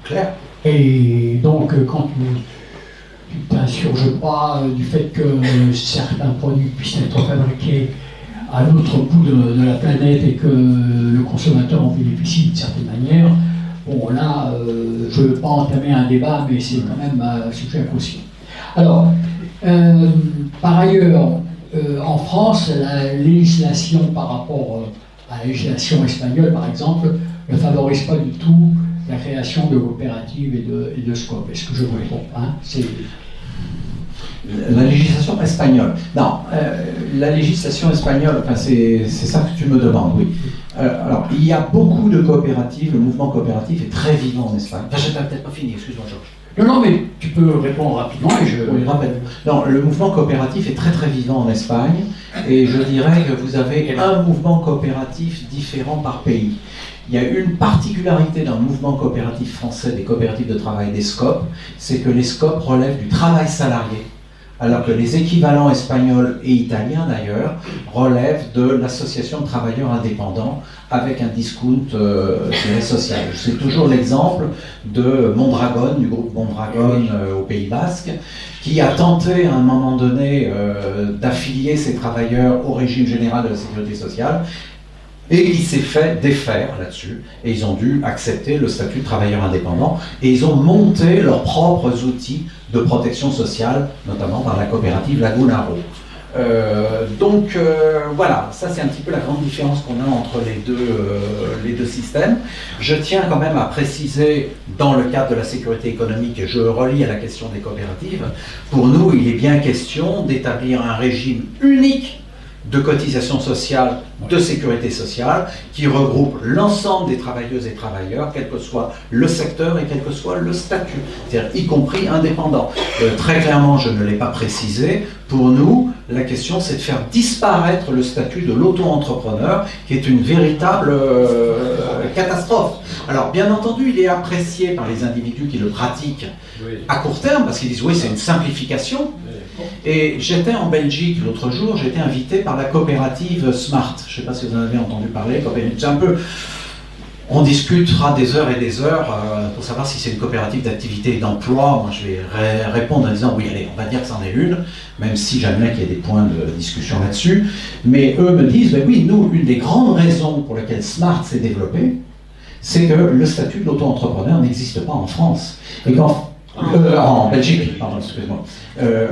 Claire. Et donc, quand tu t'insurges pas du fait que certains produits puissent être fabriqués à l'autre bout de la planète et que le consommateur en bénéficie d'une certaine manière, bon là, je ne veux pas entamer un débat, mais c'est quand même un sujet à caution. Alors, par ailleurs, en France, la législation par rapport à la législation espagnole, par exemple, ne favorise pas du tout la création de coopératives et de SCOP. Est-ce que je me trompe, hein? La législation espagnole. Non, la législation espagnole, enfin, c'est ça que tu me demandes, oui. Alors, il y a beaucoup de coopératives, le mouvement coopératif est très vivant en Espagne. Enfin, je n'ai peut-être pas fini, excuse-moi Georges. Non, mais tu peux répondre rapidement et je... Oui, rappelle. Non, le mouvement coopératif est très très vivant en Espagne et je dirais que vous avez un mouvement coopératif différent par pays. Il y a une particularité dans le mouvement coopératif français des coopératives de travail des SCOP, c'est que les SCOP relèvent du travail salarié, alors que les équivalents espagnols et italiens d'ailleurs relèvent de l'association de travailleurs indépendants avec un discount social. C'est toujours l'exemple de Mondragon, du groupe Mondragon au Pays Basque, qui a tenté à un moment donné d'affilier ses travailleurs au régime général de la sécurité sociale, et qui s'est fait défaire là-dessus, et ils ont dû accepter le statut de travailleur indépendant, et ils ont monté leurs propres outils de protection sociale, notamment par la coopérative Lagunaro. Voilà, ça c'est un petit peu la grande différence qu'on a entre les deux systèmes. Je tiens quand même à préciser, dans le cadre de la sécurité économique, et je relie à la question des coopératives, pour nous il est bien question d'établir un régime unique de cotisation sociale, de sécurité sociale, qui regroupe l'ensemble des travailleuses et travailleurs, quel que soit le secteur et quel que soit le statut, c'est-à-dire y compris indépendant. Très clairement, je ne l'ai pas précisé, pour nous, la question c'est de faire disparaître le statut de l'auto-entrepreneur, qui est une véritable catastrophe. Alors, bien entendu, il est apprécié par les individus qui le pratiquent à court terme, parce qu'ils disent oui, c'est une simplification. Et j'étais en Belgique l'autre jour, j'ai été invité par la coopérative Smart. Je ne sais pas si vous en avez entendu parler. C'est un peu, on discutera des heures et des heures pour savoir si c'est une coopérative d'activité et d'emploi. Moi, je vais répondre en disant oui, allez, on va dire que c'en est une, même si j'admets qu'il y a des points de discussion là-dessus. Mais eux me disent, ben oui, nous, une des grandes raisons pour lesquelles Smart s'est développé, c'est que le statut de l'auto-entrepreneur n'existe pas en France. Et en Belgique, pardon, excuse-moi,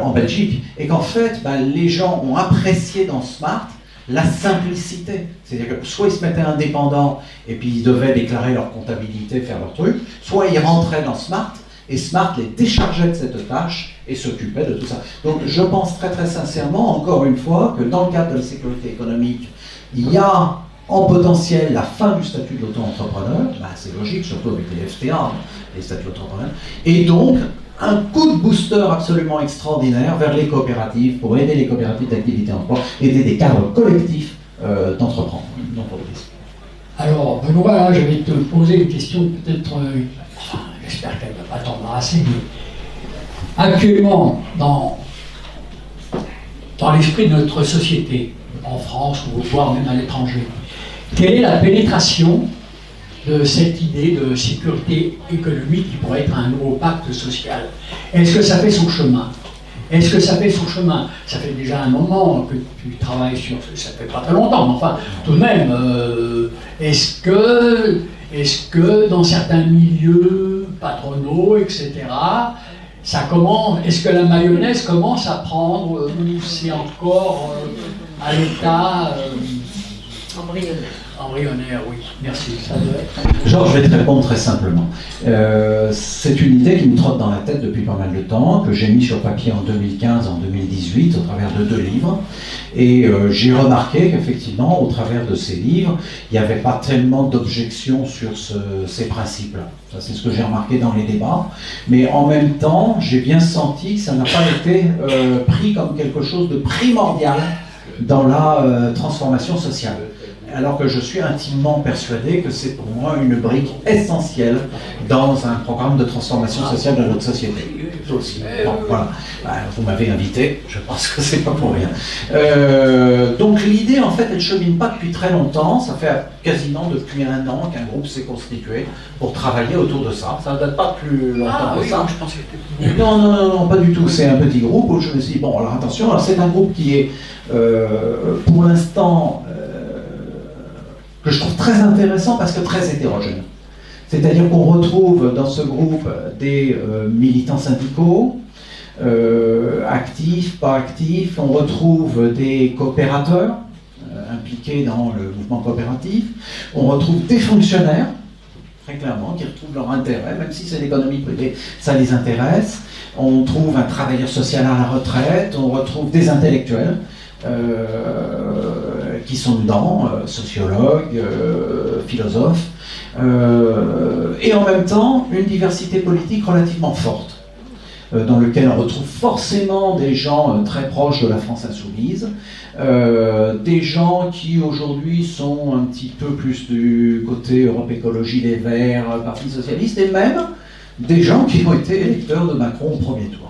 en Belgique, et qu'en fait, les gens ont apprécié dans Smart la simplicité. C'est-à-dire que soit ils se mettaient indépendants et puis ils devaient déclarer leur comptabilité, faire leur truc, soit ils rentraient dans Smart et Smart les déchargeait de cette tâche et s'occupait de tout ça. Donc je pense très très sincèrement, encore une fois, que dans le cadre de la sécurité économique, il y a en potentiel la fin du statut de l'auto-entrepreneur, c'est logique, surtout avec les FTA, les statuts d'auto-entrepreneur, et donc un coup de booster absolument extraordinaire vers les coopératives, pour aider les coopératives d'activité emploi, aider des cadres collectifs d'entreprendre. Alors, Benoît, là, je vais te poser une question peut-être, j'espère qu'elle ne va pas t'embarrasser, mais actuellement, dans l'esprit de notre société, en France ou voire même à l'étranger, quelle est la pénétration de cette idée de sécurité économique qui pourrait être un nouveau pacte social? Est-ce que ça fait son chemin? Est-ce que ça fait son chemin? Ça fait déjà un moment que tu travailles sur... Ça fait pas très longtemps, mais enfin, tout de même, est-ce que dans certains milieux patronaux, etc., ça commence... Est-ce que la mayonnaise commence à prendre, ou c'est encore à l'état... Embryonnaire, oui. Merci. Ça doit être... Georges, je vais te répondre très simplement. C'est une idée qui me trotte dans la tête depuis pas mal de temps, que j'ai mis sur papier en 2015, en 2018, au travers de 2 livres. Et j'ai remarqué qu'effectivement, au travers de ces livres, il n'y avait pas tellement d'objections sur ces principes-là. Ça, c'est ce que j'ai remarqué dans les débats. Mais en même temps, j'ai bien senti que ça n'a pas été pris comme quelque chose de primordial dans la transformation sociale. Alors que je suis intimement persuadé que c'est pour moi une brique essentielle dans un programme de transformation sociale de notre société. Toi aussi. Bon, voilà. Vous m'avez invité, je pense que c'est pas pour rien. Donc l'idée, en fait, elle chemine pas depuis très longtemps. Ça fait quasiment depuis 1 an qu'un groupe s'est constitué pour travailler autour de ça. Ça ne date pas plus longtemps que ça. Je pensais que c'était... Non, pas du tout. C'est un petit groupe où je me suis dit, bon, alors attention, alors c'est un groupe qui est, pour l'instant, que je trouve très intéressant parce que très hétérogène. C'est-à-dire qu'on retrouve dans ce groupe des militants syndicaux, actifs, pas actifs, on retrouve des coopérateurs impliqués dans le mouvement coopératif, on retrouve des fonctionnaires, très clairement, qui retrouvent leur intérêt, même si c'est l'économie privée, ça les intéresse, on trouve un travailleur social à la retraite, on retrouve des intellectuels, qui sont dedans, sociologues, philosophes, et en même temps une diversité politique relativement forte, dans lequel on retrouve forcément des gens très proches de la France insoumise, des gens qui aujourd'hui sont un petit peu plus du côté Europe Écologie Les Verts, Parti Socialiste, et même des gens qui ont été électeurs de Macron au premier tour.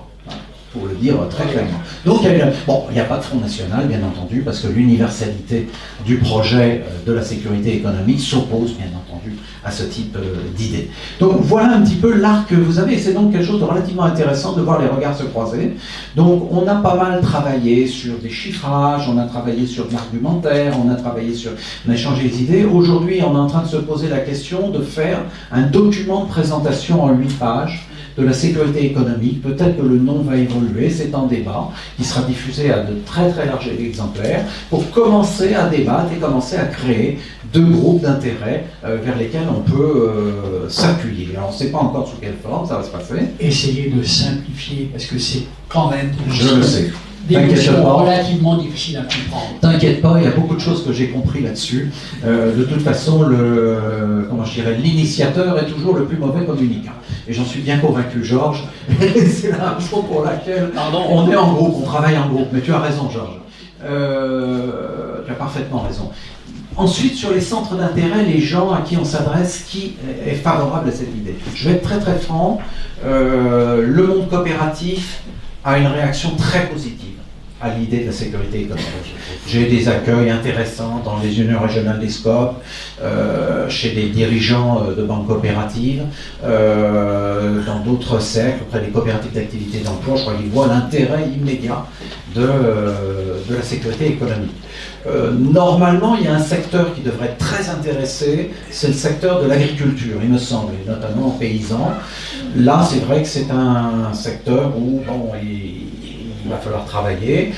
Pour le dire très clairement. Donc il n'y a pas de Front National, bien entendu, parce que l'universalité du projet de la sécurité économique s'oppose, bien entendu, à ce type d'idée. Donc voilà un petit peu l'arc que vous avez, et c'est donc quelque chose de relativement intéressant de voir les regards se croiser. Donc on a pas mal travaillé sur des chiffrages, on a travaillé sur de l'argumentaire, on a échangé des idées. Aujourd'hui, on est en train de se poser la question de faire un document de présentation en 8 pages, de la sécurité économique. Peut-être que le nom va évoluer, c'est en débat, qui sera diffusé à de très très larges exemplaires, pour commencer à débattre et commencer à créer 2 groupes d'intérêt vers lesquels on peut s'appuyer. Alors on ne sait pas encore sous quelle forme ça va se passer. Essayer de simplifier, parce que c'est quand même Je le sais. des T'inquiète notions pas. relativement difficiles à comprendre. T'inquiète pas, il y a beaucoup de choses que j'ai compris là-dessus. De toute façon, l'initiateur est toujours le plus mauvais communicant. Et j'en suis bien convaincu, Georges. C'est la raison pour laquelle on est en groupe, on travaille en groupe. Mais tu as raison, Georges. Tu as parfaitement raison. Ensuite, sur les centres d'intérêt, les gens à qui on s'adresse, qui est favorable à cette idée. Je vais être très très franc. Le monde coopératif a une réaction très positive à l'idée de la sécurité économique. J'ai des accueils intéressants dans les unions régionales des SCOP, chez des dirigeants de banques coopératives, dans d'autres cercles, auprès des coopératives d'activité d'emploi. Je crois qu'ils voient l'intérêt immédiat de la sécurité économique. Normalement, il y a un secteur qui devrait être très intéressé, c'est le secteur de l'agriculture, il me semble, et notamment paysans. Là, c'est vrai que c'est un secteur où il va falloir travailler.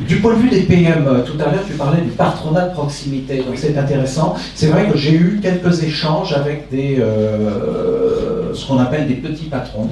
Du point de vue des PM, tout à l'heure, tu parlais du patronat de proximité, donc c'est intéressant. C'est vrai que j'ai eu quelques échanges avec ce qu'on appelle des petits patrons.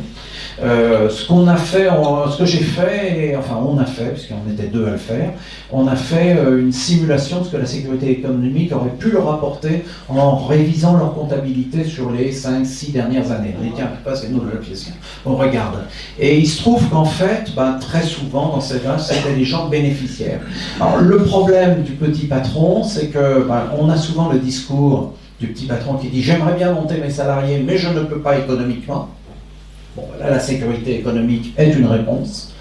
Ce que j'ai fait, on a fait, puisqu'on était 2 à le faire, on a fait une simulation de ce que la sécurité économique aurait pu leur apporter en révisant leur comptabilité sur les 5-6 dernières années. On dit, tiens, passez-nous le pièce. On regarde. Et il se trouve qu'en fait, très souvent, dans ces cas, c'était les gens bénéficiaires. Alors, le problème du petit patron, c'est que on a souvent le discours du petit patron qui dit, j'aimerais bien monter mes salariés, mais je ne peux pas économiquement. Bon, là, la sécurité économique est une réponse.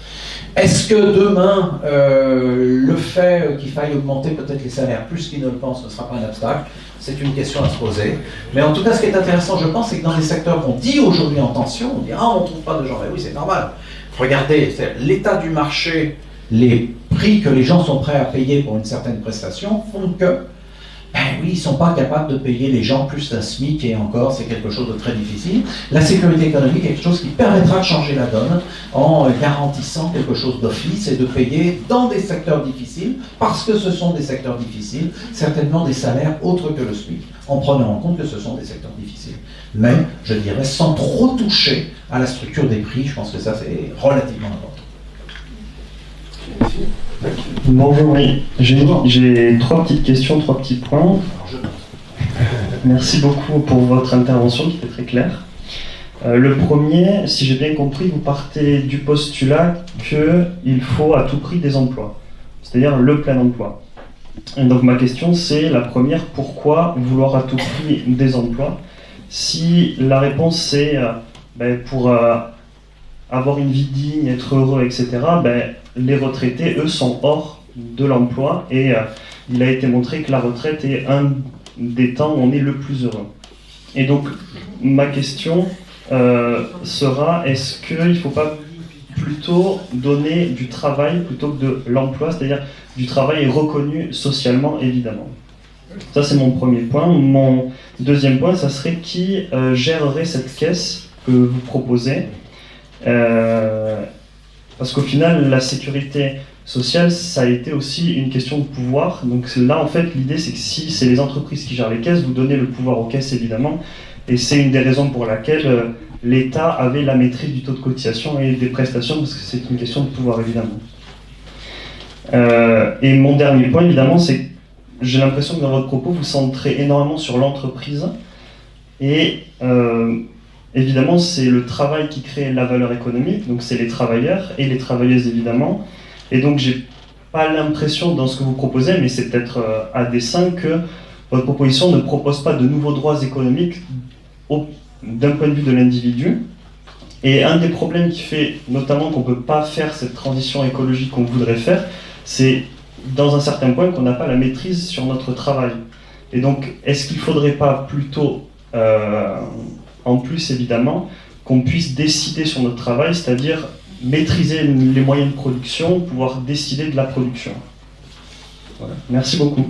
Est-ce que demain, le fait qu'il faille augmenter peut-être les salaires plus qu'ils ne le pensent ne sera pas un obstacle? C'est une question à se poser. Mais en tout cas, ce qui est intéressant, je pense, c'est que dans les secteurs qu'on dit aujourd'hui en tension, on dit « Ah, on ne trouve pas de gens ». Mais oui, c'est normal. Regardez, l'état du marché, les prix que les gens sont prêts à payer pour une certaine prestation font que oui, ils ne sont pas capables de payer les gens plus d'un SMIC, et encore, c'est quelque chose de très difficile. La sécurité économique est quelque chose qui permettra de changer la donne en garantissant quelque chose d'office et de payer dans des secteurs difficiles, parce que ce sont des secteurs difficiles, certainement des salaires autres que le SMIC, en prenant en compte que ce sont des secteurs difficiles. Mais, je dirais, sans trop toucher à la structure des prix, je pense que ça, c'est relativement important. Bonjour, oui. J'ai 3 petites questions, 3 petits points. Merci beaucoup pour votre intervention qui était très claire. Le premier, si j'ai bien compris, vous partez du postulat qu'il faut à tout prix des emplois, c'est-à-dire le plein emploi. Et donc ma question c'est, la première, pourquoi vouloir à tout prix des emplois? Si la réponse c'est pour avoir une vie digne, être heureux, etc., ben, les retraités, eux, sont hors de l'emploi et il a été montré que la retraite est un des temps où on est le plus heureux. Et donc, ma question sera, est-ce qu'il ne faut pas plutôt donner du travail plutôt que de l'emploi, c'est-à-dire du travail reconnu socialement, évidemment. Ça, c'est mon premier point. Mon deuxième point, ça serait qui gérerait cette caisse que vous proposez, parce qu'au final, la sécurité sociale, ça a été aussi une question de pouvoir. Donc là, en fait, l'idée, c'est que si c'est les entreprises qui gèrent les caisses, vous donnez le pouvoir aux caisses, évidemment, et c'est une des raisons pour laquelle l'État avait la maîtrise du taux de cotisation et des prestations, parce que c'est une question de pouvoir, évidemment. Et mon dernier point, évidemment, c'est que j'ai l'impression que dans votre propos, vous centrez énormément sur l'entreprise. Et évidemment, c'est le travail qui crée la valeur économique, donc c'est les travailleurs et les travailleuses, évidemment. Et donc, j'ai pas l'impression dans ce que vous proposez, mais c'est peut-être à dessein que votre proposition ne propose pas de nouveaux droits économiques d'un point de vue de l'individu. Et un des problèmes qui fait notamment qu'on ne peut pas faire cette transition écologique qu'on voudrait faire, c'est dans un certain point qu'on n'a pas la maîtrise sur notre travail. Et donc, est-ce qu'il ne faudrait pas plutôt, en plus évidemment, qu'on puisse décider sur notre travail, c'est-à-dire maîtriser les moyens de production, pouvoir décider de la production. Voilà. Merci beaucoup.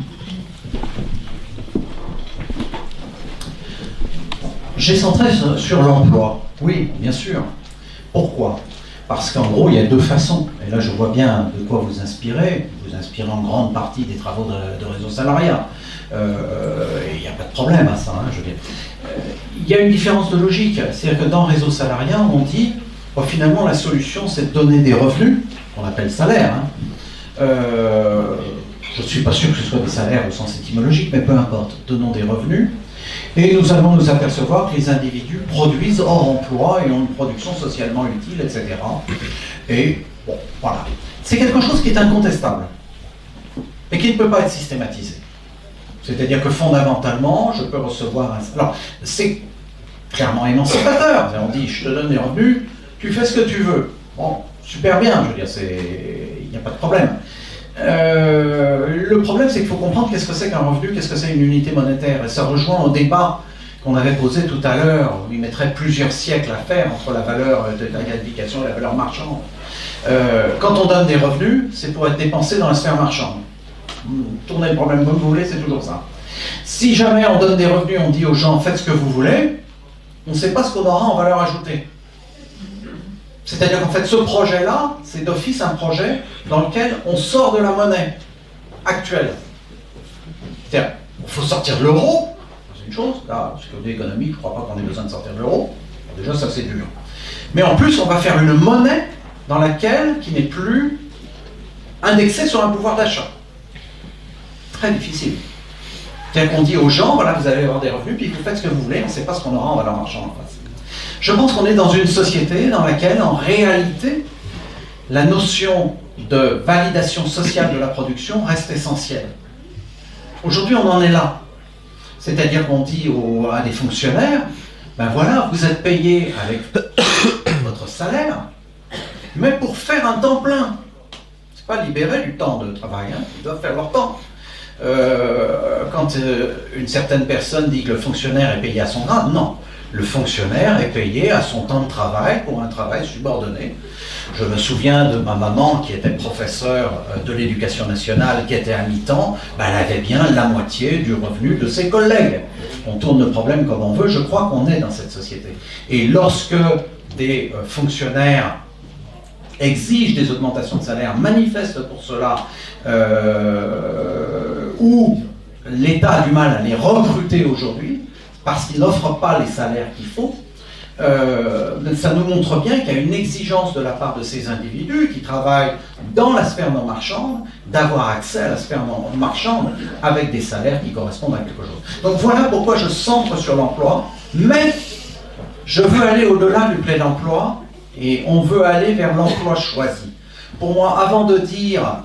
J'ai centré sur l'emploi. Oui, bien sûr. Pourquoi ? Parce qu'en gros, il y a deux façons. Et là, je vois bien de quoi vous inspirez. Vous inspirez en grande partie des travaux de Réseau Salariat. Il n'y a pas de problème à ça, je veux dire. Il y a une différence de logique. C'est-à-dire que dans Réseau Salariat, on dit, finalement, la solution, c'est de donner des revenus, qu'on appelle salaire. Je ne suis pas sûr que ce soit des salaires au sens étymologique, mais peu importe. Donnons des revenus. Et nous allons nous apercevoir que les individus produisent hors emploi et ont une production socialement utile, etc. Et bon, voilà. C'est quelque chose qui est incontestable, mais qui ne peut pas être systématisé. C'est-à-dire que fondamentalement, je peux recevoir un... Alors, c'est clairement émancipateur. On dit, je te donne des revenus, tu fais ce que tu veux. Bon, super bien, je veux dire, il n'y a pas de problème. Le problème, c'est qu'il faut comprendre qu'est-ce que c'est qu'un revenu, qu'est-ce que c'est une unité monétaire. Et ça rejoint au débat qu'on avait posé tout à l'heure, où il mettrait plusieurs siècles à faire entre la valeur de la gratification et la valeur marchande. Quand on donne des revenus, c'est pour être dépensé dans la sphère marchande. Tournez le problème comme vous voulez, c'est toujours ça. Si jamais on donne des revenus, on dit aux gens, faites ce que vous voulez, on ne sait pas ce qu'on aura en valeur ajoutée. C'est-à-dire qu'en fait, ce projet-là, c'est d'office un projet dans lequel on sort de la monnaie actuelle. C'est-à-dire, il faut sortir de l'euro, c'est une chose. Là, parce qu'au économique, je ne crois pas qu'on ait besoin de sortir de l'euro. Déjà, ça, c'est dur. Mais en plus, on va faire une monnaie dans laquelle, qui n'est plus indexée sur un pouvoir d'achat. Très difficile. C'est-à-dire qu'on dit aux gens, voilà, vous allez avoir des revenus, puis vous faites ce que vous voulez, on ne sait pas ce qu'on aura en valeur marchande en face. Je pense qu'on est dans une société dans laquelle, en réalité, la notion de validation sociale de la production reste essentielle. Aujourd'hui, on en est là. C'est-à-dire qu'on dit à des fonctionnaires, ben voilà, vous êtes payés avec votre salaire, mais pour faire un temps plein. C'est pas libérer du temps de travail, ils doivent faire leur temps. Quand une certaine personne dit que le fonctionnaire est payé à son grade, non. Le fonctionnaire est payé à son temps de travail pour un travail subordonné. Je me souviens de ma maman qui était professeure de l'éducation nationale, qui était à mi-temps, ben elle avait bien la moitié du revenu de ses collègues. On tourne le problème comme on veut, je crois qu'on est dans cette société. Et lorsque des fonctionnaires exigent des augmentations de salaire, manifestent pour cela, ou l'État a du mal à les recruter aujourd'hui, parce qu'il n'offre pas les salaires qu'il faut, ça nous montre bien qu'il y a une exigence de la part de ces individus qui travaillent dans la sphère non marchande, d'avoir accès à la sphère non marchande avec des salaires qui correspondent à quelque chose. Donc voilà pourquoi je centre sur l'emploi, mais je veux aller au-delà du plein emploi et on veut aller vers l'emploi choisi. Pour moi, avant de dire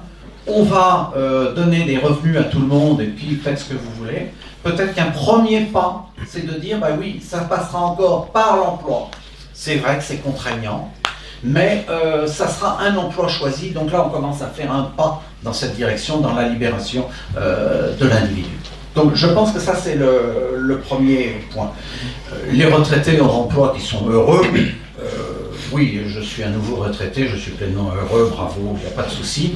on va donner des revenus à tout le monde et puis faites ce que vous voulez, peut-être qu'un premier pas, c'est de dire, bah oui, ça passera encore par l'emploi. C'est vrai que c'est contraignant, mais ça sera un emploi choisi. Donc là, on commence à faire un pas dans cette direction, dans la libération de l'individu. Donc je pense que ça, c'est le premier point. Les retraités hors emploi qui sont heureux, oui, je suis un nouveau retraité, je suis pleinement heureux, bravo, il n'y a pas de souci.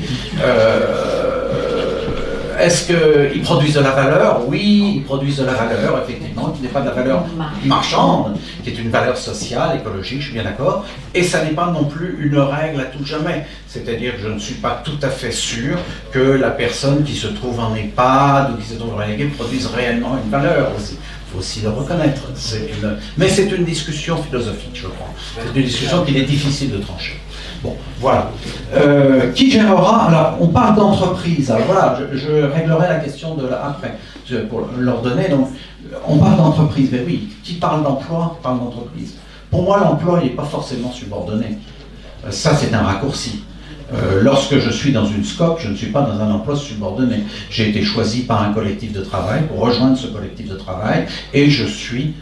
Est-ce qu'ils produisent de la valeur? Oui, ils produisent de la valeur, effectivement, qui n'est pas de la valeur marchande, qui est une valeur sociale, écologique, je suis bien d'accord. Et ça n'est pas non plus une règle à tout jamais. C'est-à-dire que je ne suis pas tout à fait sûr que la personne qui se trouve en EHPAD ou qui se trouve reléguée produise réellement une valeur aussi. Il faut aussi le reconnaître. Mais c'est une discussion philosophique, je crois. C'est une discussion qu'il est difficile de trancher. Bon, voilà. Qui gérera? Alors, on parle d'entreprise. Alors voilà, je réglerai la question de après, pour leur donner. Donc, on parle d'entreprise. Mais oui, qui parle d'emploi, parle d'entreprise. Pour moi, l'emploi, il n'est pas forcément subordonné. Ça, c'est un raccourci. Lorsque je suis dans une SCOP, je ne suis pas dans un emploi subordonné. J'ai été choisi par un collectif de travail pour rejoindre ce collectif de travail et je suis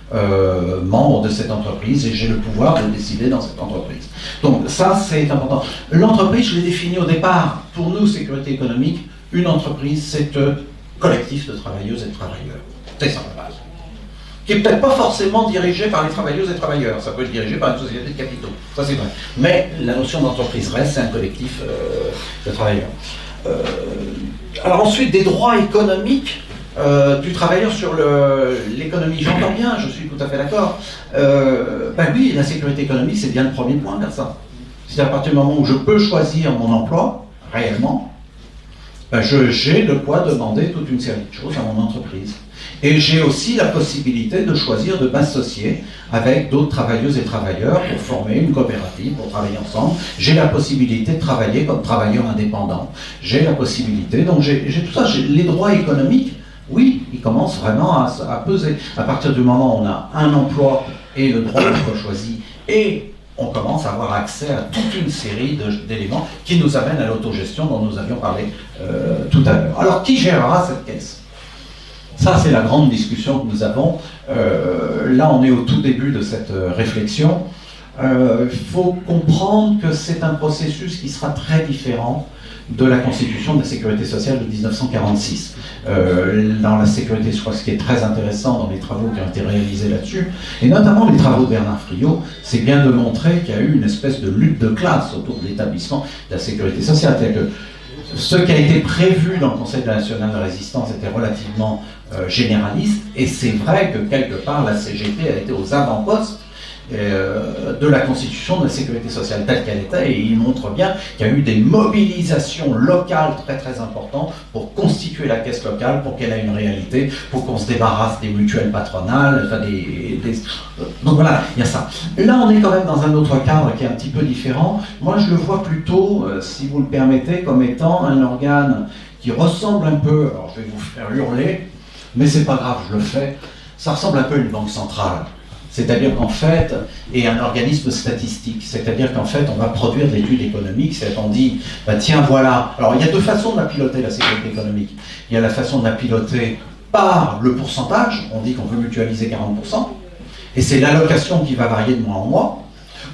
membre de cette entreprise et j'ai le pouvoir de décider dans cette entreprise. Donc ça, c'est important. L'entreprise, je l'ai définie au départ. Pour nous, sécurité économique, une entreprise, c'est un collectif de travailleuses et de travailleurs. C'est ça la base. Qui n'est peut-être pas forcément dirigé par les travailleuses et travailleurs, ça peut être dirigé par une société de capitaux, ça c'est vrai. Mais la notion d'entreprise reste, c'est un collectif de travailleurs. Alors ensuite, des droits économiques du travailleur sur l'économie, j'entends bien, je suis tout à fait d'accord. Ben oui, la sécurité économique, c'est bien le premier point vers ça. C'est à partir du moment où je peux choisir mon emploi, réellement, ben j'ai de quoi demander toute une série de choses à mon entreprise. Et j'ai aussi la possibilité de choisir de m'associer avec d'autres travailleuses et travailleurs pour former une coopérative, pour travailler ensemble. J'ai la possibilité de travailler comme travailleur indépendant. J'ai la possibilité, donc j'ai tout ça. Les droits économiques, oui, ils commencent vraiment à peser. À partir du moment où on a un emploi et le droit d'emploi choisi, et on commence à avoir accès à toute une série d'éléments qui nous amènent à l'autogestion dont nous avions parlé tout à l'heure. Alors, qui gérera cette caisse ? Ça, c'est la grande discussion que nous avons. Là, on est au tout début de cette réflexion. Il faut comprendre que c'est un processus qui sera très différent de la Constitution de la Sécurité sociale de 1946. Dans la sécurité, je crois que ce qui est très intéressant dans les travaux qui ont été réalisés là-dessus, et notamment les travaux de Bernard Friot, c'est bien de montrer qu'il y a eu une espèce de lutte de classe autour de l'établissement de la sécurité sociale. C'est-à-dire que ce qui a été prévu dans le Conseil national de résistance était relativement généraliste, et c'est vrai que quelque part la CGT a été aux avant-postes de la Constitution de la Sécurité sociale telle qu'elle était, et il montre bien qu'il y a eu des mobilisations locales très très importantes pour constituer la caisse locale, pour qu'elle ait une réalité, pour qu'on se débarrasse des mutuelles patronales, enfin donc voilà, il y a ça. Là, on est quand même dans un autre cadre qui est un petit peu différent. Moi, je le vois plutôt, si vous le permettez, comme étant un organe qui ressemble un peu, alors je vais vous faire hurler, mais c'est pas grave, je le fais, ça ressemble un peu à une banque centrale. C'est-à-dire qu'en fait, et un organisme statistique, c'est-à-dire qu'en fait, on va produire des études économiques, c'est-à-dire qu'on dit, bah, tiens, voilà. Alors, il y a deux façons de la piloter, la sécurité économique. Il y a la façon de la piloter par le pourcentage, on dit qu'on veut mutualiser 40%, et c'est l'allocation qui va varier de mois en mois,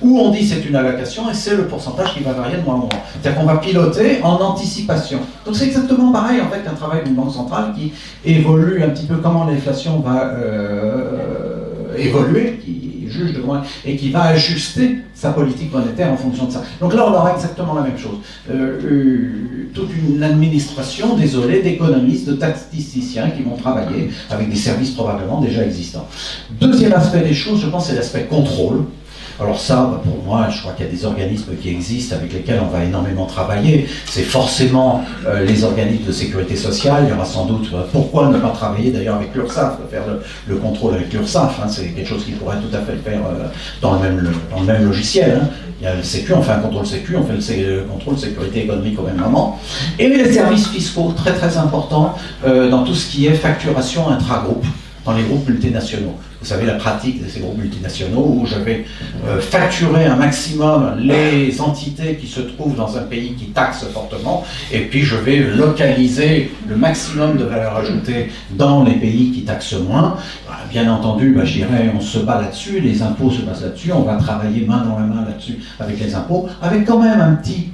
ou on dit c'est une allocation et c'est le pourcentage qui va varier de mois en mois. C'est-à-dire qu'on va piloter en anticipation. Donc c'est exactement pareil en fait qu'un travail d'une banque centrale qui évolue un petit peu comment l'inflation va évoluer, qui juge de comment, et qui va ajuster sa politique monétaire en fonction de ça. Donc là, on aura exactement la même chose. Toute une administration, désolé, d'économistes, de statisticiens qui vont travailler avec des services probablement déjà existants. Deuxième aspect des choses, je pense, c'est l'aspect contrôle. Alors ça, pour moi, je crois qu'il y a des organismes qui existent avec lesquels on va énormément travailler. C'est forcément les organismes de sécurité sociale. Il y aura sans doute, pourquoi ne pas travailler d'ailleurs avec l'URSSAF, faire le contrôle avec l'URSSAF, hein, c'est quelque chose qui pourrait tout à fait le faire dans le même logiciel. Hein. Il y a le Sécu, on fait un contrôle Sécu, on fait le contrôle sécurité économique au même moment. Et les services fiscaux, très très importants dans tout ce qui est facturation intra-groupe, dans les groupes multinationaux. vous savez, la pratique de ces groupes multinationaux où je vais facturer un maximum les entités qui se trouvent dans un pays qui taxe fortement, et puis je vais localiser le maximum de valeur ajoutée dans les pays qui taxent moins. Bien entendu, je dirais, on se bat là-dessus, les impôts se basent là-dessus, on va travailler main dans la main là-dessus avec les impôts, avec quand même un petit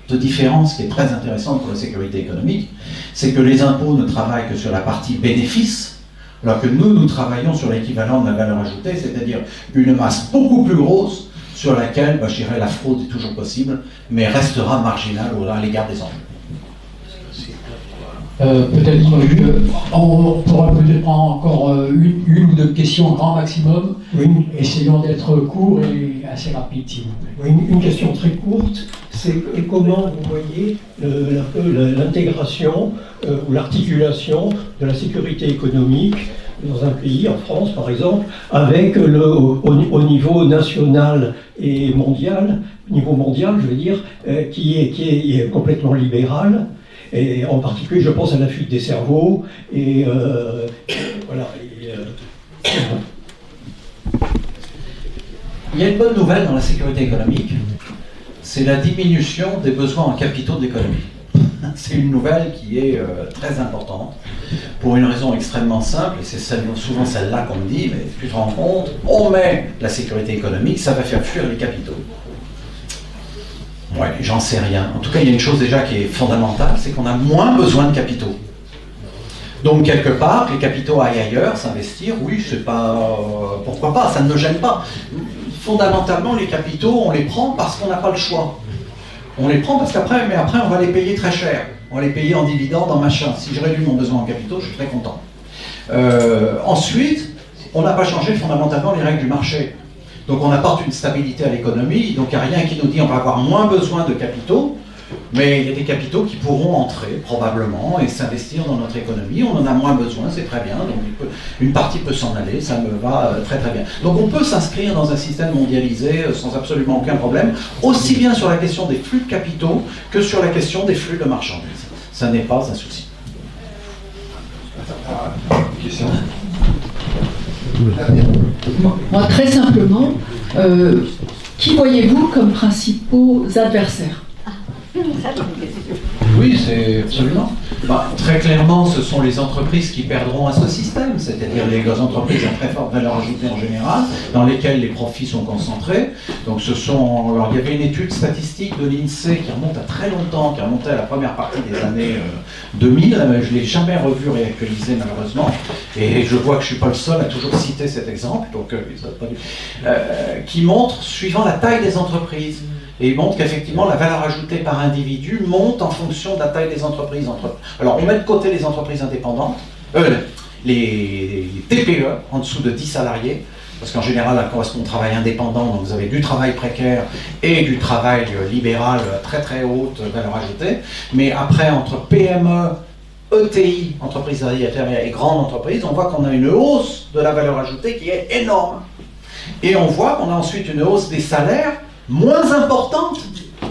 de différence qui est très intéressante pour la sécurité économique, c'est que les impôts ne travaillent que sur la partie bénéfice, alors que nous travaillons sur l'équivalent de la valeur ajoutée, c'est-à-dire une masse beaucoup plus grosse sur laquelle, je dirais, la fraude est toujours possible, mais restera marginale à l'égard des enjeux. Peut-être on pourra peut-être prendre encore une ou deux questions grand maximum. Oui. Essayons d'être courts et assez rapides, s'il vous plaît. Oui, une question très courte, c'est comment vous voyez l'intégration ou l'articulation de la sécurité économique dans un pays, en France par exemple, avec au niveau national et mondial, niveau mondial je veux dire, qui est complètement libéral. Et en particulier, je pense à la fuite des cerveaux, et voilà. Il y a une bonne nouvelle dans la sécurité économique, c'est la diminution des besoins en capitaux de l'économie. C'est une nouvelle qui est très importante, pour une raison extrêmement simple, et c'est souvent celle-là qu'on me dit, mais tu te rends compte, on met la sécurité économique, ça va faire fuir les capitaux. Ouais, j'en sais rien. En tout cas, il y a une chose déjà qui est fondamentale, c'est qu'on a moins besoin de capitaux. Donc, quelque part, que les capitaux aillent ailleurs, s'investir, oui, c'est pas... pourquoi pas, ça ne me gêne pas. Fondamentalement, les capitaux, on les prend parce qu'on n'a pas le choix. On les prend parce qu'après, on va les payer très cher. On va les payer en dividendes, en machin. Si je réduis mon besoin en capitaux, je suis très content. Ensuite, on n'a pas changé fondamentalement les règles du marché. Donc on apporte une stabilité à l'économie, donc il n'y a rien qui nous dit on va avoir moins besoin de capitaux, mais il y a des capitaux qui pourront entrer probablement et s'investir dans notre économie. On en a moins besoin, c'est très bien, donc une partie peut s'en aller, ça me va très très bien. Donc on peut s'inscrire dans un système mondialisé sans absolument aucun problème, aussi bien sur la question des flux de capitaux que sur la question des flux de marchandises. Ça n'est pas un souci. Question. Moi, très simplement, qui voyez-vous comme principaux adversaires? Oui, c'est absolument. Très clairement, ce sont les entreprises qui perdront à ce système, c'est-à-dire les entreprises à très forte valeur ajoutée en général, dans lesquelles les profits sont concentrés. Donc alors, il y avait une étude statistique de l'INSEE qui remonte à très longtemps, qui remontait à la première partie des années 2000, je ne l'ai jamais revu réactualisé malheureusement, et je vois que je ne suis pas le seul à toujours citer cet exemple, donc, qui montre, suivant la taille des entreprises, et il montre qu'effectivement la valeur ajoutée par individu monte en fonction de la taille des entreprises. Alors on met de côté les entreprises indépendantes, les TPE en dessous de 10 salariés, parce qu'en général elles correspondent au travail indépendant, donc vous avez du travail précaire et du travail libéral très très haute valeur ajoutée, mais après entre PME, ETI, entreprises intermédiaires et grandes entreprises, on voit qu'on a une hausse de la valeur ajoutée qui est énorme. Et on voit qu'on a ensuite une hausse des salaires moins importante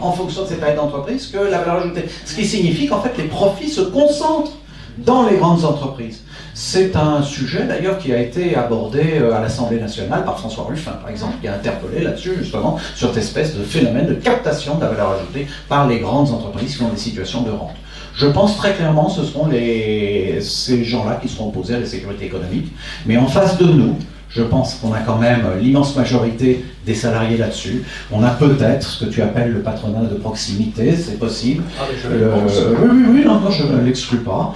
en fonction de cette taille d'entreprise que la valeur ajoutée. Ce qui signifie qu'en fait les profits se concentrent dans les grandes entreprises. C'est un sujet d'ailleurs qui a été abordé à l'Assemblée nationale par François Ruffin, par exemple, qui a interpellé là-dessus justement sur cette espèce de phénomène de captation de la valeur ajoutée par les grandes entreprises qui ont des situations de rente. Je pense très clairement que ce seront ces gens-là qui seront opposés à la sécurité économique, mais en face de nous, je pense qu'on a quand même l'immense majorité des salariés là-dessus. On a peut-être ce que tu appelles le patronat de proximité, c'est possible. Oui, non, je ne l'exclus pas.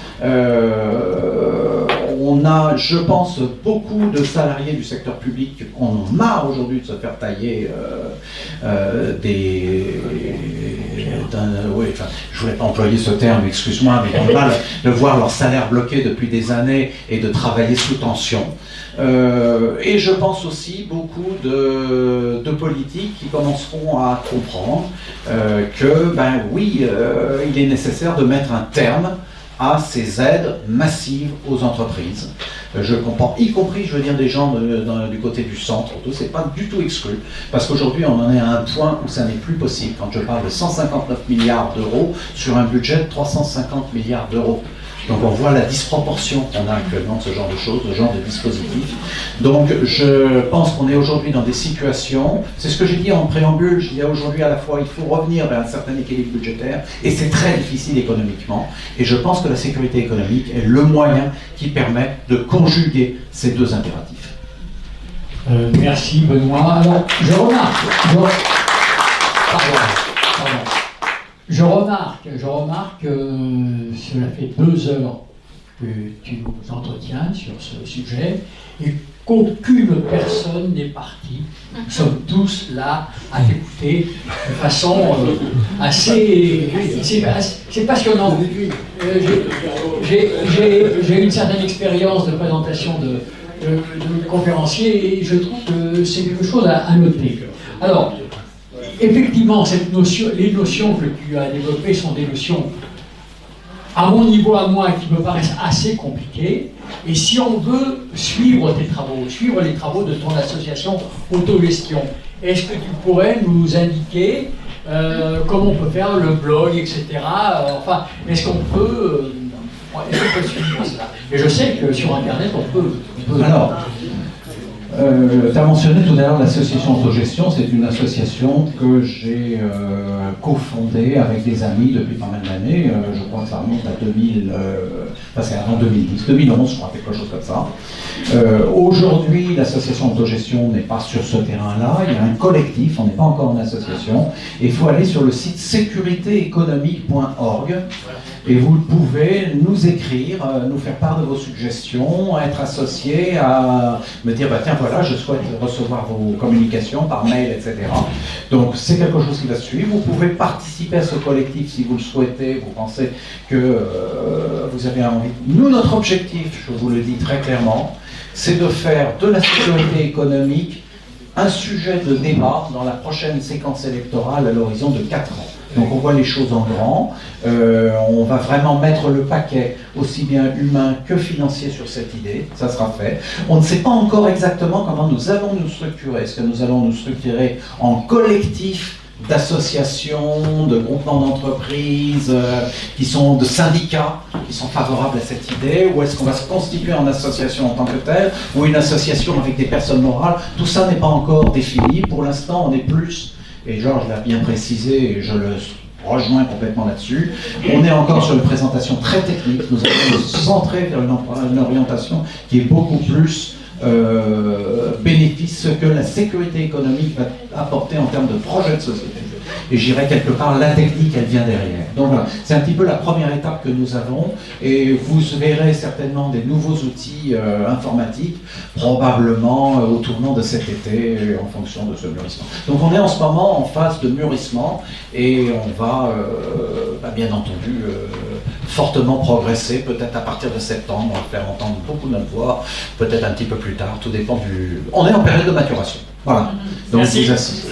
On a, je pense, beaucoup de salariés du secteur public qui en ont marre aujourd'hui de se faire tailler je ne voulais pas employer ce terme, excuse-moi, mais ils ont mal de voir leur salaire bloqué depuis des années et de travailler sous tension. Et je pense aussi beaucoup de politiques qui commenceront à comprendre que, il est nécessaire de mettre un terme à ces aides massives aux entreprises. Je comprends, y compris, je veux dire, des gens du côté du centre, c'est pas du tout exclu, parce qu'aujourd'hui on en est à un point où ça n'est plus possible. Quand je parle de 159 milliards d'euros sur un budget de 350 milliards d'euros, Donc on voit la disproportion qu'on a actuellement de ce genre de choses, de ce genre de dispositifs. Donc je pense qu'on est aujourd'hui dans des situations, c'est ce que j'ai dit en préambule, je dis aujourd'hui à la fois il faut revenir vers un certain équilibre budgétaire, et c'est très difficile économiquement, et je pense que la sécurité économique est le moyen qui permet de conjuguer ces deux impératifs. Merci Benoît. Alors, je remarque, cela fait 2 heures que tu nous entretiens sur ce sujet et qu'aucune personne n'est partie. Nous sommes tous là à t'écouter de façon assez... C'est passionnant. J'ai une certaine expérience de présentation de conférencier et je trouve que c'est quelque chose à noter. Alors, effectivement, les notions que tu as développées sont des notions, à mon niveau à moi, qui me paraissent assez compliquées. Et si on veut suivre tes travaux, suivre les travaux de ton association Autogestion, est-ce que tu pourrais nous indiquer comment on peut faire le blog, etc. Enfin, est-ce qu'on peut suivre cela? Et je sais que sur Internet, on peut... Alors, tu as mentionné tout à l'heure l'association Autogestion. C'est une association que j'ai cofondée avec des amis depuis pas mal d'années. Je crois que ça remonte à 2000, c'est avant 2010, 2011, je crois, quelque chose comme ça. Aujourd'hui, l'association Autogestion n'est pas sur ce terrain-là. Il y a un collectif, on n'est pas encore une association. Et il faut aller sur le site sécuritééconomique.org. Et vous pouvez nous écrire, nous faire part de vos suggestions, être associé à me dire, bah, tiens, voilà, je souhaite recevoir vos communications par mail, etc. Donc, c'est quelque chose qui va suivre. Vous pouvez participer à ce collectif si vous le souhaitez, vous pensez que vous avez envie. Nous, notre objectif, je vous le dis très clairement, c'est de faire de la sécurité économique un sujet de débat dans la prochaine séquence électorale à l'horizon de 4 ans. Donc on voit les choses en grand, on va vraiment mettre le paquet aussi bien humain que financier sur cette idée, ça sera fait. On ne sait pas encore exactement comment nous allons nous structurer. Est-ce que nous allons nous structurer en collectif d'associations, de groupements d'entreprises, qui sont de syndicats, qui sont favorables à cette idée, ou est-ce qu'on va se constituer en association en tant que telle, ou une association avec des personnes morales? Tout ça n'est pas encore défini. Pour l'instant, on est plus... Et Georges l'a bien précisé, et je le rejoins complètement là-dessus. On est encore sur une présentation très technique. Nous allons nous centrer vers une orientation qui est beaucoup plus bénéfice que la sécurité économique va apporter en termes de projet de société. Et j'irai quelque part, la technique, elle vient derrière. Donc voilà, c'est un petit peu la première étape que nous avons, et vous verrez certainement des nouveaux outils informatiques, probablement au tournant de cet été, en fonction de ce mûrissement. Donc on est en ce moment en phase de mûrissement, et on va, bien entendu, fortement progresser, peut-être à partir de septembre, on va faire entendre beaucoup notre voix, peut-être un petit peu plus tard, tout dépend du... On est en période de maturation. Voilà. Donc merci. Je vous assiste.